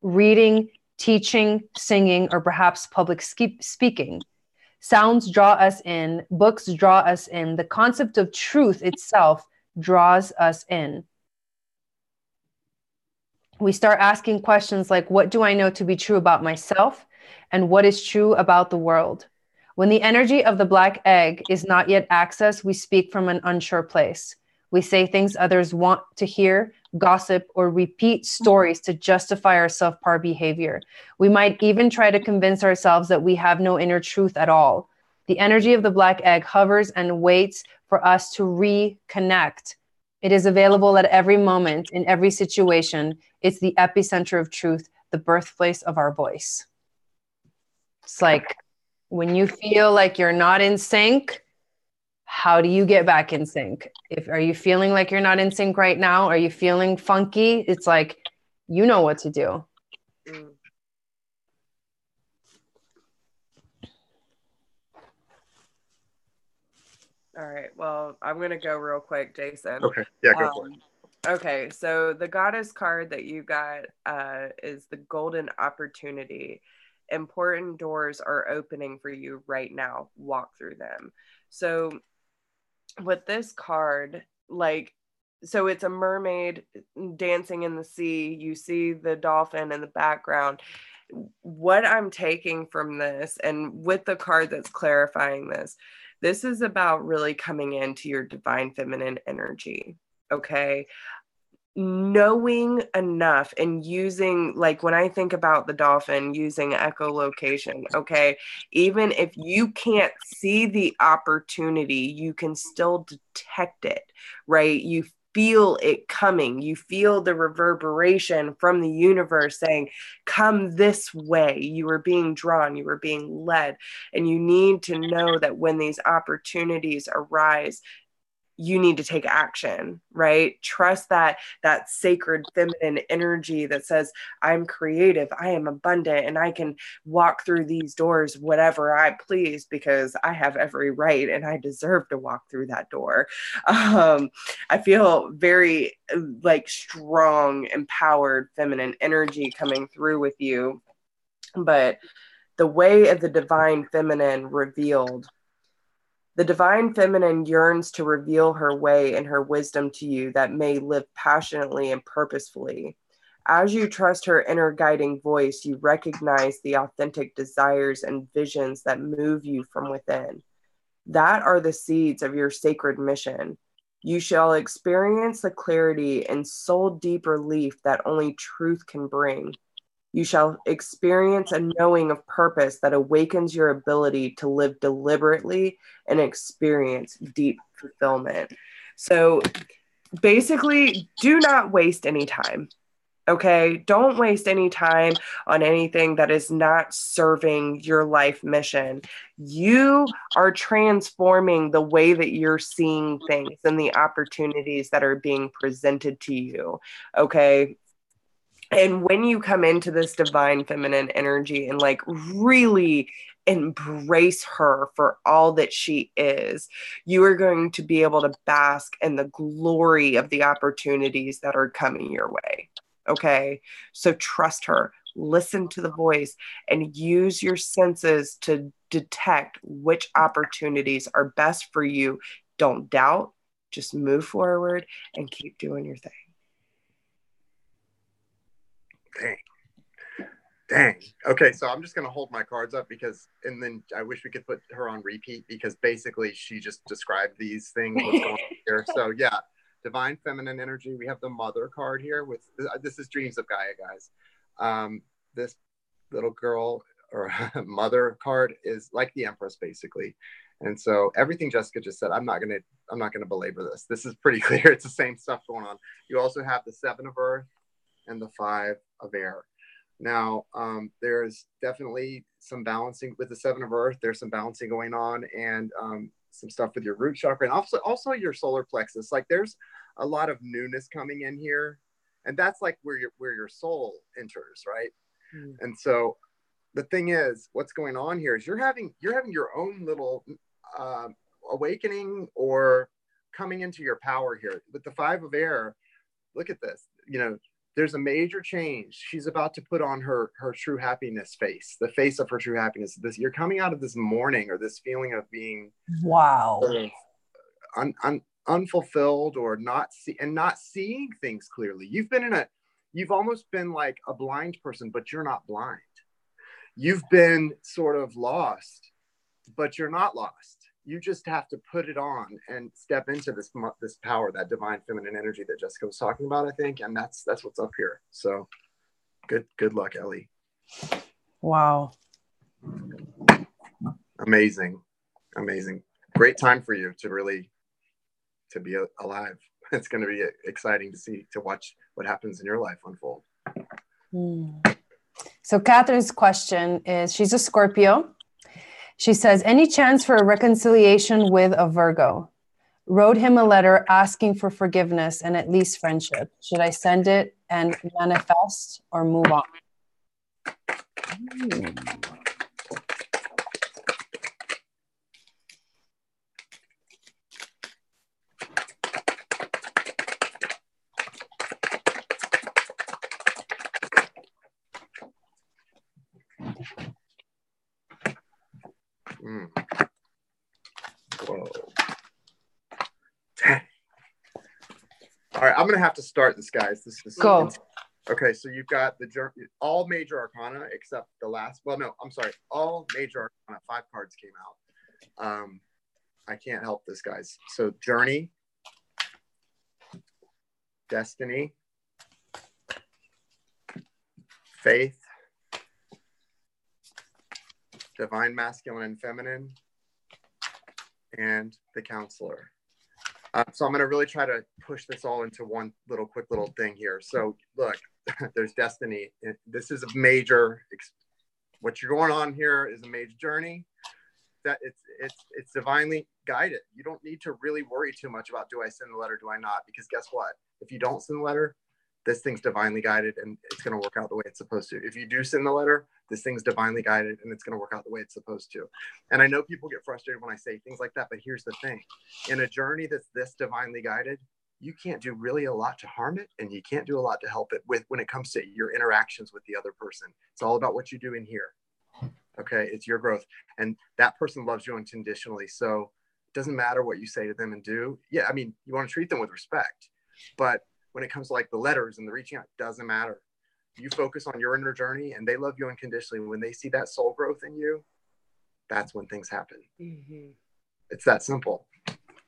reading, teaching, singing, or perhaps public speaking. Sounds draw us in, books draw us in. The concept of truth itself draws us in. We start asking questions like, what do I know to be true about myself? And what is true about the world? When the energy of the black egg is not yet accessed, we speak from an unsure place. We say things others want to hear, gossip, or repeat stories to justify our self-par behavior. We might even try to convince ourselves that we have no inner truth at all. The energy of the black egg hovers and waits for us to reconnect. It is available at every moment, in every situation. It's the epicenter of truth, the birthplace of our voice. It's like when you feel like you're not in sync, how do you get back in sync? Are you feeling like you're not in sync right now? Are you feeling funky? It's like, you know what to do. All right. Well, I'm going to go real quick, Jason. Okay. Yeah, go for it. Okay. So the goddess card that you got is the golden opportunity. Important doors are opening for you right now. Walk through them. So with this card, so it's a mermaid dancing in the sea. You see the dolphin in the background. What I'm taking from this, and with the card that's clarifying this is about really coming into your divine feminine energy. Okay. Knowing enough and using, like when I think about the dolphin using echolocation, okay, even if you can't see the opportunity, you can still detect it, right? You feel it coming. You feel the reverberation from the universe saying, come this way. You are being drawn, you are being led. And you need to know that when these opportunities arise, you need to take action, right? Trust that sacred feminine energy that says, I'm creative, I am abundant, and I can walk through these doors whatever I please because I have every right and I deserve to walk through that door. I feel very strong, empowered feminine energy coming through with you. But the way of the divine feminine revealed The divine feminine yearns to reveal her way and her wisdom to you that may live passionately and purposefully. As you trust her inner guiding voice, you recognize the authentic desires and visions that move you from within. That are the seeds of your sacred mission. You shall experience the clarity and soul deep relief that only truth can bring. You shall experience a knowing of purpose that awakens your ability to live deliberately and experience deep fulfillment. So basically, do not waste any time. Okay, don't waste any time on anything that is not serving your life mission. You are transforming the way that you're seeing things and the opportunities that are being presented to you. Okay. And when you come into this divine feminine energy and like really embrace her for all that she is, you are going to be able to bask in the glory of the opportunities that are coming your way. Okay, so trust her, listen to the voice, and use your senses to detect which opportunities are best for you. Don't doubt, just move forward and keep doing your thing. Dang. Okay, so I'm just going to hold my cards up and then I wish we could put her on repeat because basically she just described these things, what's going on here. So yeah. Divine feminine energy. We have the mother card here this is Dreams of Gaia, guys. This little girl or mother card is like the Empress basically. And so everything Jessica just said, I'm not going to belabor this. This is pretty clear. It's the same stuff going on. You also have the 7 of Earth and the 5 of Air. Now, there's definitely some balancing with the 7 of Earth. There's some balancing going on and some stuff with your root chakra and also your solar plexus. Like there's a lot of newness coming in here, and that's like where your soul enters, right? And so the thing is, what's going on here is you're having your own little awakening or coming into your power here. With the 5 of Air, look at this. There's a major change. She's about to put on her true happiness face, the face of her true happiness. You're coming out of this mourning or this feeling of being sort of unfulfilled or not seeing things clearly. You've almost been like a blind person, but you're not blind. You've been sort of lost, but you're not lost. You just have to put it on and step into this power, that divine feminine energy that Jessica was talking about, I think. And that's what's up here. So good luck, Ellie. Wow. Amazing. Great time for you to be alive. It's going to be exciting to watch what happens in your life unfold. So Catherine's question is, she's a Scorpio. She says, any chance for a reconciliation with a Virgo? Wrote him a letter asking for forgiveness and at least friendship. Should I send it and manifest or move on? Whoa. All right, I'm gonna have to start this, guys. This is go. Okay, so you've got all major arcana except the last. Well, no, I'm sorry. All major arcana. 5 cards came out. I can't help this, guys. So Journey, Destiny, Faith, Divine Masculine and Feminine, and the Counselor. So I'm going to really try to push this all into one quick little thing here. So look, there's Destiny. This is a major, what you're going on here is a major journey. That it's divinely guided. You don't need to really worry too much about, do I send the letter, do I not? Because guess what? If you don't send the letter, this thing's divinely guided and it's going to work out the way it's supposed to. If you do send the letter, this thing's divinely guided and it's going to work out the way it's supposed to. And I know people get frustrated when I say things like that, but here's the thing. In a journey that's this divinely guided, you can't do really a lot to harm it and you can't do a lot to help it when it comes to your interactions with the other person. It's all about what you do in here. Okay, it's your growth. And that person loves you unconditionally. So doesn't matter what you say to them and do. Yeah, I mean, you want to treat them with respect, but when it comes to like the letters and the reaching out, doesn't matter. You focus on your inner journey and they love you unconditionally. When they see that soul growth in you, that's when things happen. Mm-hmm. It's that simple.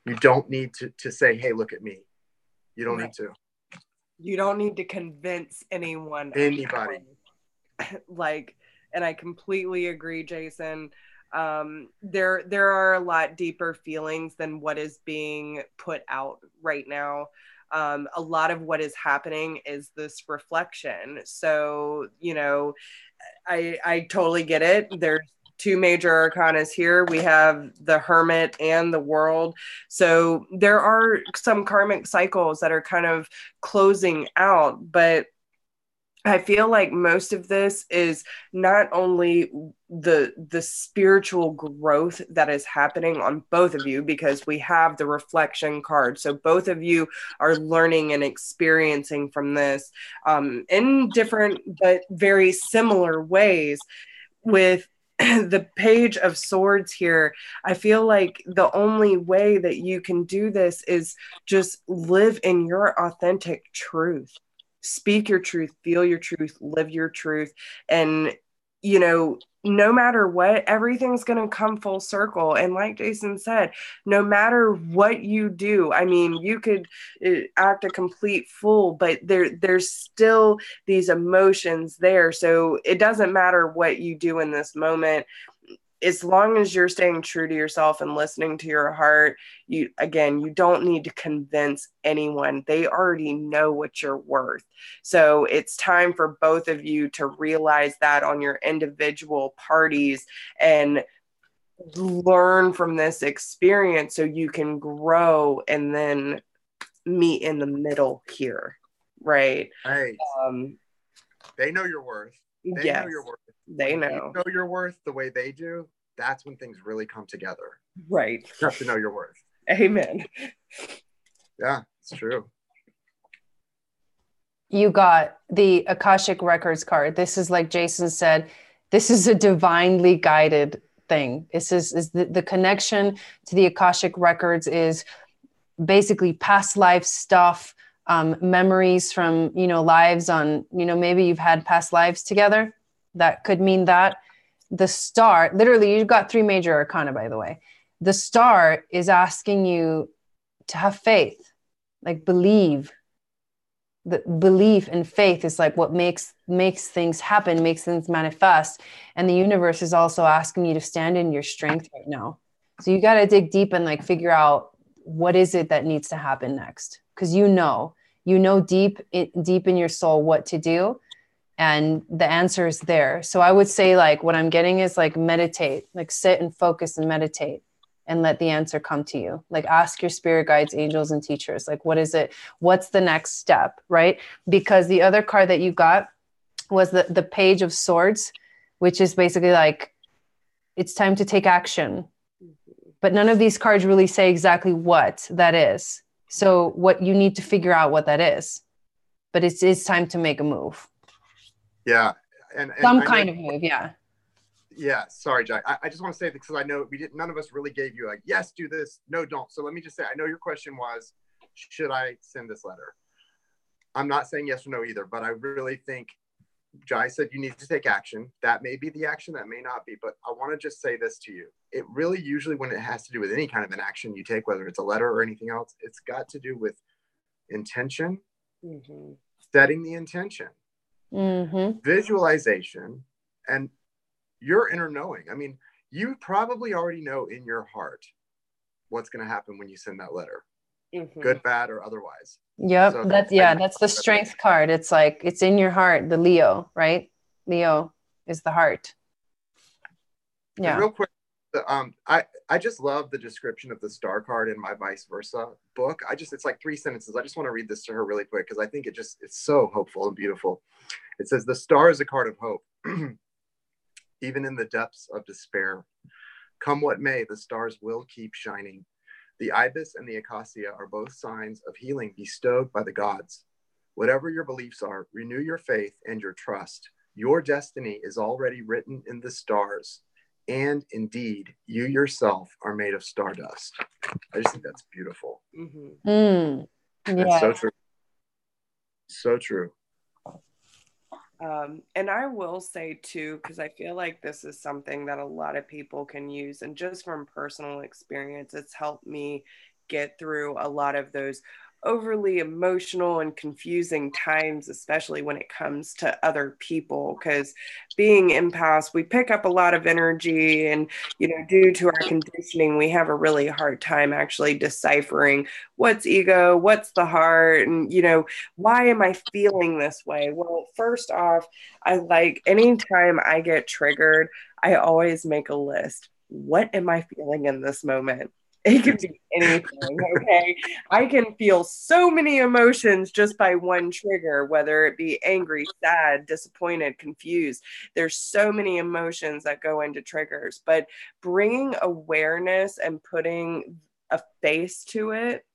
You don't need to say, hey, look at me. You don't need to. You don't need to convince anyone. Anybody. Like, and I completely agree, Jason. There are a lot deeper feelings than what is being put out right now. A lot of what is happening is this reflection. So, you know, I totally get it. There's two major arcanas here. We have the Hermit and the World. So there are some karmic cycles that are kind of closing out, but I feel like most of this is not only the spiritual growth that is happening on both of you, because we have the reflection card. So both of you are learning and experiencing from this in different but very similar ways. With the Page of Swords here, I feel like the only way that you can do this is just live in your authentic truth. Speak your truth, feel your truth, live your truth. And, you know, no matter what, everything's going to come full circle. And like Jason said, no matter what you do, I mean, you could act a complete fool, but there's still these emotions there. So it doesn't matter what you do in this moment. As long as you're staying true to yourself and listening to your heart, you don't need to convince anyone. They already know what you're worth. So it's time for both of you to realize that on your individual parties and learn from this experience so you can grow and then meet in the middle here. Right. Right. They know your worth. They know your worth. They know. You know your worth the way they do. That's when things really come together. Right. You have to know your worth. Amen. Yeah, it's true. You got the Akashic Records card. This is, like Jason said, this is a divinely guided thing. This is the connection to the Akashic Records is basically past life stuff, memories from, lives on, maybe you've had past lives together. That could mean that. The star, literally, you've got three major arcana, by the way. The star is asking you to have faith, like believe. The belief and faith is like what makes things happen, makes things manifest. And the universe is also asking you to stand in your strength right now. So you got to dig deep and like figure out what is it that needs to happen next. Because you know deep in your soul what to do. And the answer is there. So I would say, like, what I'm getting is like meditate, like sit and focus and meditate and let the answer come to you. Like ask your spirit guides, angels, and teachers, like, what is it? What's the next step? Right? Because the other card that you got was the Page of Swords, which is basically like, it's time to take action. But none of these cards really say exactly what that is. So what you need to figure out what that is, but it's time to make a move. Yeah. And some kind of move. Yeah. Yeah. Sorry, Jai. I just want to say, because I know none of us really gave you like, yes, do this. No, don't. So let me just say, I know your question was, should I send this letter? I'm not saying yes or no either, but I really think Jai said you need to take action. That may be the action, that may not be, but I want to just say this to you. It really usually, when it has to do with any kind of an action you take, whether it's a letter or anything else, it's got to do with intention, setting the intention, visualization, and your inner knowing. I mean, you probably already know in your heart what's going to happen when you send that letter, good, bad, or otherwise. Yep. So that's the strength card. It's like, it's in your heart, the Leo, right? Leo is the heart. Yeah. Real quick, I just love the description of the star card in my Vice Versa book. It's like 3 sentences. I just want to read this to her really quick because I think it's so hopeful and beautiful. It says, the star is a card of hope, even in the depths of despair. Come what may, the stars will keep shining. The ibis and the acacia are both signs of healing bestowed by the gods. Whatever your beliefs are, renew your faith and your trust. Your destiny is already written in the stars. and indeed, you yourself are made of stardust. I just think that's beautiful. Yeah. That's so true. So true. And I will say too, because I feel like this is something that a lot of people can use, and just from personal experience, it's helped me get through a lot of those overly emotional and confusing times, especially when it comes to other people, because being empaths, we pick up a lot of energy, and due to our conditioning, we have a really hard time actually deciphering what's ego, what's the heart, and why am I feeling this way? Well, first off, anytime I get triggered, I always make a list. What am I feeling in this moment? It could be anything, okay? I can feel so many emotions just by one trigger, whether it be angry, sad, disappointed, confused. There's so many emotions that go into triggers, but bringing awareness and putting a face to it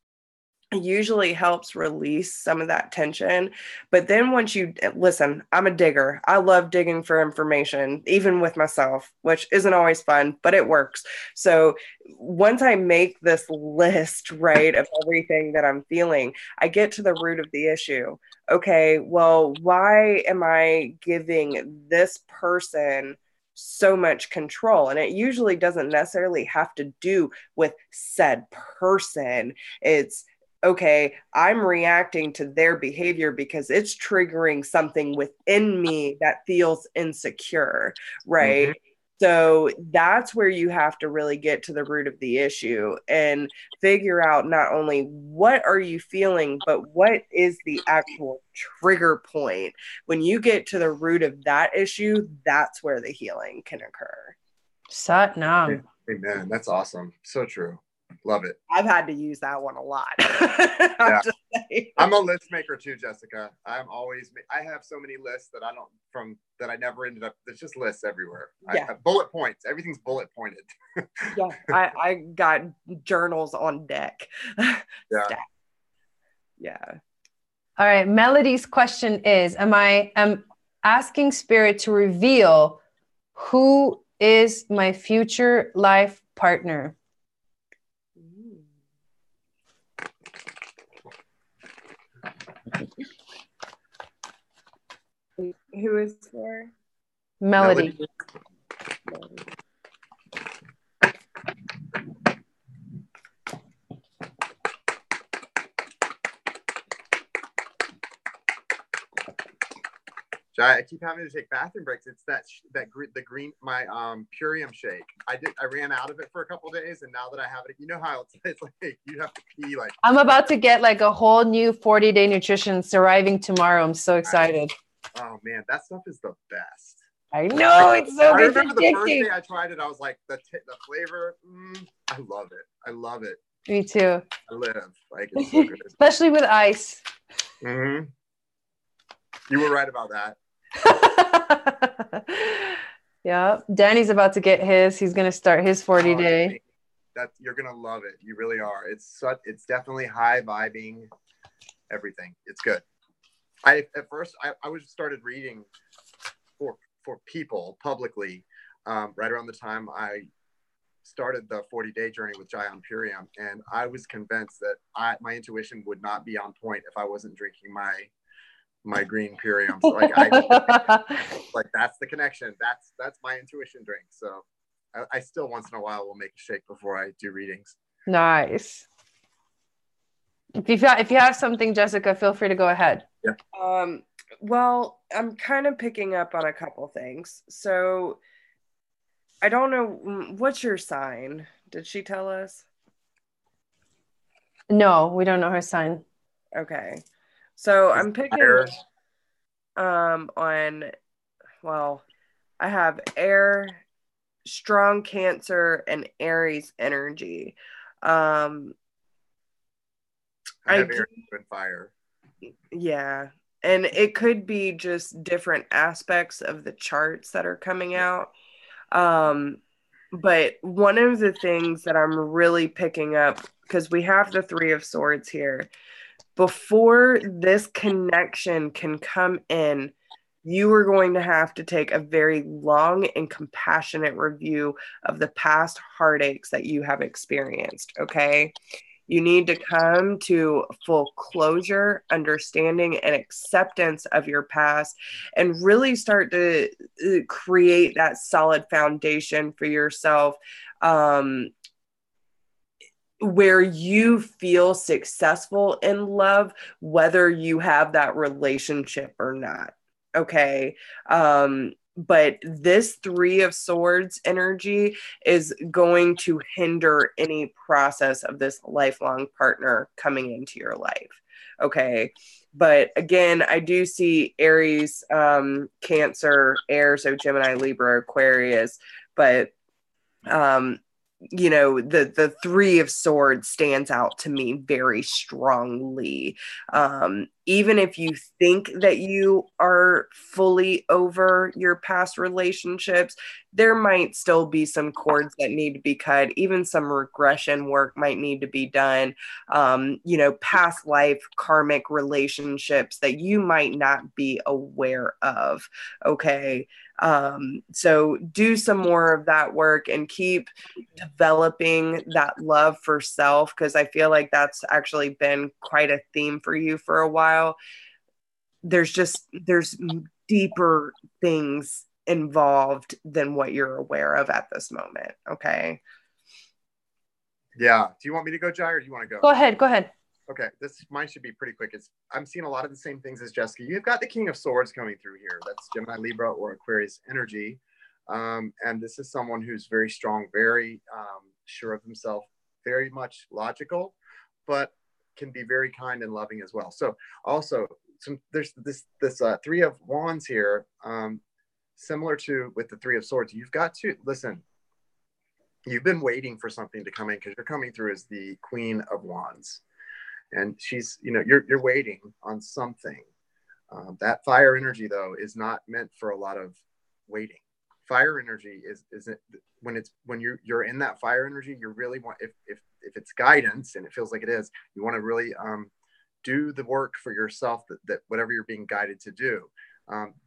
usually helps release some of that tension. But then once you listen, I'm a digger. I love digging for information, even with myself, which isn't always fun, but it works. So once I make this list, right, of everything that I'm feeling, I get to the root of the issue. Okay, well, why am I giving this person so much control? And it usually doesn't necessarily have to do with said person. It's okay, I'm reacting to their behavior because it's triggering something within me that feels insecure, right? So that's where you have to really get to the root of the issue and figure out not only what are you feeling, but what is the actual trigger point. When you get to the root of that issue, that's where the healing can occur. Sat Nam. Amen. That's awesome. So true. Love it. I've had to use that one a lot. Yeah. I'm a list maker too, Jessica. I have so many lists that I never ended up. There's just lists everywhere. Yeah. Bullet points. Everything's bullet pointed. Yeah. I got journals on deck. Yeah. Yeah. All right. Melody's question is, I'm asking spirit to reveal who is my future life partner. Who is for? Melody. Jai, I keep having to take bathroom breaks. It's the green my Purium shake. I ran out of it for a couple of days, and now that I have it, you know how it's like you have to pee. Like I'm about to get like a whole new 40-day nutrition. It's arriving tomorrow. I'm so excited. Oh man, that stuff is the best. I know, it's so good. I remember the first day I tried it, I was like, the flavor, I love it. I love it. Me too. I live. Like, it's so good. Especially with ice. You were right about that. Yeah. Danny's about to get his. He's going to start his 40-day. You're going to love it. You really are. It's definitely high vibing, everything. It's good. At first I was started reading for people publicly right around the time I started the 40-day journey with Jai on Purium, and I was convinced that my intuition would not be on point if I wasn't drinking my green Purium. So like that's the connection. That's my intuition drink. So I still once in a while will make a shake before I do readings. Nice. If you have something, Jessica, feel free to go ahead. Yeah. Well, I'm kind of picking up on a couple things. So I don't know, what's your sign? Did she tell us? No, we don't know her sign. Okay. So I'm picking on, well, I have air, strong Cancer, and Aries energy. I have air and fire. Yeah. And it could be just different aspects of the charts that are coming out. But one of the things that I'm really picking up, because we have the Three of Swords here, before this connection can come in, you are going to have to take a very long and compassionate review of the past heartaches that you have experienced. Okay. You need to come to full closure, understanding, and acceptance of your past, and really start to create that solid foundation for yourself, where you feel successful in love, whether you have that relationship or not. Okay. But this Three of Swords energy is going to hinder any process of this lifelong partner coming into your life. Okay. But again, I do see Aries, Cancer, Air, so Gemini, Libra, Aquarius, but the Three of Swords stands out to me very strongly. Even if you think that you are fully over your past relationships, there might still be some cords that need to be cut. Even some regression work might need to be done. Past life karmic relationships that you might not be aware of. Okay. So do some more of that work and keep developing that love for self, because I feel like that's actually been quite a theme for you for a while. There's deeper things involved than what you're aware of at this moment. Okay. Yeah. Do you want me to go, Jai, or do you want to go? Go ahead. Okay, mine should be pretty quick. I'm seeing a lot of the same things as Jessica. You've got the King of Swords coming through here. That's Gemini, Libra, or Aquarius energy. And this is someone who's very strong, very sure of himself, very much logical, but can be very kind and loving as well. So also, there's this Three of Wands here, similar to with the Three of Swords. You've got to listen. You've been waiting for something to come in because you're coming through as the Queen of Wands. And she's, you're waiting on something. That fire energy, though, is not meant for a lot of waiting. Fire energy isn't when you're in that fire energy. You really want, if it's guidance, and it feels like it is, you want to really do the work for yourself that whatever you're being guided to do.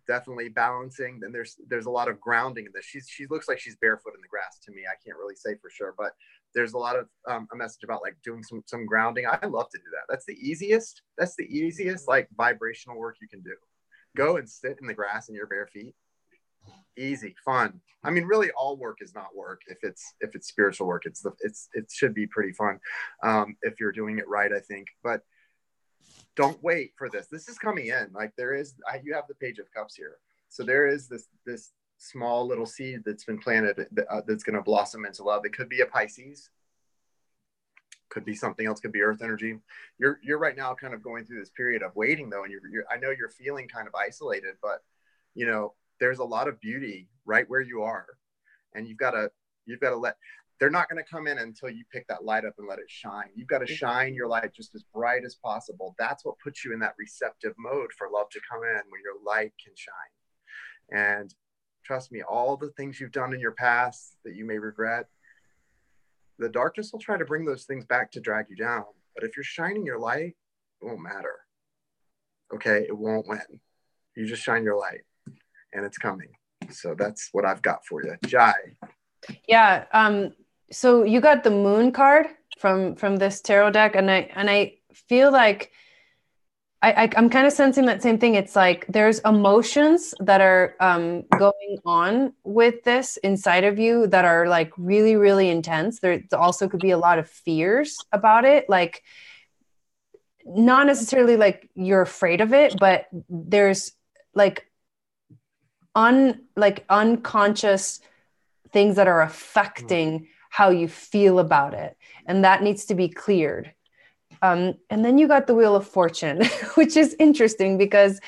Definitely balancing. Then there's a lot of grounding in this. She looks like she's barefoot in the grass to me. I can't really say for sure, but there's a lot of a message about like doing some grounding. I love to do that. That's the easiest like vibrational work you can do. Go and sit in the grass in your bare feet. Easy, fun. I mean, really, all work is not work. If it's spiritual work, it should be pretty fun if you're doing it right, I think. But don't wait for this. This is coming in. Like you have the Page of Cups here. So there is this small little seed that's been planted that's going to blossom into love. It could be a Pisces, could be something else, could be earth energy. You're right now kind of going through this period of waiting though. And I know you're feeling kind of isolated, but there's a lot of beauty right where you are. And you've got to they're not going to come in until you pick that light up and let it shine. You've got to shine your light just as bright as possible. That's what puts you in that receptive mode for love to come in, when your light can shine. And trust me, all the things you've done in your past that you may regret, the darkness will try to bring those things back to drag you down. But if you're shining your light, it won't matter. Okay, it won't win. You just shine your light and it's coming. So that's what I've got for you. Jai. Yeah. So you got the Moon card from this tarot deck, and I feel like I'm kind of sensing that same thing. It's like there's emotions that are going on with this inside of you that are like really, really intense. There also could be a lot of fears about it, like not necessarily like you're afraid of it, but there's like unconscious things that are affecting how you feel about it. And that needs to be cleared. And then you got the Wheel of Fortune, which is interesting because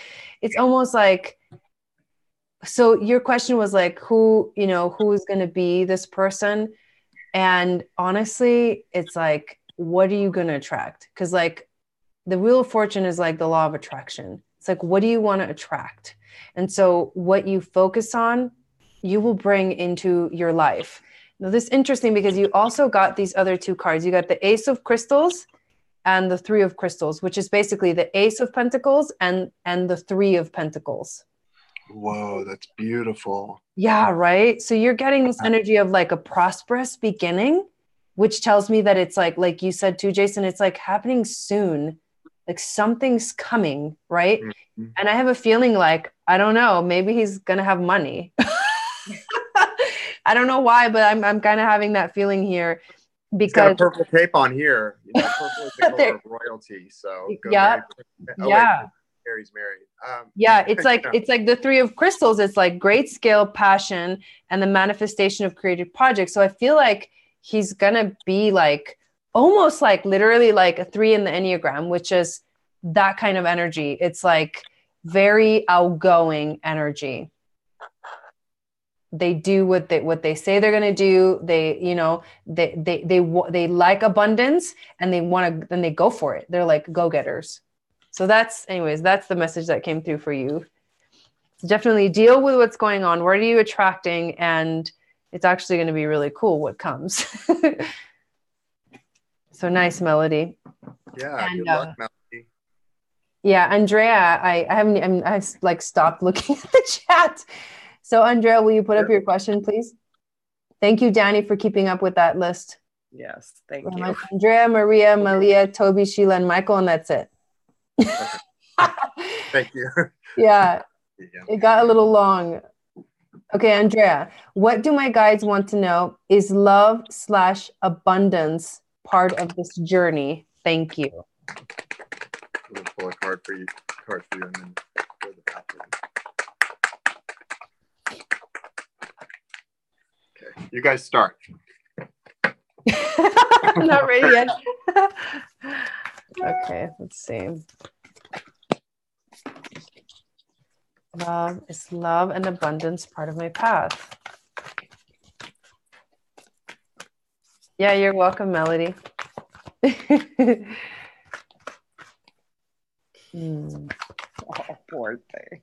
it's almost like, so your question was like, who is going to be this person? And honestly, it's like, what are you going to attract? Because like the Wheel of Fortune is like the law of attraction. It's like, what do you want to attract? And so what you focus on, you will bring into your life. Now, this is interesting because you also got these other two cards. You got the Ace of Crystals and the Three of Crystals, which is basically the Ace of Pentacles and the Three of Pentacles. Whoa, that's beautiful. Yeah, right. So you're getting this energy of like a prosperous beginning, which tells me that it's like you said too, Jason, it's like happening soon. Like something's coming, right? Mm-hmm. And I have a feeling like, I don't know, maybe he's gonna have money. I don't know why, but I'm kind of having that feeling here because he's got a purple tape on here. You know, purple is the color of royalty. So go yeah, wait, Mary's married. Yeah, it's like it's like the three of crystals. It's like great skill, passion, and the manifestation of creative projects. So I feel like he's gonna be like almost like literally like a 3 in the Enneagram, which is that kind of energy. It's like very outgoing energy. They do what they say they're gonna do. They, you know, they like abundance and they want to, then they go for it. They're like go-getters. So that's, anyways, that's the message that came through for you. So definitely deal with what's going on. What are you attracting? And it's actually going to be really cool what comes. So nice, Melody. Yeah, and, good luck, Melody. Yeah, Andrea, I've like stopped looking at the chat. So Andrea, will you put up your question, please? Thank you, Danny, for keeping up with that list. Yes, thank you. Andrea, Maria, Malia, Toby, Sheila, and Michael, and that's it. Thank you. Yeah, it got a little long. Okay, Andrea, what do my guides want to know? Is love/abundance part of this journey? Thank you. I'm gonna pull a card for you, and then go to the bathroom. Okay, you guys start. I'm not ready yet. Okay, let's see. Is love and abundance part of my path? Yeah, you're welcome, Melody. Oh, poor thing.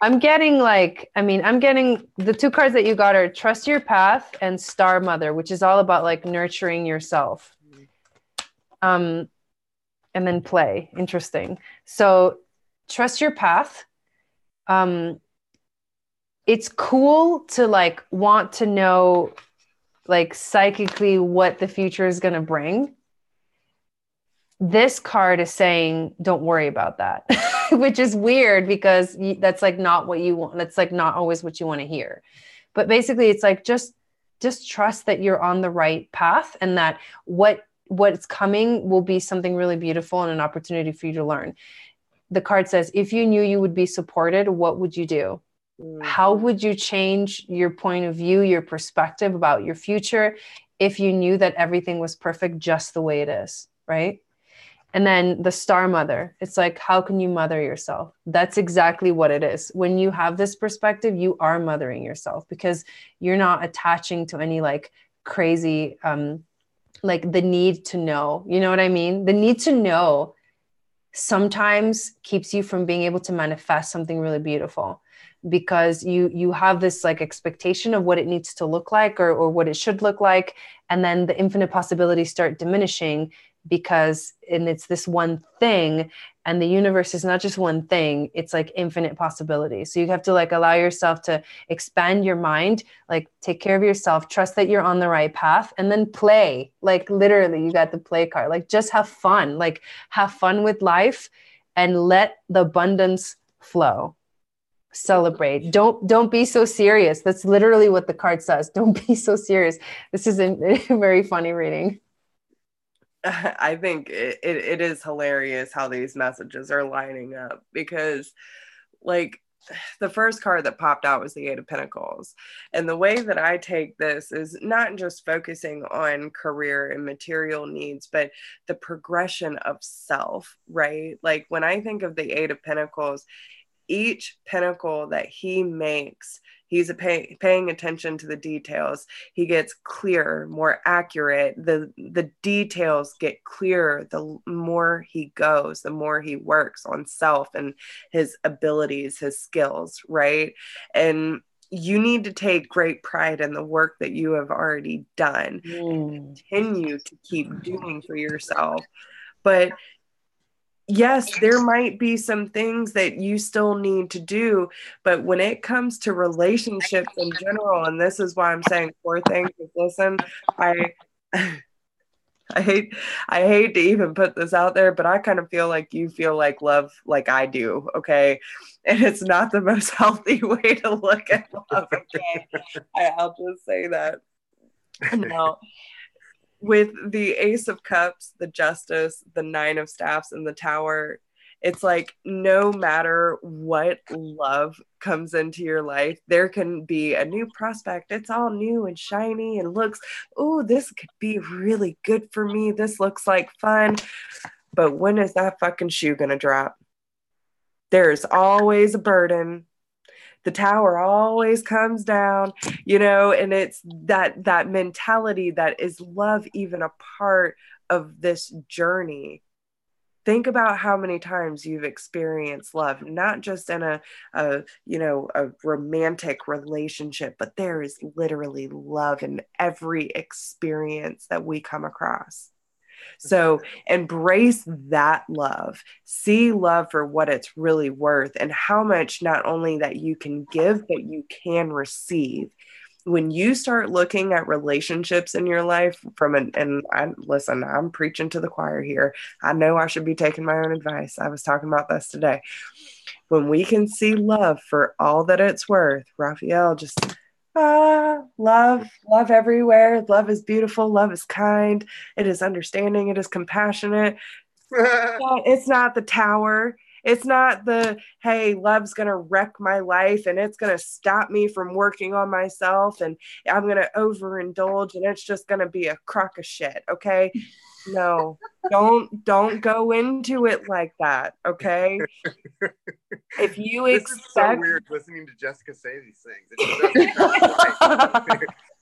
I'm getting the two cards that you got are Trust Your Path and Star Mother, which is all about like nurturing yourself. And then play. Interesting. So trust your path. It's cool to like want to know like psychically what the future is going to bring. This card is saying, don't worry about that, which is weird because that's like not what you want. That's like not always what you want to hear. But basically it's like, just trust that you're on the right path and that what's coming will be something really beautiful and an opportunity for you to learn. The card says, if you knew you would be supported, what would you do? How would you change your point of view, your perspective about your future if you knew that everything was perfect just the way it is, right? And then the Star Mother, it's like, how can you mother yourself? That's exactly what it is. When you have this perspective, you are mothering yourself because you're not attaching to any like crazy, like the need to know, you know what I mean? The need to know sometimes keeps you from being able to manifest something really beautiful because you have this like expectation of what it needs to look like or what it should look like. And then the infinite possibilities start diminishing because it's this one thing and the universe is not just one thing, it's like infinite possibilities. So you have to like allow yourself to expand your mind, like take care of yourself, trust that you're on the right path, and then play. Like literally you got the play card, like just have fun, like have fun with life and let the abundance flow. Celebrate. Don't be so serious. That's literally what the card says. Don't be so serious. This is a very funny reading. I think it is hilarious how these messages are lining up because like the first card that popped out was the Eight of Pentacles. And the way that I take this is not just focusing on career and material needs, but the progression of self, right? Like when I think of the Eight of Pentacles, each pentacle that he makes, he's paying attention to the details. He gets clearer, more accurate. The details get clearer the more he goes, the more he works on self and his abilities, his skills, right? And you need to take great pride in the work that you have already done and continue to keep doing for yourself. But yes, there might be some things that you still need to do, but when it comes to relationships in general, and this is why I'm saying 4 things, is listen, I I hate I hate to even put this out there, but I kind of feel like you feel like love like I do, okay? And it's not the most healthy way to look at love, okay? I'll just say that. No. With the Ace of Cups, the Justice, the Nine of Staffs, and the Tower, it's like no matter what love comes into your life, there can be a new prospect. It's all new and shiny and looks, oh, this could be really good for me. This looks like fun. But when is that fucking shoe gonna drop? There's always a burden. The tower always comes down, and it's that mentality that is love even a part of this journey. Think about how many times you've experienced love, not just in a romantic relationship, but there is literally love in every experience that we come across. So embrace that love, see love for what it's really worth and how much not only that you can give, but you can receive. When you start looking at relationships in your life listen, I'm preaching to the choir here. I know I should be taking my own advice. I was talking about this today. When we can see love for all that it's worth, Raphael, just love everywhere. Love is beautiful. Love is kind. It is understanding. It is compassionate. It's not the tower. It's not the, hey, love's going to wreck my life and it's going to stop me from working on myself and I'm going to overindulge and it's just going to be a crock of shit. Okay. No, don't go into it like that. Okay. If you this is so weird listening to Jessica say these things.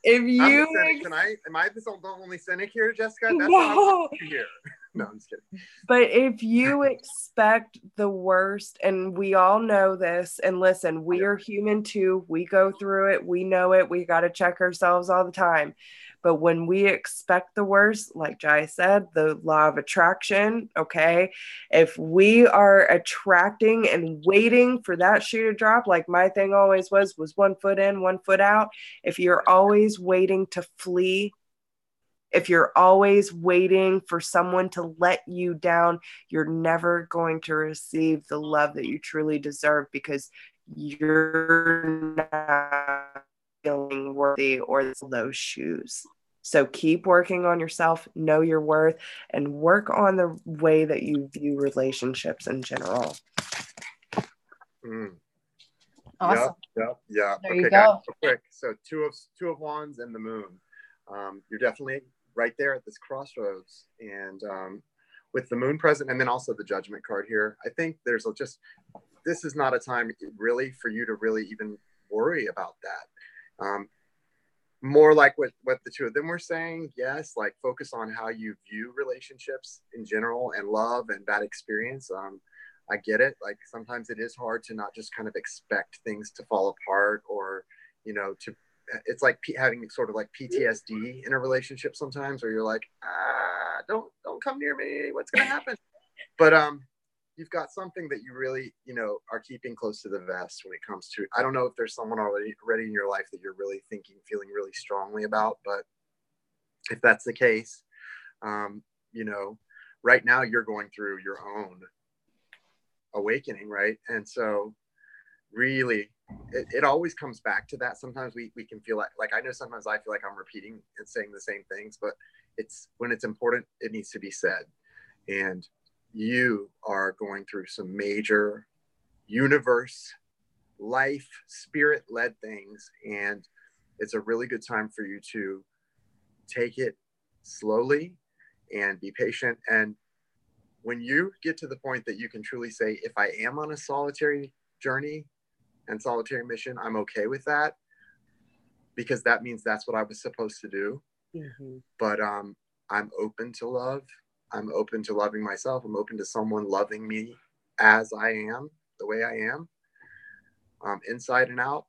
If you am I the only cynic here, Jessica? That's what I want to hear. No, I'm just kidding. But if you expect the worst, and we all know this, and listen, we are human too. We go through it. We know it. We got to check ourselves all the time. But when we expect the worst, like Jai said, the law of attraction, okay, if we are attracting and waiting for that shoe to drop, like my thing always was 1 foot in, 1 foot out. If you're always waiting to flee, if you're always waiting for someone to let you down, you're never going to receive the love that you truly deserve because you're not feeling worthy or those shoes. So keep working on yourself, know your worth, and work on the way that you view relationships in general. Awesome. Yeah. There okay, you go. Guys, real quick. So two of wands and the moon. You're definitely right there at this crossroads, and with the moon present, and then also the judgment card here. I think this is not a time really for you to really even worry about that. More like what the two of them were saying, yes, like focus on how you view relationships in general and love and that experience. I get it. Like sometimes it is hard to not just kind of expect things to fall apart or, it's like having sort of like PTSD in a relationship sometimes where you're like, don't come near me. What's going to happen? But you've got something that you really, are keeping close to the vest when it comes to, I don't know if there's someone already in your life that you're really feeling really strongly about, but if that's the case, right now you're going through your own awakening, right? And so really, it always comes back to that. Sometimes we can feel like I know sometimes I feel like I'm repeating and saying the same things, but when it's important, it needs to be said. And you are going through some major universe, life, spirit-led things, and it's a really good time for you to take it slowly and be patient. And when you get to the point that you can truly say, if I am on a solitary journey and solitary mission, I'm okay with that, because that means that's what I was supposed to do. Mm-hmm. But I'm open to love. I'm open to loving myself. I'm open to someone loving me as I am, the way I am, inside and out,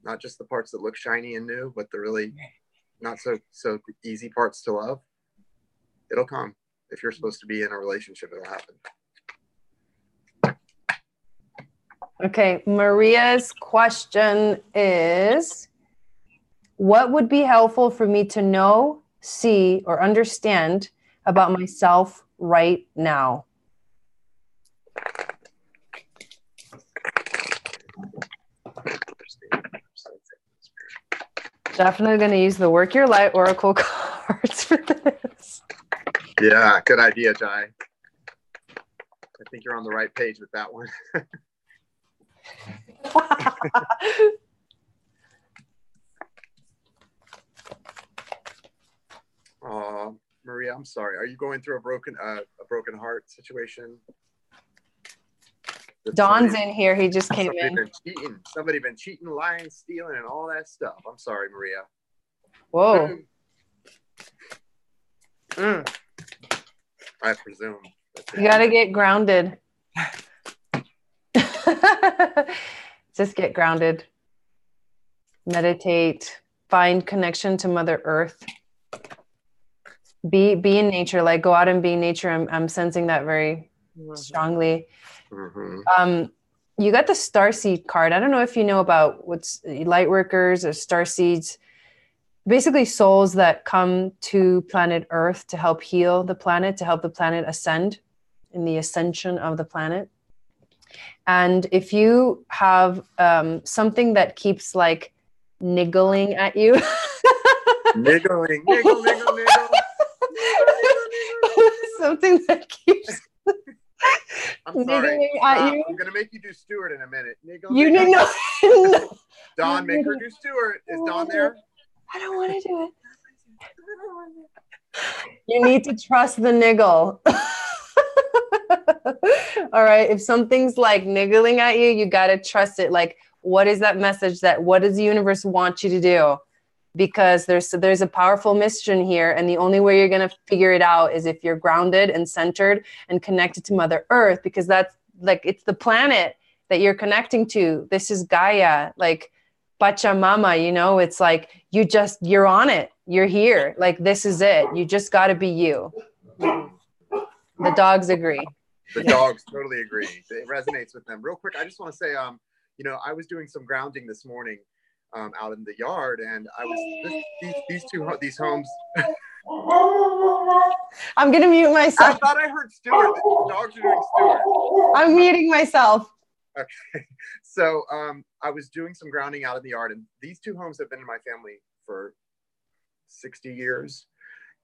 not just the parts that look shiny and new, but the really not so easy parts to love. It'll come. If you're supposed to be in a relationship, it'll happen. Okay, Maria's question is, what would be helpful for me to know, see, or understand about myself right now? Definitely going to use the Work Your Light Oracle cards for this. Yeah, good idea, Jai. I think you're on the right page with that one. Maria, I'm sorry. Are you going through a broken heart situation? Don's in here. He just came in. Somebody been cheating, lying, stealing, and all that stuff. I'm sorry, Maria. Whoa. I presume. You got to get grounded. Just get grounded. Meditate. Find connection to Mother Earth. Be in nature. Like, go out and be in nature. I'm sensing that very strongly. Mm-hmm. You got the starseed card. I don't know if you know about what's light workers or starseeds. Basically souls that come to planet Earth to help heal the planet, to help the planet ascend in the ascension of the planet. And if you have something that keeps like niggling at you. niggle. Something that keeps I'm sorry. at you. I'm going to make you do Stewart in a minute. You didn't know. Dawn, make her do Stewart. Is Dawn there? I don't want to do it. You need to trust the niggle. All right. If something's like niggling at you, you got to trust it. Like, what is that message what does the universe want you to do? Because there's a powerful mission here. And the only way you're going to figure it out is if you're grounded and centered and connected to Mother Earth, because that's like, it's the planet that you're connecting to. This is Gaia, like Pachamama, you know, it's like, you're on it. You're here. Like, this is it. You just got to be you. The dogs agree. The dogs totally agree. It resonates with them. Real quick, I just want to say, you know, I was doing some grounding this morning out in the yard, and I was these homes. I'm gonna mute myself. I thought I heard Stewart. The dogs are doing Stewart. I'm muting myself. Okay, so I was doing some grounding out in the yard, and these two homes have been in my family for 60 years.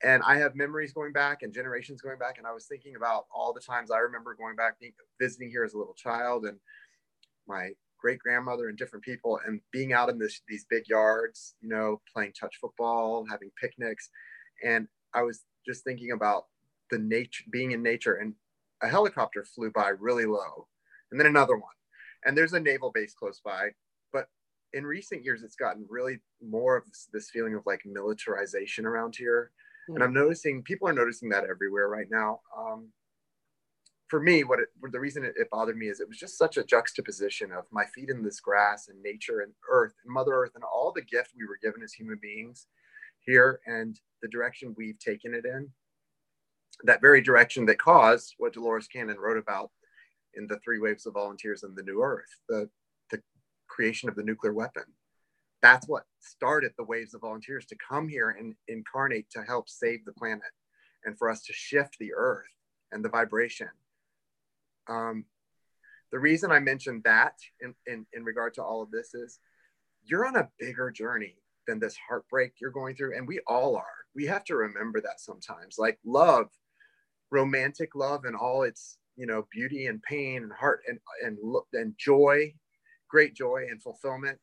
And I have memories going back and generations going back. And I was thinking about all the times I remember going back, visiting here as a little child, and my great grandmother and different people, and being out in these big yards, you know, playing touch football, having picnics. And I was just thinking about being in nature, and a helicopter flew by really low, and then another one. And there's a naval base close by. But in recent years, it's gotten really more of this feeling of like militarization around here. And I'm noticing people are noticing that everywhere right now. For me, the reason it bothered me is it was just such a juxtaposition of my feet in this grass and nature and earth and Mother Earth and all the gift we were given as human beings here, and the direction we've taken it in. That very direction that caused what Dolores Cannon wrote about in The 3 Waves of Volunteers and the New Earth, the creation of the nuclear weapon. That's what started the waves of volunteers to come here and incarnate to help save the planet, and for us to shift the earth and the vibration. The reason I mentioned that in regard to all of this is you're on a bigger journey than this heartbreak you're going through. And we all are. We have to remember that sometimes. Like love, romantic love, and all its, you know, beauty and pain and heart and joy, great joy and fulfillment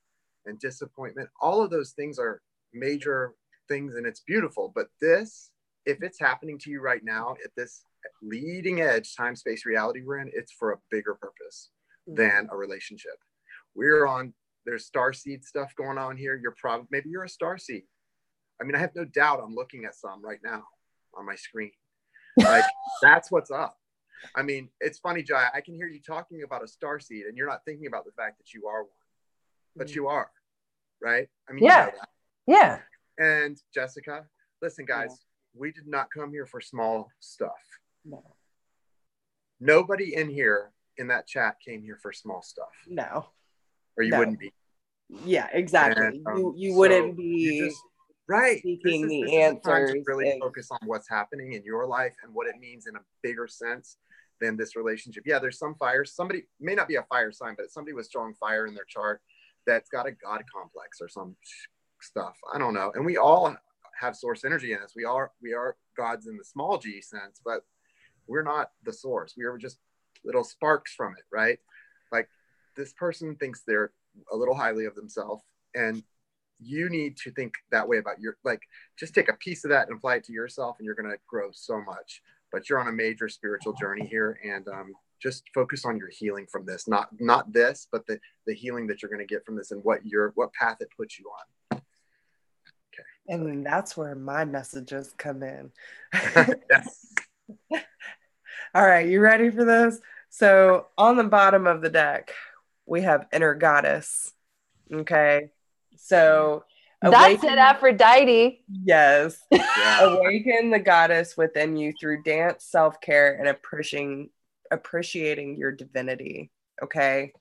and disappointment, all of those things are major things, and it's beautiful. But this, if it's happening to you right now at this leading edge time space reality we're in, it's for a bigger purpose than a relationship. There's starseed stuff going on here. Maybe you're a starseed. I mean, I have no doubt I'm looking at some right now on my screen. Like, that's what's up. I mean, it's funny, Jai, I can hear you talking about a starseed and you're not thinking about the fact that you are one. But you are, right? I mean, yeah. You know that. Yeah. And Jessica, listen, guys, we did not come here for small stuff. No. Nobody in here in that chat came here for small stuff. No. Or you No. wouldn't be. Yeah, exactly. And, you so wouldn't be seeking the answers. This is a time to really focus on what's happening in your life and what it means in a bigger sense than this relationship. Yeah, there's some fires. Somebody may not be a fire sign, but somebody with strong fire in their chart that's got a God complex or some stuff. I don't know. And we all have source energy in us. We are gods in the small g sense, but we're not the source. We are just little sparks from it, right? Like this person thinks they're a little highly of themselves, and you need to think that way about your, like, just take a piece of that and apply it to yourself, and you're going to grow so much. But you're on a major spiritual journey here, and just focus on your healing from this, not this, but the healing that you're going to get from this, and what path it puts you on. Okay. And that's where my messages come in. Yes. All right, you ready for this? So on the bottom of the deck, we have inner goddess. Okay. So that's it, Aphrodite. Yes. Yeah. Awaken the goddess within you through dance, self-care, and appreciating your divinity. Okay.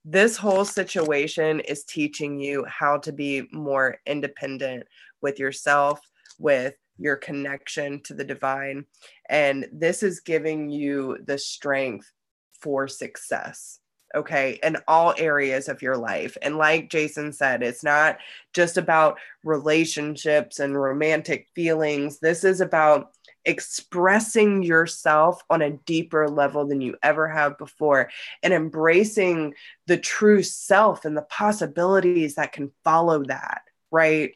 This whole situation is teaching you how to be more independent with yourself, with your connection to the divine. And this is giving you the strength for success, okay, in all areas of your life. And like Jason said, it's not just about relationships and romantic feelings. This is about expressing yourself on a deeper level than you ever have before, and embracing the true self and the possibilities that can follow that, right?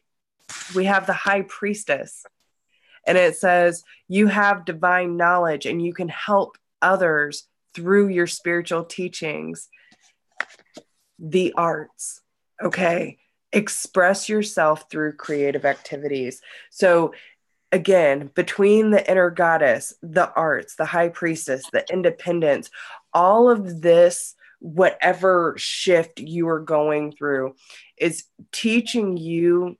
We have the high priestess, and it says you have divine knowledge and you can help others through your spiritual teachings. The arts, okay? Express yourself through creative activities. So again, between the inner goddess, the arts, the high priestess, the independence, all of this, whatever shift you are going through, is teaching you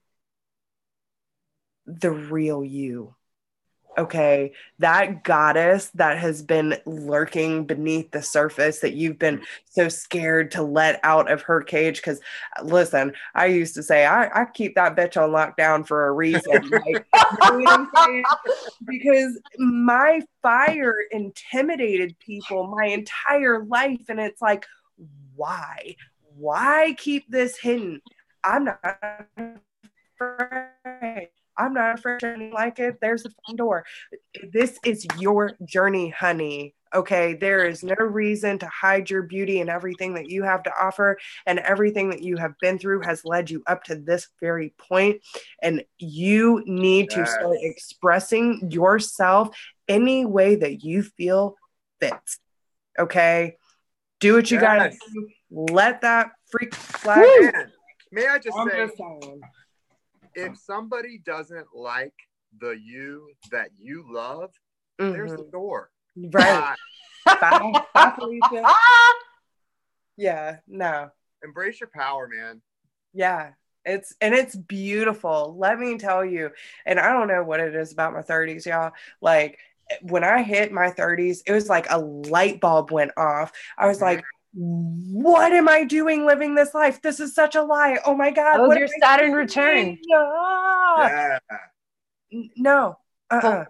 the real you. Okay, that goddess that has been lurking beneath the surface that you've been so scared to let out of her cage. Because listen, I used to say I keep that bitch on lockdown for a reason. Like, you know what I'm saying? Because my fire intimidated people my entire life, and it's like, why keep this hidden? I'm not afraid. I'm not afraid of anything like it. There's the front door. This is your journey, honey. Okay. There is no reason to hide your beauty and everything that you have to offer, and everything that you have been through has led you up to this very point. And you need to start expressing yourself any way that you feel fits. Okay. Do what you got to do. Let that freak flag. May I just say, if somebody doesn't like the you that you love, there's the door. Right. Bye, Felicia. Yeah, no. Embrace your power, man. Yeah. It's beautiful. Let me tell you. And I don't know what it is about my 30s, y'all. Like when I hit my 30s, it was like a light bulb went off. I was like, what am I doing living this life? This is such a lie. Oh my God. That was your Saturn return. Yeah. No.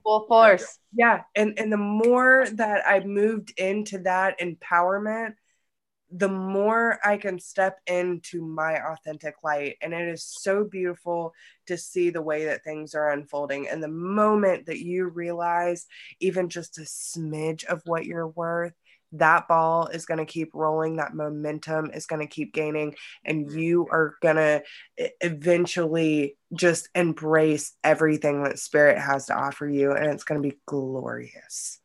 Full force. Yeah. And the more that I moved into that empowerment, the more I can step into my authentic light. And it is so beautiful to see the way that things are unfolding. And the moment that you realize even just a smidge of what you're worth, that ball is going to keep rolling. That momentum is going to keep gaining, and you are going to eventually just embrace everything that spirit has to offer you. And it's going to be glorious.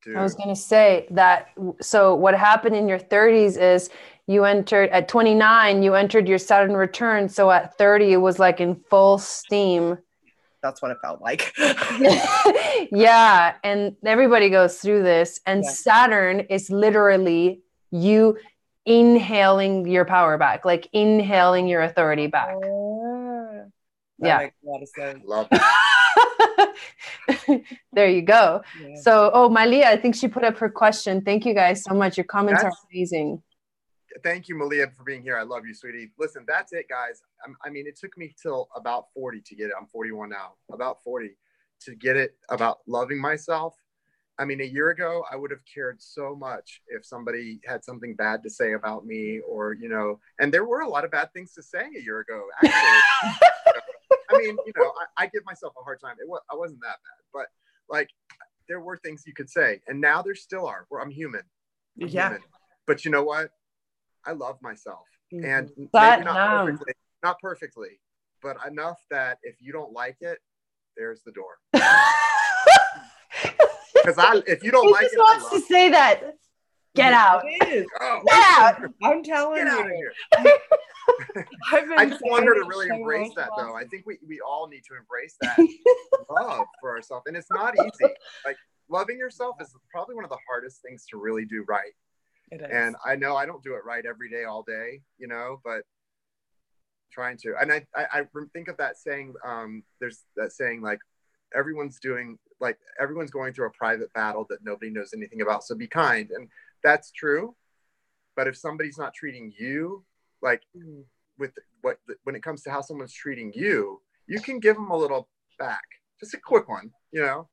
Dude. I was going to say that. So what happened in your 30s is you entered at 29, you entered your Saturn return. So at 30, it was like in full steam. That's what it felt like. Yeah. And everybody goes through this. And Saturn is literally you inhaling your power back, like inhaling your authority back. That makes a lot of sense. Love that. There you go. Yeah. So, oh, Malia, I think she put up her question. Thank you guys so much. Your comments are amazing. Thank you, Malia, for being here. I love you, sweetie. Listen, that's it, guys. I mean, it took me till about 40 to get it. I'm 41 now. About 40 to get it about loving myself. I mean, a year ago, I would have cared so much if somebody had something bad to say about me, or, you know, and there were a lot of bad things to say a year ago, actually. I mean, you know, I give myself a hard time. I wasn't that bad, but like, there were things you could say, and now there still are. Where I'm human. I'm human. But you know what? I love myself, and maybe not perfectly, but enough that if you don't like it, there's the door. Because if you don't like it, he just wants to say that. Get out. It is. Oh, Get out. I'm telling you. Get out of here. I just want her to really so embrace that, awesome. though. I think we all need to embrace that love for ourselves, and it's not easy. Like, loving yourself is probably one of the hardest things to really do right. It is. And I know I don't do it right every day, all day, you know, but trying to. And I think of that saying, there's that saying, like, everyone's going through a private battle that nobody knows anything about. So be kind. And that's true. But if somebody's not treating you, like, when it comes to how someone's treating you, you can give them a little back. Just a quick one, you know?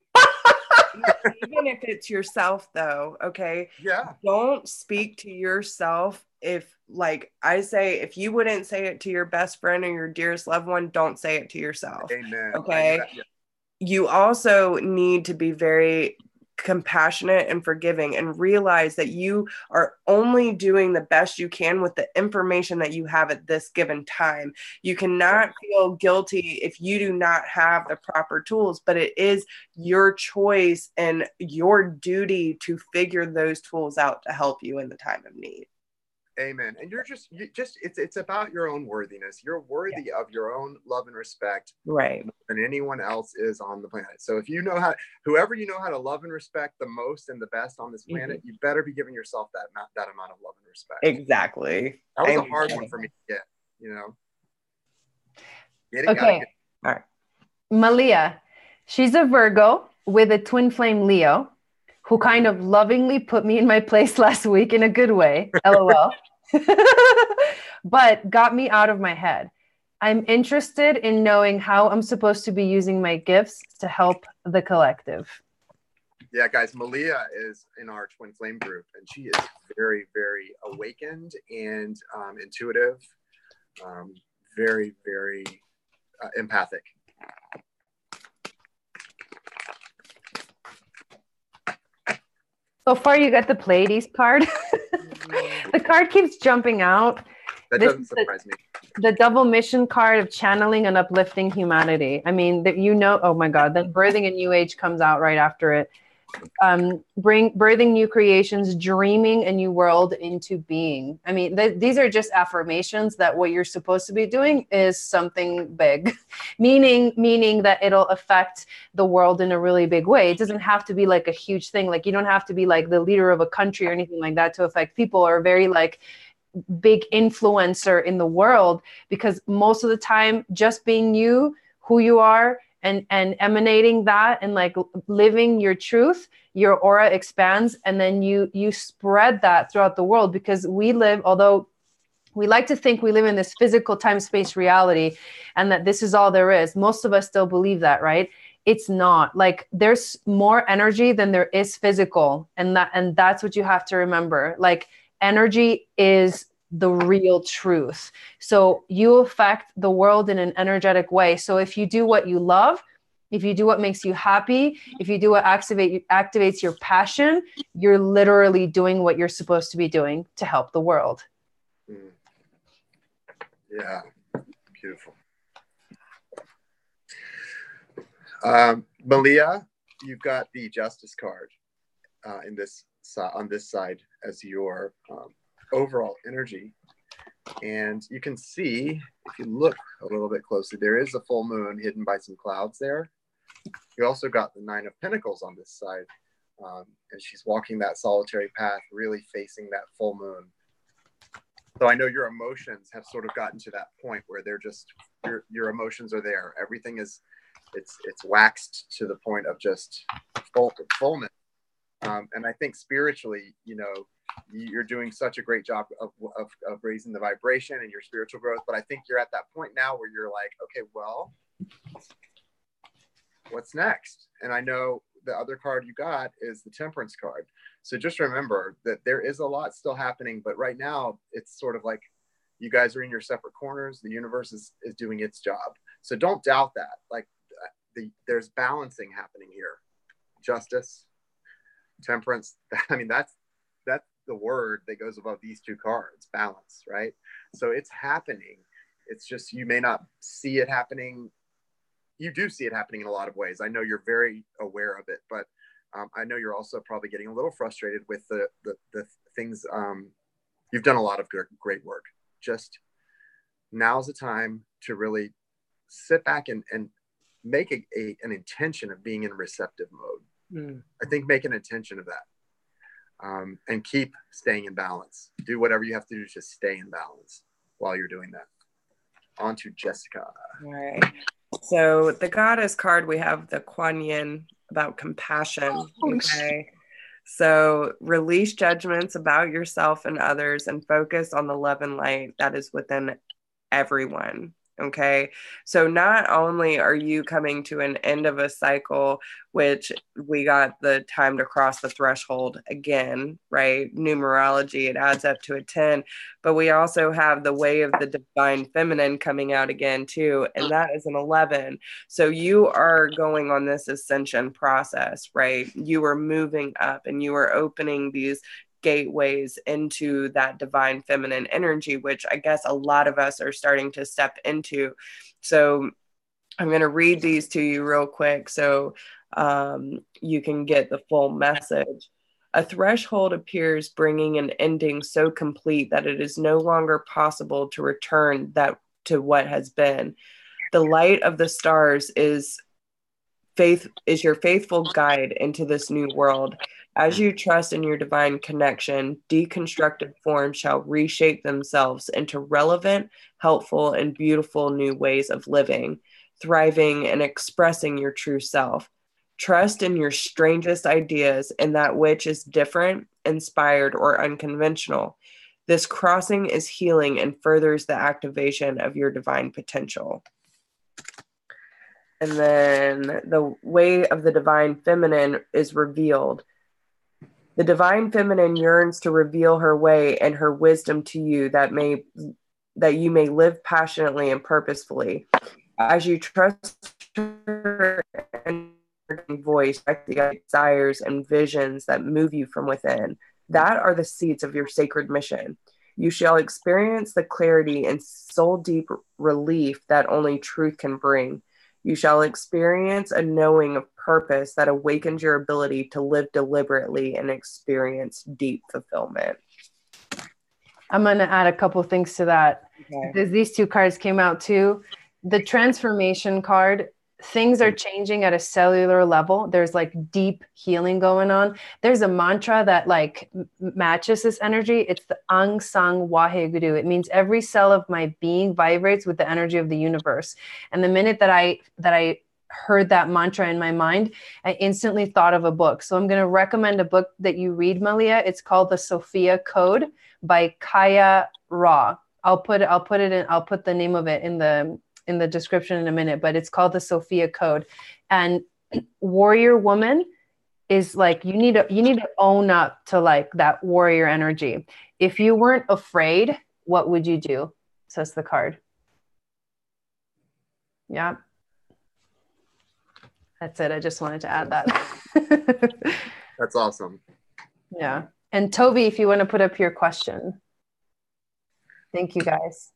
Even if it's yourself, though, okay? Yeah. Don't speak to yourself. If, like I say, if you wouldn't say it to your best friend or your dearest loved one, don't say it to yourself. Amen. Okay? You also need to be very compassionate and forgiving, and realize that you are only doing the best you can with the information that you have at this given time. You cannot feel guilty if you do not have the proper tools, but it is your choice and your duty to figure those tools out to help you in the time of need. Amen. And it's about your own worthiness. You're worthy of your own love and respect, right, than anyone else is on the planet. So if you know whoever you know how to love and respect the most and the best on this planet, you better be giving yourself that amount of love and respect. Exactly. That was a hard one for me to get, you know. Okay. All right. Malia, she's a Virgo with a twin flame Leo, who kind of lovingly put me in my place last week in a good way, LOL, but got me out of my head. I'm interested in knowing how I'm supposed to be using my gifts to help the collective. Yeah, guys, Malia is in our twin flame group, and she is very, very awakened and intuitive, very, very empathic. So far, you got the Pleiades card. The card keeps jumping out. That doesn't surprise me. The double mission card of channeling and uplifting humanity. I mean, oh my God, then birthing a new age comes out right after it. Birthing new creations, dreaming a new world into being. I mean, these are just affirmations that what you're supposed to be doing is something big, meaning that it'll affect the world in a really big way. It doesn't have to be like a huge thing. Like, you don't have to be like the leader of a country or anything like that to affect people, or very like big influencer in the world, because most of the time just being you, who you are, and emanating that and like living your truth, your aura expands, and then you spread that throughout the world. Because although we like to think we live in this physical time-space reality and that this is all there is, most of us still believe that, right? It's not. Like, there's more energy than there is physical, and that's what you have to remember. Like, energy is the real truth. So you affect the world in an energetic way. So if you do what you love, if you do what makes you happy, if you do what activates your passion, you're literally doing what you're supposed to be doing to help the world. Yeah, beautiful. Malia, you've got the Justice card on this side as your overall energy, and you can see, if you look a little bit closely, there is a full moon hidden by some clouds there. You also got the 9 of Pentacles on this side, and she's walking that solitary path, really facing that full moon. So I know your emotions have sort of gotten to that point where they're just, your emotions are there. Everything is it's waxed to the point of just fullness. And I think spiritually, you know, you're doing such a great job of raising the vibration and your spiritual growth. But I think you're at that point now where you're like, okay, well, what's next? And I know the other card you got is the Temperance card. So just remember that there is a lot still happening, but right now it's sort of like you guys are in your separate corners. The universe is doing its job. So don't doubt that. Like there's balancing happening here. Justice, temperance. I mean, that's the word that goes above these two cards, balance, right? So it's happening. It's just, you may not see it happening. You do see it happening in a lot of ways. I know you're very aware of it, but I know you're also probably getting a little frustrated with the things. You've done a lot of great work. Just now's the time to really sit back and make an intention of being in receptive mode. I think make an intention of that, and keep staying in balance. Do whatever you have to do to stay in balance while you're doing that. On to Jessica. All right. So the goddess card, we have the Kuan Yin, about compassion. Okay. So release judgments about yourself and others and focus on the love and light that is within everyone. Okay. So not only are you coming to an end of a cycle, which we got the time to cross the threshold again, right? Numerology, it adds up to a 10, but we also have the way of the divine feminine coming out again too. And that is an 11. So you are going on this ascension process, right? You are moving up and you are opening these gateways into that divine feminine energy, which I guess a lot of us are starting to step into. So I'm going to read these to you real quick so you can get the full message. A threshold appears, bringing an ending so complete that it is no longer possible to return that to what has been. The light of the stars is your faithful guide into this new world. As you trust in your divine connection, deconstructed forms shall reshape themselves into relevant, helpful, and beautiful new ways of living, thriving, and expressing your true self. Trust in your strangest ideas and that which is different, inspired, or unconventional. This crossing is healing and furthers the activation of your divine potential. And then the way of the divine feminine is revealed. The divine feminine yearns to reveal her way and her wisdom to you that you may live passionately and purposefully. As you trust her and voice, the desires and visions that move you from within, that are the seeds of your sacred mission. You shall experience the clarity and soul-deep relief that only truth can bring. You shall experience a knowing of purpose that awakens your ability to live deliberately and experience deep fulfillment. I'm going to add a couple things to that, because these two cards came out too. The transformation card, things are changing at a cellular level. There's like deep healing going on. There's a mantra that like matches this energy. It's the Ang Sang Waheguru. It means every cell of my being vibrates with the energy of the universe. And the minute that I heard that mantra in my mind, I instantly thought of a book. So I'm going to recommend a book that you read, Malia. It's called The Sophia Code by Kaya Ra. I'll put the name of it in the description in a minute, but it's called The Sophia Code. And warrior woman is like, you need to own up to like that warrior energy. If you weren't afraid, what would you do? Says the card. Yeah. That's it. I just wanted to add that. That's awesome. Yeah. And Toby, if you want to put up your question. Thank you, guys.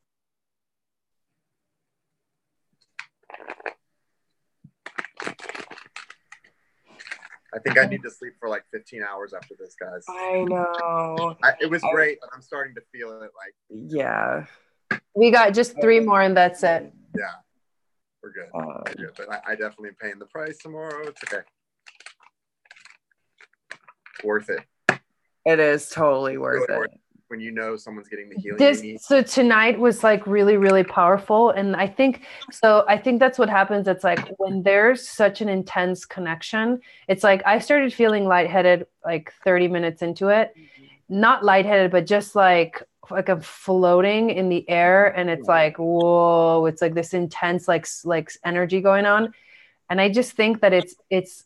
I think I need to sleep for like 15 hours after this, guys. I know. It was great, but I'm starting to feel it like. Yeah. We got just 3 more and that's it. Yeah. We're good. We're good. But I definitely am paying the price tomorrow. It's okay. Worth it. It is totally worth it. when you know someone's getting the healing they need? So tonight was like really, really powerful. And I think that's what happens. It's like when there's such an intense connection, it's like I started feeling lightheaded like 30 minutes into it. Not lightheaded, but just like I'm floating in the air, and it's like, whoa, it's like this intense like energy going on. And I just think that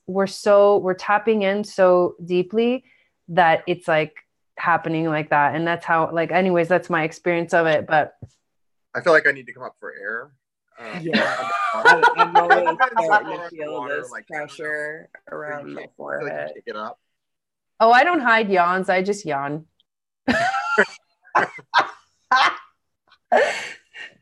we're tapping in so deeply that it's like happening like that. And that's how, like, anyways, that's my experience of it. But I feel like I need to come up for air. Yeah, I'm always starting to feel this pressure around my forehead. Pick it up. Oh, I don't hide yawns. I just yawn.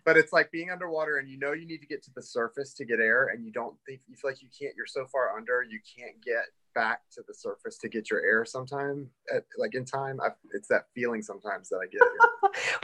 But it's like being underwater, and you know you need to get to the surface to get air, and you feel like you can't. You're so far under, you can't get back to the surface to get your air. Sometime, in time, it's that feeling sometimes that I get.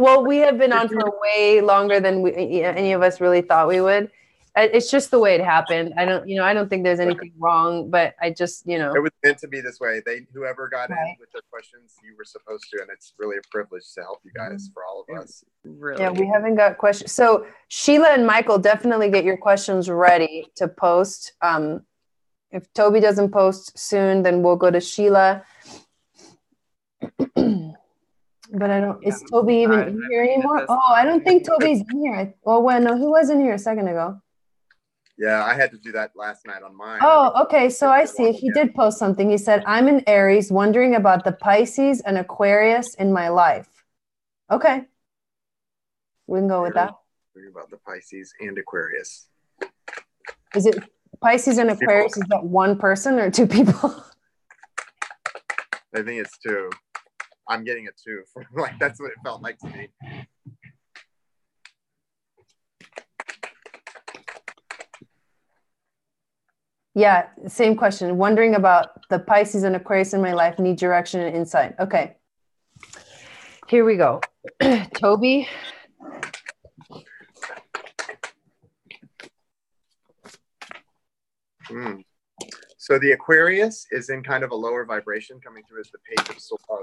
Well, we have been on for way longer than any of us really thought we would. It's just the way it happened. I don't think there's anything wrong, but I just, it was meant to be this way. Whoever got in with their questions, you were supposed to, and it's really a privilege to help you guys, for all of us. Really? Yeah, we haven't got questions. So Sheila and Michael, definitely get your questions ready to post. If Toby doesn't post soon, then we'll go to Sheila. But is Toby even in here anymore? Oh, I don't think Toby's in here. No, he was in here a second ago. Yeah, I had to do that last night on mine. Oh, okay. So I see. He did post something. He said, I'm an Aries, wondering about the Pisces and Aquarius in my life. Okay. We can go with that. Wondering about the Pisces and Aquarius. Is it Pisces and Aquarius? Is that one person or two people? I think it's two. I'm getting a two. Like, that's what it felt like to me. Yeah, same question. Wondering about the Pisces and Aquarius in my life, need direction and insight. Okay. Here we go. Toby. So the Aquarius is in kind of a lower vibration, coming through as the Page of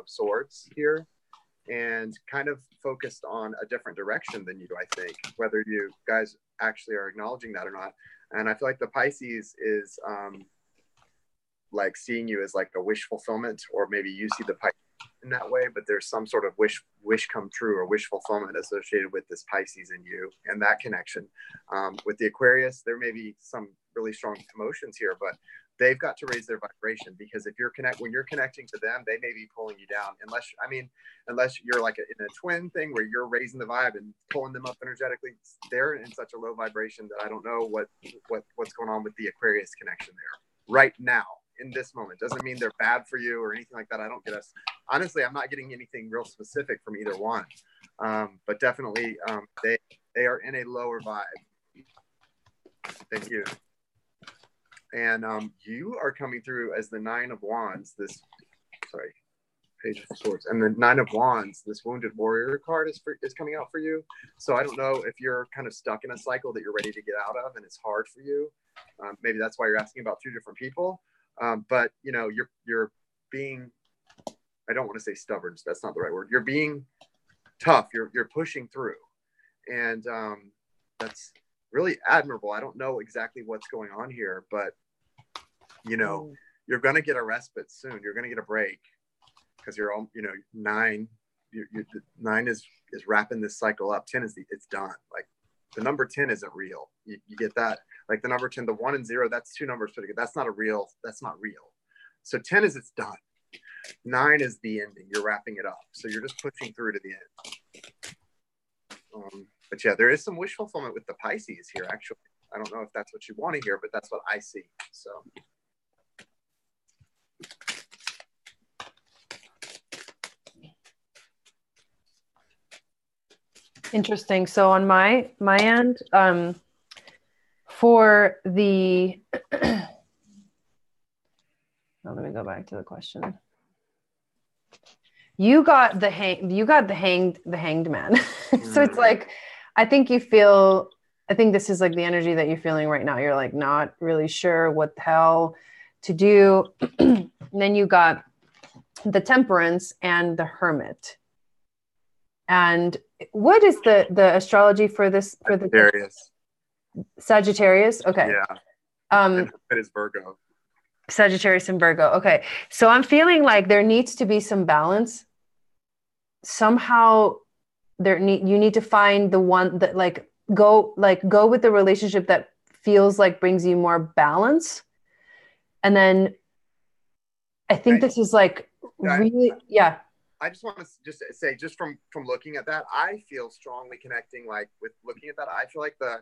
Swords here, and kind of focused on a different direction than you, I think, whether you guys actually are acknowledging that or not. And I feel like the Pisces is like seeing you as like a wish fulfillment, or maybe you see the Pisces in that way, but there's some sort of wish come true or wish fulfillment associated with this Pisces in you and that connection. With the Aquarius, there may be some really strong emotions here, but they've got to raise their vibration, because if when you're connecting to them, they may be pulling you down, unless you're like in a twin thing where you're raising the vibe and pulling them up energetically. They're in such a low vibration that I don't know what's going on with the Aquarius connection there right now in this moment. Doesn't mean they're bad for you or anything like that. I don't get us. Honestly, I'm not getting anything real specific from either one, but definitely they are in a lower vibe than you. And you are coming through as the Nine of Wands, Page of Swords, and the Nine of Wands, this Wounded Warrior card is coming out for you. So I don't know if you're kind of stuck in a cycle that you're ready to get out of and it's hard for you. Maybe that's why you're asking about two different people. But you're being, I don't want to say stubborn, so that's not the right word. You're being tough. You're pushing through, and that's really admirable. I don't know exactly what's going on here, but you're going to get a respite soon. You're going to get a break, because you're all, nine. Nine is wrapping this cycle up. 10 it's done. Like, the number 10 isn't real. You get that? Like, the number 10, the 1 and 0, that's two numbers put together. That's not real. So 10 is it's done. 9 is the ending. You're wrapping it up. So you're just pushing through to the end. But yeah, there is some wish fulfillment with the Pisces here, actually. I don't know if that's what you want to hear, but that's what I see. So. Interesting. So on my end, for the, let me go back to the question. You got the hanged man. So it's like, I think this is like the energy that you're feeling right now. You're like not really sure what the hell to do. And then you got the Temperance and the Hermit. And what is the astrology for this, for the Sagittarius? Sagittarius? Okay. Yeah. It is Virgo. Sagittarius and Virgo. Okay. So I'm feeling like there needs to be some balance. Somehow you need to find the one that go with the relationship that feels like brings you more balance. And then I think this is like really, yeah. I just want to just say, just from looking at that, I feel strongly connecting, like with looking at that, I feel like the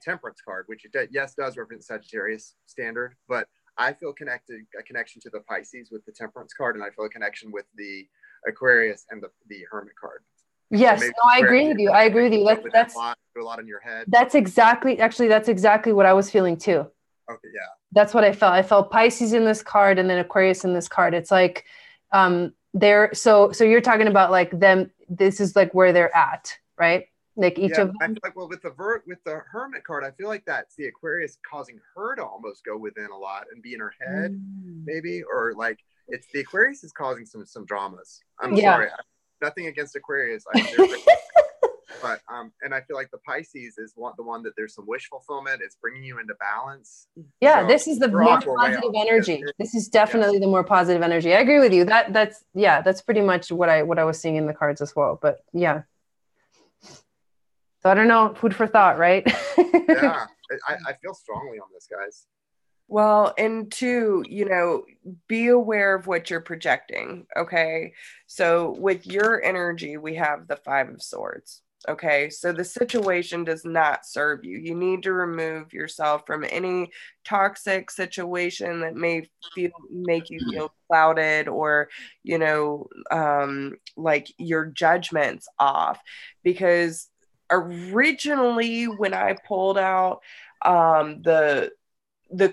temperance card, which does represent Sagittarius standard, but I feel a connection to the Pisces with the temperance card, and I feel a connection with the Aquarius and the Hermit card. Yes, so I agree with you. I agree with you. That's a lot in your head. That's exactly what I was feeling too. Okay, yeah. That's what I felt. I felt Pisces in this card and then Aquarius in this card. It's like so you're talking about like them, this is like where they're at, right? Like each of them. I feel like, well, with the Hermit card, I feel like that's the Aquarius causing her to almost go within a lot and be in her head, maybe, or like it's the Aquarius is causing some dramas. I'm sorry, nothing against Aquarius, but and I feel like the Pisces is the one that there's some wish fulfillment. It's bringing you into balance. Yeah, so this is the more positive energy. This is definitely the more positive energy. I agree with you. That's pretty much what I was seeing in the cards as well. But yeah. So I don't know, food for thought, right? Yeah, I feel strongly on this, guys. Well, and two, be aware of what you're projecting. Okay. So with your energy, we have the 5 of Swords. Okay. So the situation does not serve you. You need to remove yourself from any toxic situation that may make you feel clouded or, like your judgments off, because originally when I pulled out the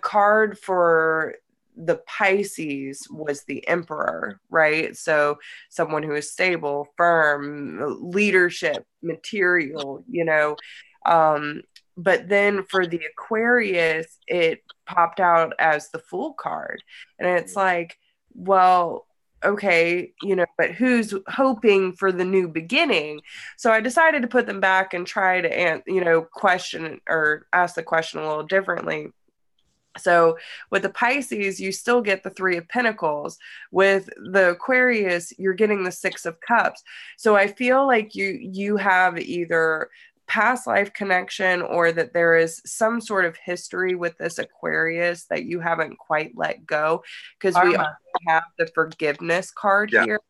card for the Pisces was the Emperor, right? So someone who is stable, firm, leadership, material, but then for the Aquarius, it popped out as the Fool card. And it's like, well, okay, but who's hoping for the new beginning? So I decided to put them back and try to, question or ask the question a little differently. So with the Pisces, you still get the 3 of Pentacles. With the Aquarius, you're getting the 6 of Cups. So I feel like you have either past life connection or that there is some sort of history with this Aquarius that you haven't quite let go, because we also have the forgiveness card here.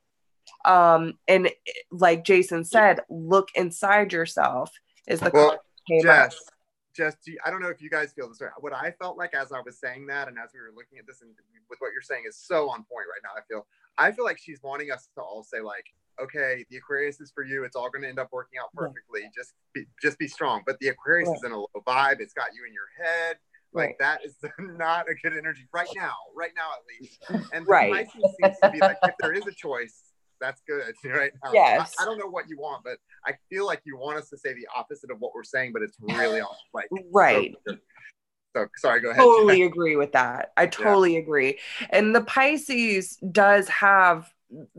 And like Jason said, look inside yourself is the card that came up. I don't know if you guys feel this way. What I felt like as I was saying that, and as we were looking at this, and with what you're saying is so on point right now. I feel like she's wanting us to all say like, okay, the Aquarius is for you. It's all going to end up working out perfectly. Yeah. Just be strong. But the Aquarius is in a low vibe. It's got you in your head. Like that is not a good energy right now at least. And the Pisces seems to be like, if there is a choice, that's good right now. Yes. I don't know what you want, but I feel like you want us to say the opposite of what we're saying, but it's really like right. So sorry, go ahead. Totally agree with that. I totally agree. And the Pisces does have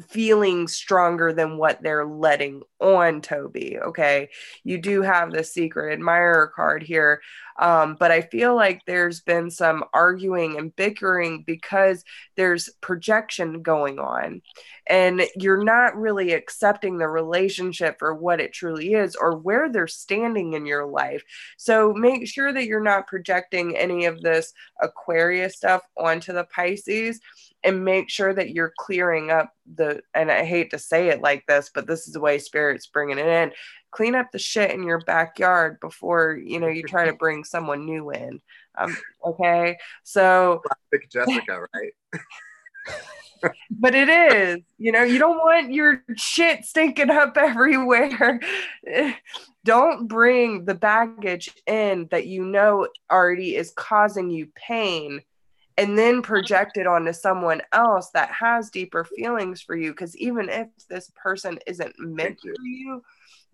feeling stronger than what they're letting on, Toby. Okay. You do have the secret admirer card here. But I feel like there's been some arguing and bickering because there's projection going on and you're not really accepting the relationship for what it truly is or where they're standing in your life. So make sure that you're not projecting any of this Aquarius stuff onto the Pisces, and make sure that you're clearing up and I hate to say it like this, but this is the way Spirit's bringing it in. Clean up the shit in your backyard before, you try to bring someone new in. Okay. So Jessica, right? But it is, you don't want your shit stinking up everywhere. Don't bring the baggage in that already is causing you pain and then project it onto someone else that has deeper feelings for you. Because even if this person isn't meant for you,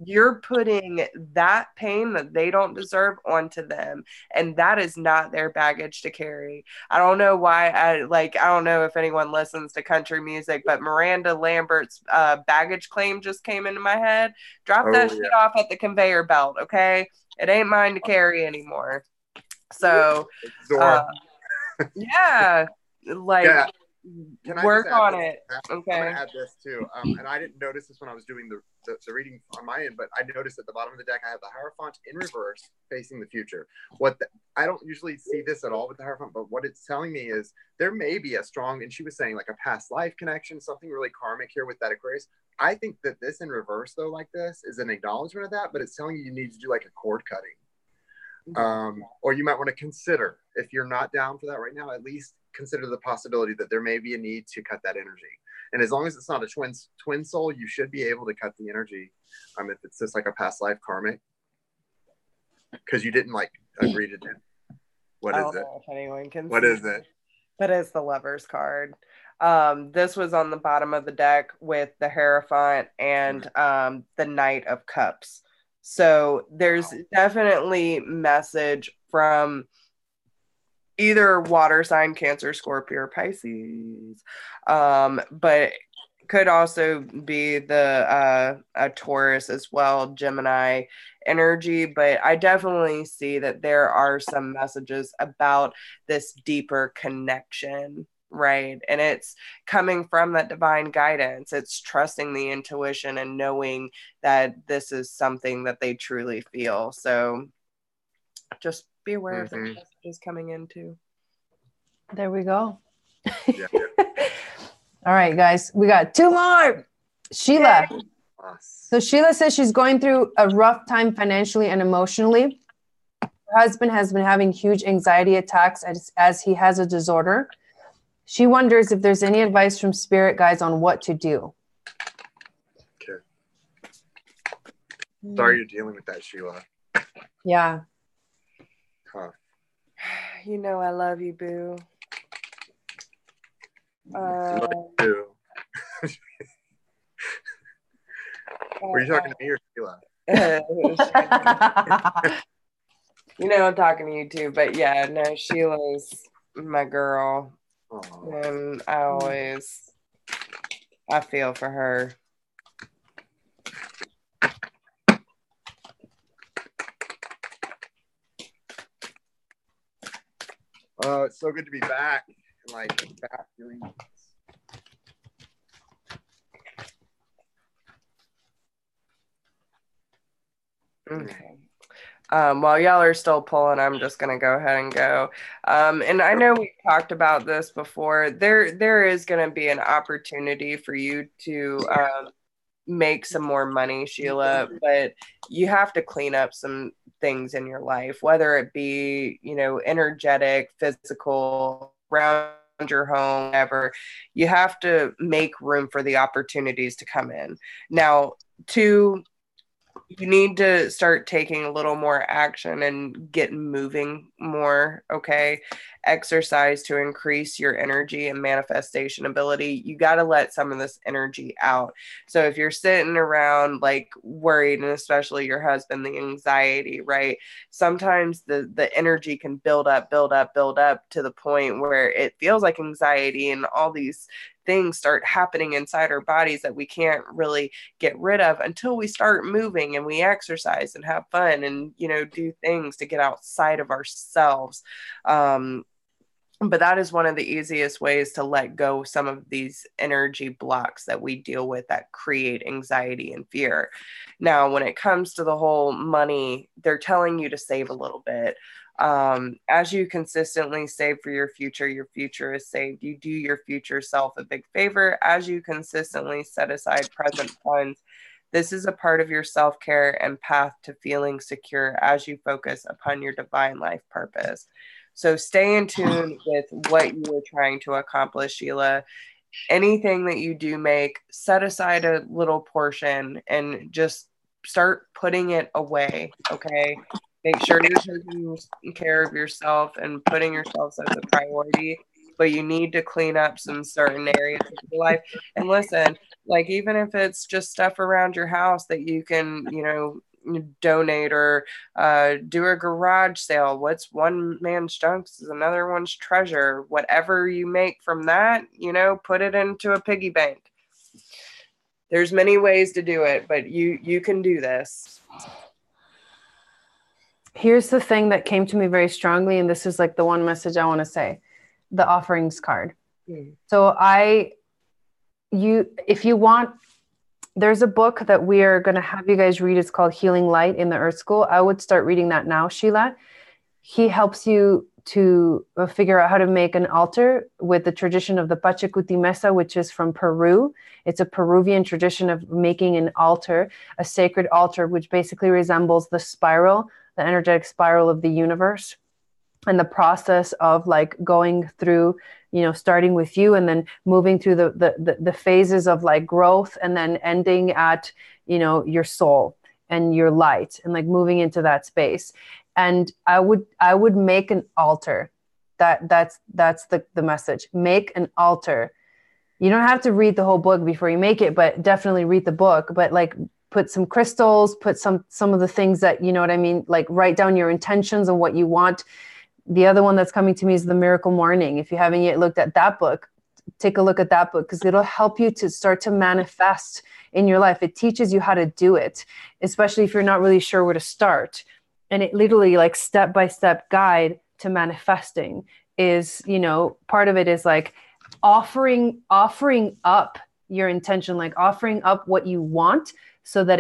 you're putting that pain that they don't deserve onto them, and that is not their baggage to carry. I don't know why I don't know if anyone listens to country music, but Miranda Lambert's baggage claim just came into my head. Drop that shit off at the conveyor belt, okay? It ain't mine to carry anymore. So yeah, like work on it. Okay. I'm gonna add this too. And I didn't notice this when I was doing the reading on my end, but I noticed at the bottom of the deck I have the Hierophant in reverse facing the future. I don't usually see this at all with the Hierophant, but what it's telling me is there may be a strong, and she was saying like a past life connection, something really karmic here with that Aquarius. I think that this in reverse though, like this, is an acknowledgement of that, but it's telling you need to do like a cord cutting. Or you might want to consider, if you're not down for that right now, at least consider the possibility that there may be a need to cut that energy. And as long as it's not a twin soul, you should be able to cut the energy. If it's just like a past life karmic, because you didn't like agree to do. What is it? If anyone can what is it? But it's the Lover's card. This was on the bottom of the deck with the Hierophant and the Knight of Cups. So there's definitely message from either water sign, Cancer, Scorpio, or Pisces, but could also be a Taurus as well, Gemini energy. But I definitely see that there are some messages about this deeper connection, right? And it's coming from that divine guidance. It's trusting the intuition and knowing that this is something that they truly feel. So just be aware of the messages coming in too. There we go. Yeah. All right, guys, we got 2 more. Sheila. Yay. So Sheila says she's going through a rough time financially and emotionally. Her husband has been having huge anxiety attacks as he has a disorder. She wonders if there's any advice from spirit guides on what to do. Okay. Sorry you're dealing with that, Sheila. Yeah. Huh. You know I love you, boo. Love you too. Were you talking to me or Sheila? You know I'm talking to you too, but yeah, no, Sheila's my girl. Aww. And I feel for her. Oh, it's so good to be back. Back doing this. Okay. While y'all are still pulling, I'm just going to go ahead and go. And I know we talked about this before. There is going to be an opportunity for you to make some more money, Sheila, but you have to clean up some things in your life, whether it be, energetic, physical, around your home, whatever. You have to make room for the opportunities to come in. Now, you need to start taking a little more action and get moving more, okay? Exercise to increase your energy and manifestation ability. You got to let some of this energy out. So if you're sitting around like worried, and especially your husband, the anxiety, right? Sometimes the energy can build up to the point where it feels like anxiety, and all these things start happening inside our bodies that we can't really get rid of until we start moving and we exercise and have fun and, do things to get outside of ourselves. But that is one of the easiest ways to let go some of these energy blocks that we deal with that create anxiety and fear. Now, when it comes to the whole money, they're telling you to save a little bit. As you consistently save for your future is saved. You do your future self a big favor as you consistently set aside present funds. This is a part of your self-care and path to feeling secure as you focus upon your divine life purpose. So stay in tune with what you are trying to accomplish, Sheila. Anything that you do make, set aside a little portion and just start putting it away, okay? Make sure you're taking care of yourself and putting yourself as a priority. but you need to clean up some certain areas of your life. And listen, like, even if it's just stuff around your house that you can, donate or do a garage sale. What's one man's junk is another one's treasure. Whatever you make from that, put it into a piggy bank. There's many ways to do it, but you can do this. Here's the thing that came to me very strongly, and this is like the one message I want to say: the offerings card. So if you want, there's a book that we are going to have you guys read. It's called Healing Light in the Earth School. I would start reading that now, Sheila. He helps you to figure out how to make an altar with the tradition of the Pachacuti Mesa, which is from Peru. It's a Peruvian tradition of making an altar, a sacred altar, which basically resembles the spiral, the energetic spiral of the universe. And the process of like going through, starting with you and then moving through the phases of like growth and then ending at, your soul and your light and like moving into that space. And I would make an altar. That's the message. Make an altar. You don't have to read the whole book before you make it, but definitely read the book. But like, put some crystals, put some of the things that, you know what I mean? Like, write down your intentions and what you want. The other one that's coming to me is The Miracle Morning. If you haven't yet looked at that book, take a look at that book, because it'll help you to start to manifest in your life. It teaches you how to do it, especially if you're not really sure where to start. And it literally, like, step-by-step guide to manifesting is, part of it is like offering up your intention, like offering up what you want so that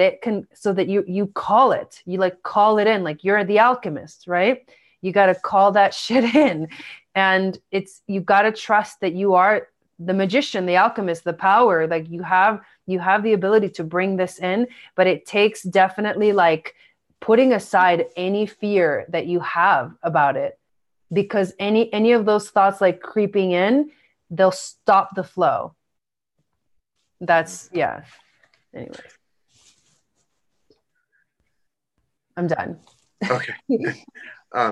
you call it, you like call it in, like you're the alchemist, right? You got to call that shit in. And you got to trust that you are the magician, the alchemist, the power. Like you have the ability to bring this in, but it takes definitely like putting aside any fear that you have about it, because any of those thoughts like creeping in, they'll stop the flow. That's, yeah. Anyway, I'm done. Okay.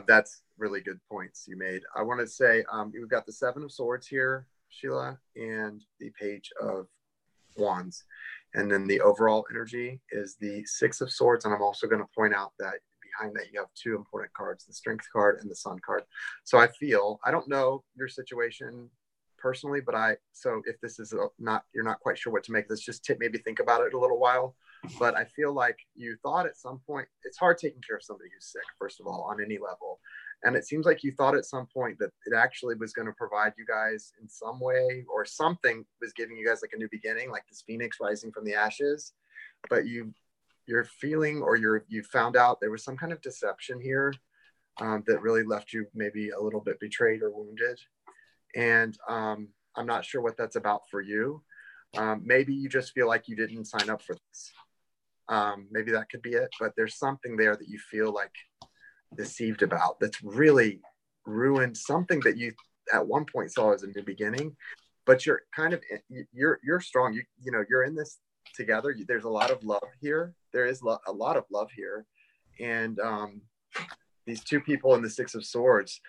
That's really good points you made. I want to say we've got the Seven of Swords here, Sheila, and the Page of Wands. And then the overall energy is the Six of Swords. And I'm also going to point out that behind that you have two important cards, the Strength card and the Sun card. So I don't know your situation personally, but so if this is you're not quite sure what to make, let's just maybe think about it a little while. But I feel like you thought at some point, it's hard taking care of somebody who's sick, first of all, on any level. And it seems like you thought at some point that it actually was going to provide you guys in some way, or something was giving you guys like a new beginning, like this phoenix rising from the ashes. But you're feeling, or you found out there was some kind of deception here that really left you maybe a little bit betrayed or wounded. And I'm not sure what that's about for you. Maybe you just feel like you didn't sign up for this. Maybe that could be it, but there's something there that you feel like deceived about that's really ruined something that you at one point saw as a new beginning. But you're kind of you're strong. You're in this together. There's a lot of love here. There is a lot of love here, and these two people in the Six of Swords.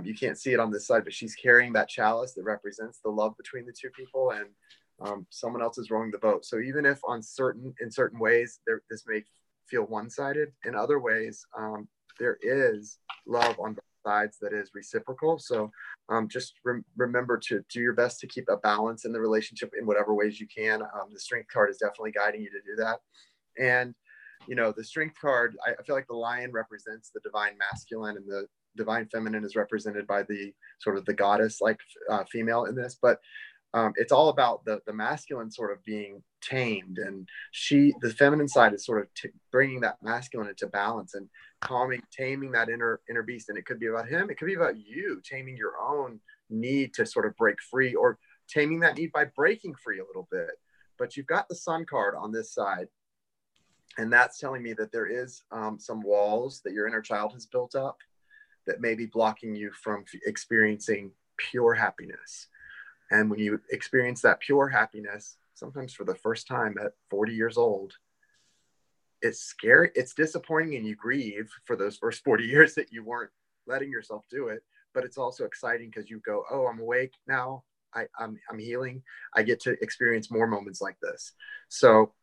You can't see it on this side, but she's carrying that chalice that represents the love between the two people, and someone else is rowing the boat. So even if in certain ways this may feel one-sided, in other ways there is love on both sides that is reciprocal. So just remember to do your best to keep a balance in the relationship in whatever ways you can. The Strength card is definitely guiding you to do that. And the Strength card, I feel like the lion represents the divine masculine, and the divine feminine is represented by the sort of the goddess like female in this. But it's all about the masculine sort of being tamed, and the feminine side is sort of bringing that masculine into balance and taming that inner beast. And it could be about him, it could be about you taming your own need to sort of break free, or taming that need by breaking free a little bit. But you've got the Sun card on this side, and that's telling me that there is some walls that your inner child has built up that may be blocking you from experiencing pure happiness. And when you experience that pure happiness, sometimes for the first time at 40 years old, it's scary, it's disappointing, and you grieve for those first 40 years that you weren't letting yourself do it. but it's also exciting because you go, oh, I'm awake now. I'm healing. I get to experience more moments like this. So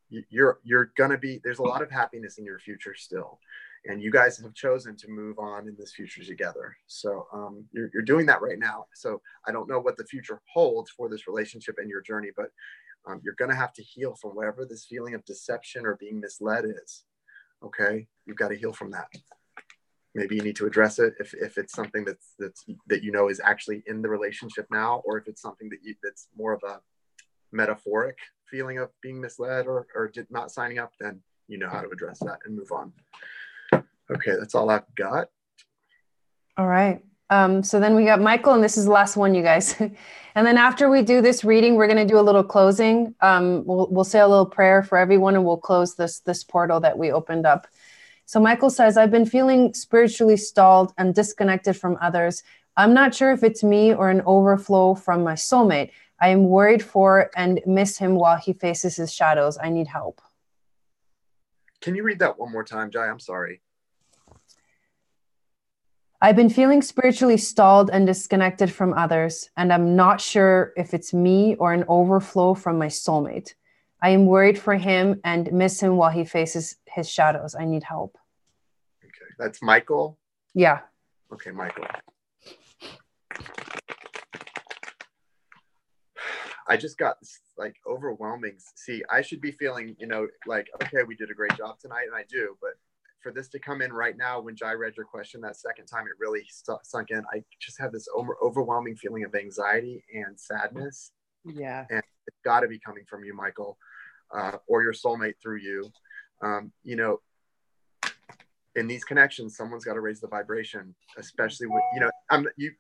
you're gonna be, there's a lot of happiness in your future still, and you guys have chosen to move on in this future together. So you're doing that right now. So I don't know what the future holds for this relationship and your journey, but you're gonna have to heal from whatever this feeling of deception or being misled is. Okay, you've got to heal from that. Maybe you need to address it if it's something that you know is actually in the relationship now, or if it's something that's more of a metaphoric feeling of being misled or not signing up, then you know how to address that and move on. Okay, that's all I've got. All right. So then we got Michael, and this is the last one, you guys. And then after we do this reading, we're going to do a little closing. We'll say a little prayer for everyone, and we'll close this portal that we opened up. So Michael says, I've been feeling spiritually stalled and disconnected from others. I'm not sure if it's me or an overflow from my soulmate. I am worried for and miss him while he faces his shadows. I need help. Can you read that one more time, Jai? I'm sorry. I've been feeling spiritually stalled and disconnected from others, and I'm not sure if it's me or an overflow from my soulmate. I am worried for him and miss him while he faces his shadows. I need help. Okay, that's Michael? Yeah. Okay, Michael. I just got this like overwhelming. See, I should be feeling, like, okay, we did a great job tonight, and I do, but for this to come in right now, when Jai read your question that second time, it really sunk in. I just have this overwhelming feeling of anxiety and sadness. Yeah. And it's got to be coming from you, Michael, or your soulmate through you. In these connections, someone's got to raise the vibration, especially when,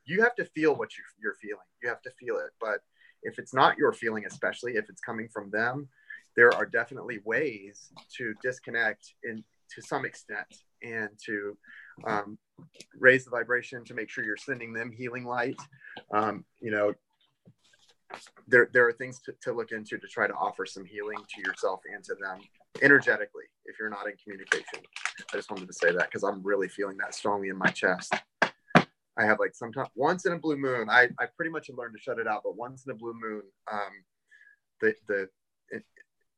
you have to feel what you're feeling. You have to feel it. But if it's not your feeling, especially if it's coming from them, there are definitely ways to disconnect to some extent, and to raise the vibration, to make sure you're sending them healing light. There are things to look into to try to offer some healing to yourself and to them energetically if you're not in communication. I just wanted to say that because I'm really feeling that strongly in my chest. I have like sometimes once in a blue moon, I pretty much have learned to shut it out, but once in a blue moon, the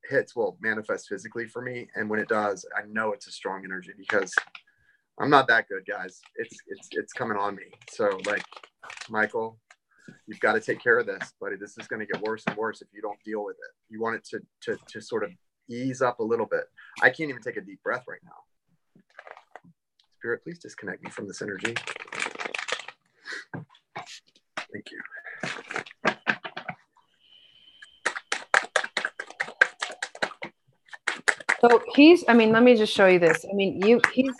hits will manifest physically for me, and when it does, I know it's a strong energy because I'm not that good, guys. It's coming on me. So like, Michael, you've got to take care of this, buddy. This is going to get worse and worse if you don't deal with it. You want it to sort of ease up a little bit. I can't even take a deep breath right now. Spirit, please disconnect me from this energy. Thank you. So let me just show you this. He's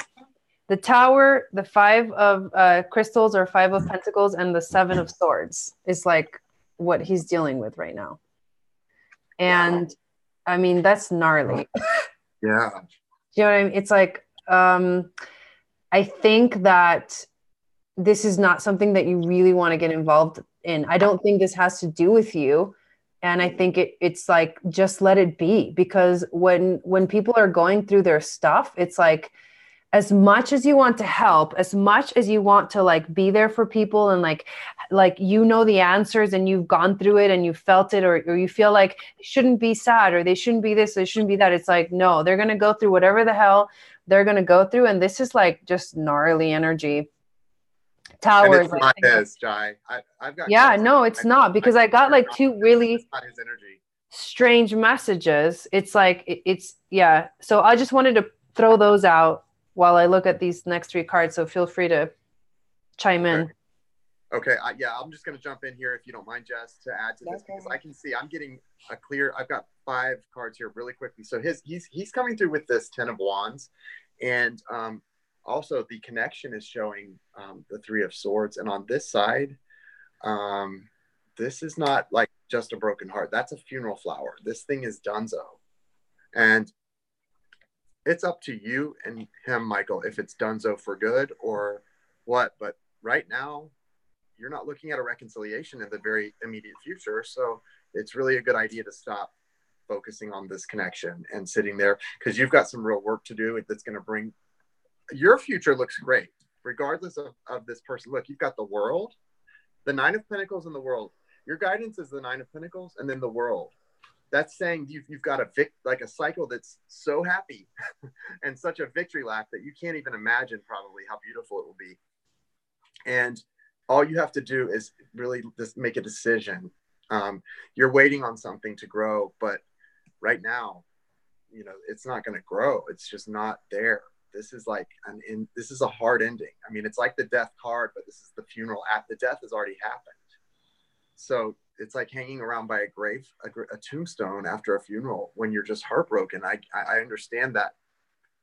the Tower, the 5 of crystals or 5 of pentacles, and the 7 of swords is like what he's dealing with right now. And that's gnarly. Yeah. You know what I mean? It's like, I think that this is not something that you really want to get involved in. I don't think this has to do with you. And I think it's like, just let it be, because when people are going through their stuff, it's like, as much as you want to help, as much as you want to like be there for people, and like the answers, and you've gone through it and you felt it, or you feel like they shouldn't be sad, or they shouldn't be this, they shouldn't be that. It's like, no, they're going to go through whatever the hell they're going to go through. And this is like just gnarly energy. Towers. And it's not his, Jai. I've got. Yeah, no, it's not, because I got like 2 really not his energy. Strange messages. It's like, yeah. So I just wanted to throw those out while I look at these next 3 cards. So feel free to chime in. Okay. I'm just going to jump in here, if you don't mind, Jess, to add to this, because I can see I'm getting I've got 5 cards here really quickly. So he's coming through with this 10 of Wands, and also the connection is showing the 3 of Swords. And on this side, this is not like just a broken heart. That's a funeral flower. This thing is donezo. And it's up to you and him, Michael, if it's donezo for good or what. But right now, you're not looking at a reconciliation in the very immediate future. So it's really a good idea to stop focusing on this connection and sitting there, because you've got some real work to do that's going to bring your future. Looks great. regardless of this person. Look, you've got the world, the Nine of Pentacles in the world. Your guidance is the Nine of Pentacles and then the world. That's saying you've got like a cycle that's so happy and such a victory lap that you can't even imagine probably how beautiful it will be. And all you have to do is really just make a decision. You're waiting on something to grow, but right now, you know, it's not going to grow. It's just not there. This is like this is a hard ending. I mean, it's like the death card, but this is the funeral act. The death has already happened. So it's like hanging around by a grave, a tombstone after a funeral when you're just heartbroken. I understand that,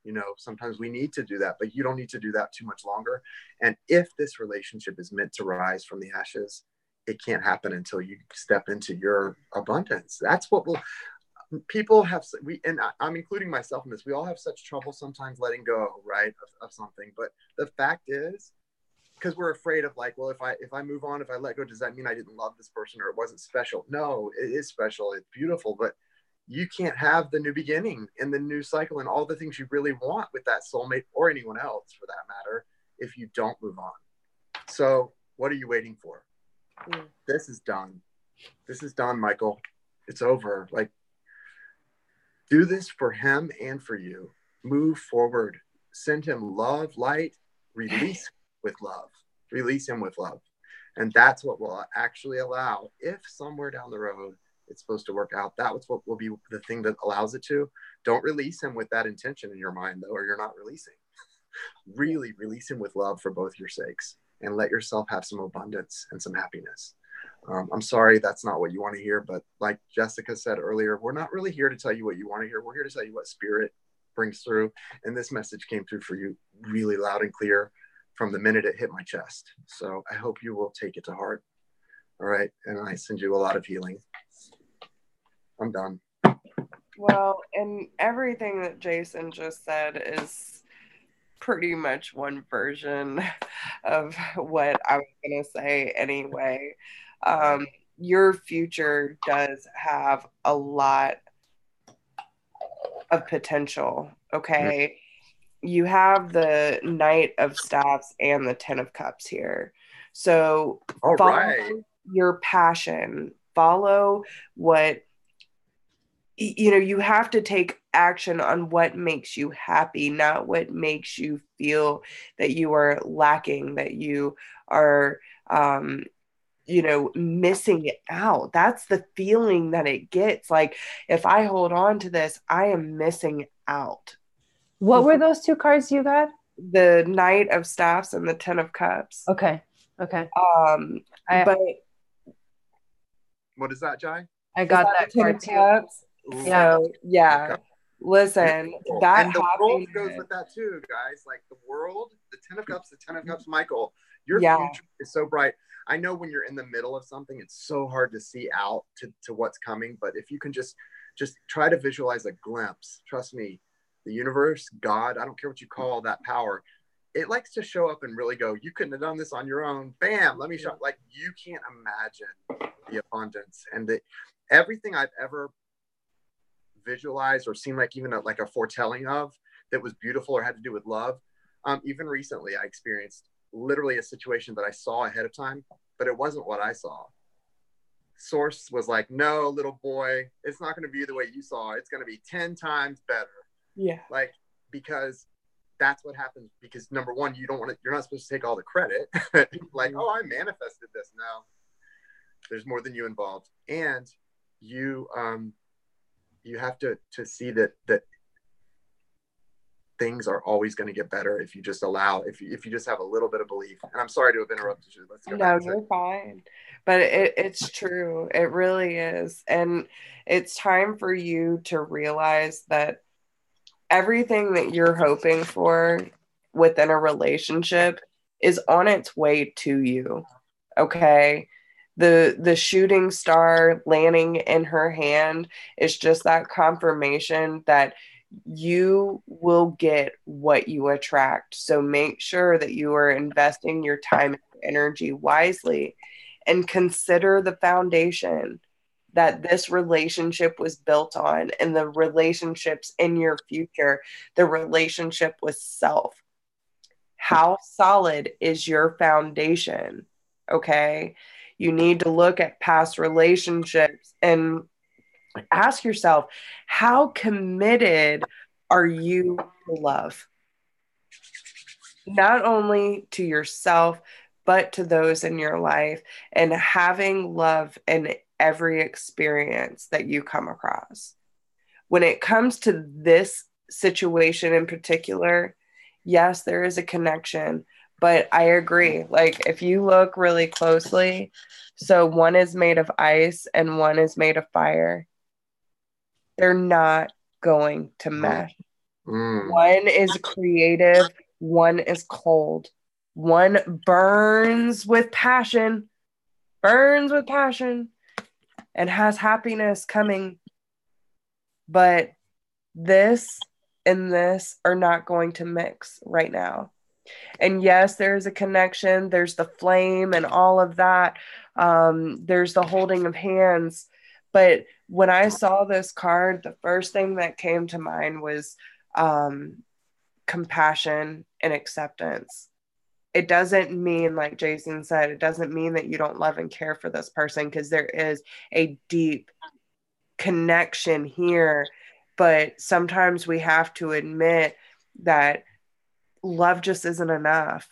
you know, sometimes we need to do that, but you don't need to do that too much longer. And if this relationship is meant to rise from the ashes, it can't happen until you step into your abundance. That's what people have, and I'm including myself in this. We all have such trouble sometimes letting go, right, of something. But the fact is, because we're afraid of like, well, if I move on, if I let go, does that mean I didn't love this person or it wasn't special? No, it is special. It's beautiful, but you can't have the new beginning and the new cycle and all the things you really want with that soulmate or anyone else for that matter, if you don't move on. So what are you waiting for? This is done. This is done, Michael. It's over. Like, do this for him and for you. Move forward. Send him love, light, release with love. Release him with love. And that's what will actually allow, if somewhere down the road it's supposed to work out, that's what will be the thing that allows it to. Don't release him with that intention in your mind, though, or you're not releasing. Really release him with love for both your sakes and let yourself have some abundance and some happiness. I'm sorry that's not what you want to hear, but like Jessica said earlier, we're not really here to tell you what you want to hear. We're here to tell you what spirit brings through. And this message came through for you really loud and clear from the minute it hit my chest. So I hope you will take it to heart. All right. And I send you a lot of healing. I'm done. Well, and everything that Jason just said is pretty much one version of what I was going to say anyway. Your future does have a lot of potential, okay? You have the Knight of Staffs and the Ten of Cups here. So follow your passion. Follow what, you know, you have to take action on what makes you happy, not what makes you feel that you are lacking, that you are, you know, missing out. That's the feeling that it gets. Like, if I hold on to this, I am missing out. What were those two cards you got? The Knight of Staffs and the Ten of Cups. Okay. But what is that, Jai? I got that card too. Yeah. So, yeah. Okay. Listen, that and the world goes with that too, guys. Like the world, the Ten of Cups, Michael, your future is so bright. I know when you're in the middle of something, it's so hard to see out to what's coming. But if you can just try to visualize a glimpse, trust me, the universe, God, I don't care what you call that power, it likes to show up and really go, you couldn't have done this on your own. Bam, let me show. Like, you can't imagine the abundance and everything I've ever visualized or seen, like even like a foretelling of that was beautiful or had to do with love. Even recently, I experienced literally a situation that I saw ahead of time, but it wasn't what I saw. Source was like, no, little boy, it's not going to be the way you saw it. It's going to be 10 times better. Yeah. Like, because that's what happens. Because number one, you're not supposed to take all the credit. Like, oh, I manifested this. No, there's more than you involved. And you have to see that things are always going to get better if you just allow, if you just have a little bit of belief. And I'm sorry to have interrupted you. Let's go back. No, you're fine. But it's true. It really is. And it's time for you to realize that everything that you're hoping for within a relationship is on its way to you. Okay. The shooting star landing in her hand is just that confirmation that you will get what you attract. So make sure that you are investing your time and energy wisely, and consider the foundation that this relationship was built on, and the relationships in your future, the relationship with self. How solid is your foundation? Okay. You need to look at past relationships and ask yourself, how committed are you to love? Not only to yourself, but to those in your life, and having love in every experience that you come across. When it comes to this situation in particular, yes, there is a connection, but I agree. Like, if you look really closely, so one is made of ice and one is made of fire, they're not going to mesh. One is creative, one is cold. One burns with passion, and has happiness coming. But this and this are not going to mix right now. And yes, there's a connection. There's the flame and all of that. There's the holding of hands. But when I saw this card, the first thing that came to mind was compassion and acceptance. It doesn't mean, like Jason said, it doesn't mean that you don't love and care for this person, because there is a deep connection here. But sometimes we have to admit that love just isn't enough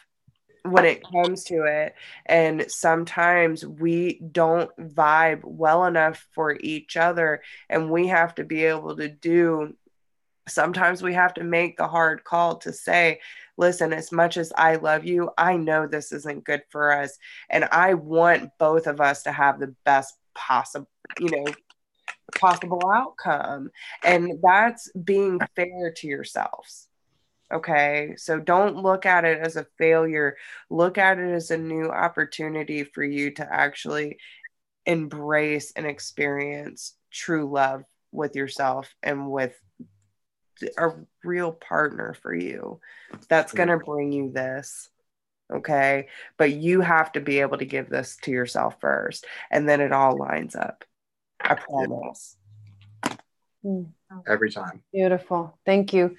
when it comes to it. And sometimes we don't vibe well enough for each other. And we have to be able to sometimes we have to make the hard call to say, listen, as much as I love you, I know this isn't good for us. And I want both of us to have the best possible outcome. And that's being fair to yourselves. Okay. So don't look at it as a failure. Look at it as a new opportunity for you to actually embrace and experience true love with yourself and with a real partner for you that's going to bring you this. Okay. But you have to be able to give this to yourself first, and then it all lines up. I promise. Every time. Beautiful. Thank you.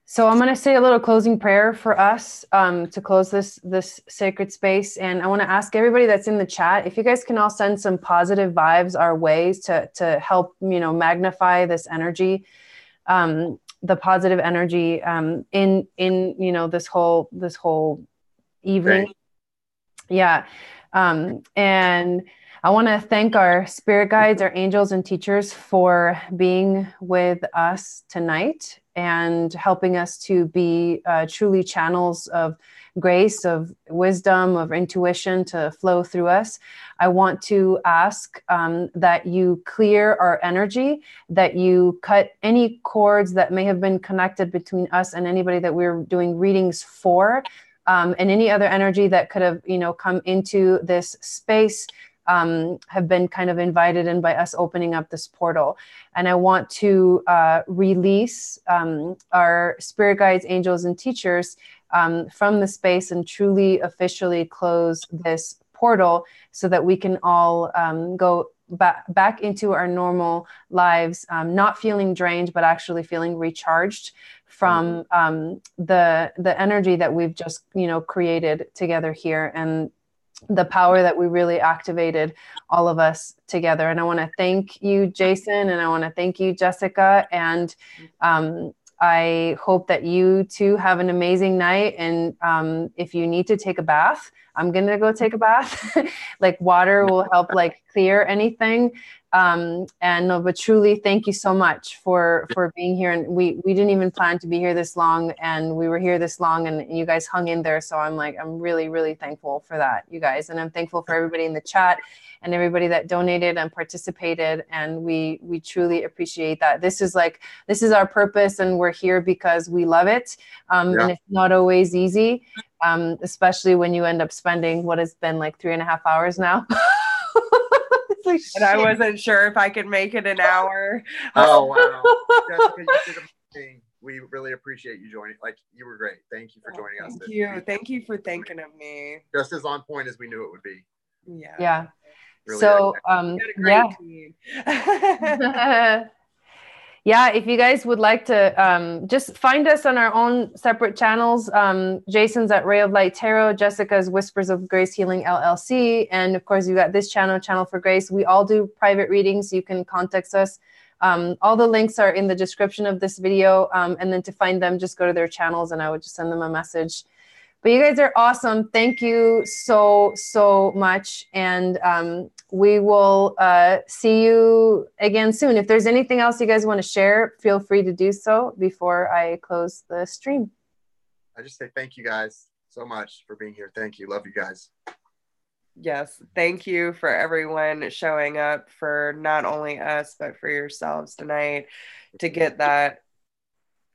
So I'm going to say a little closing prayer for us to close this sacred space. And I want to ask everybody that's in the chat, if you guys can all send some positive vibes our ways to help, magnify this energy, the positive energy in this whole evening. Thanks. Yeah. And I want to thank our spirit guides, our angels and teachers for being with us tonight and helping us to be truly channels of grace, of wisdom, of intuition to flow through us. I want to ask that you clear our energy, that you cut any cords that may have been connected between us and anybody that we're doing readings for, and any other energy that could have, come into this space. Have been kind of invited in by us opening up this portal. And I want to release our spirit guides, angels, and teachers from the space and truly officially close this portal so that we can all go back into our normal lives, not feeling drained, but actually feeling recharged from the energy that we've just, created together here, and the power that we really activated, all of us together. And I want to thank you, Jason, and I want to thank you, Jessica. And I hope that you too have an amazing night. And if you need to take a bath, I'm going to go take a bath. Like, water will help clear anything. But truly, thank you so much for being here. And we didn't even plan to be here this long, and we were here this long, and you guys hung in there. So I'm really, really thankful for that, you guys. And I'm thankful for everybody in the chat and everybody that donated and participated. And we truly appreciate that. This is our purpose, and we're here because we love it. And it's not always easy, especially when you end up spending what has been 3.5 hours now. And I wasn't sure if I could make it an hour. Oh, wow. Jessica, you did amazing. We really appreciate you joining. You were great. Thank you for joining us. Thank you. Thank you for thinking of me. Just as on point as we knew it would be. Yeah. Really so, team. Yeah, if you guys would like to just find us on our own separate channels. Jason's at Ray of Light Tarot, Jessica's Whispers of Grace Healing LLC, and of course you got this channel, Channel for Grace. We all do private readings. You can contact us. All the links are in the description of this video, and then to find them, just go to their channels and I would just send them a message. But you guys are awesome. Thank you so much. And we will see you again soon. If there's anything else you guys want to share, feel free to do so before I close the stream. I just say thank you guys so much for being here. Thank you. Love you guys. Yes. Thank you for everyone showing up, for not only us, but for yourselves tonight, to get that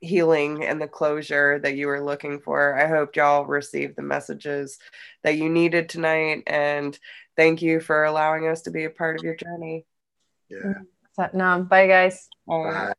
healing and the closure that you were looking for. I hope y'all received the messages that you needed tonight, and thank you for allowing us to be a part of your journey. Yeah. Bye guys. Bye.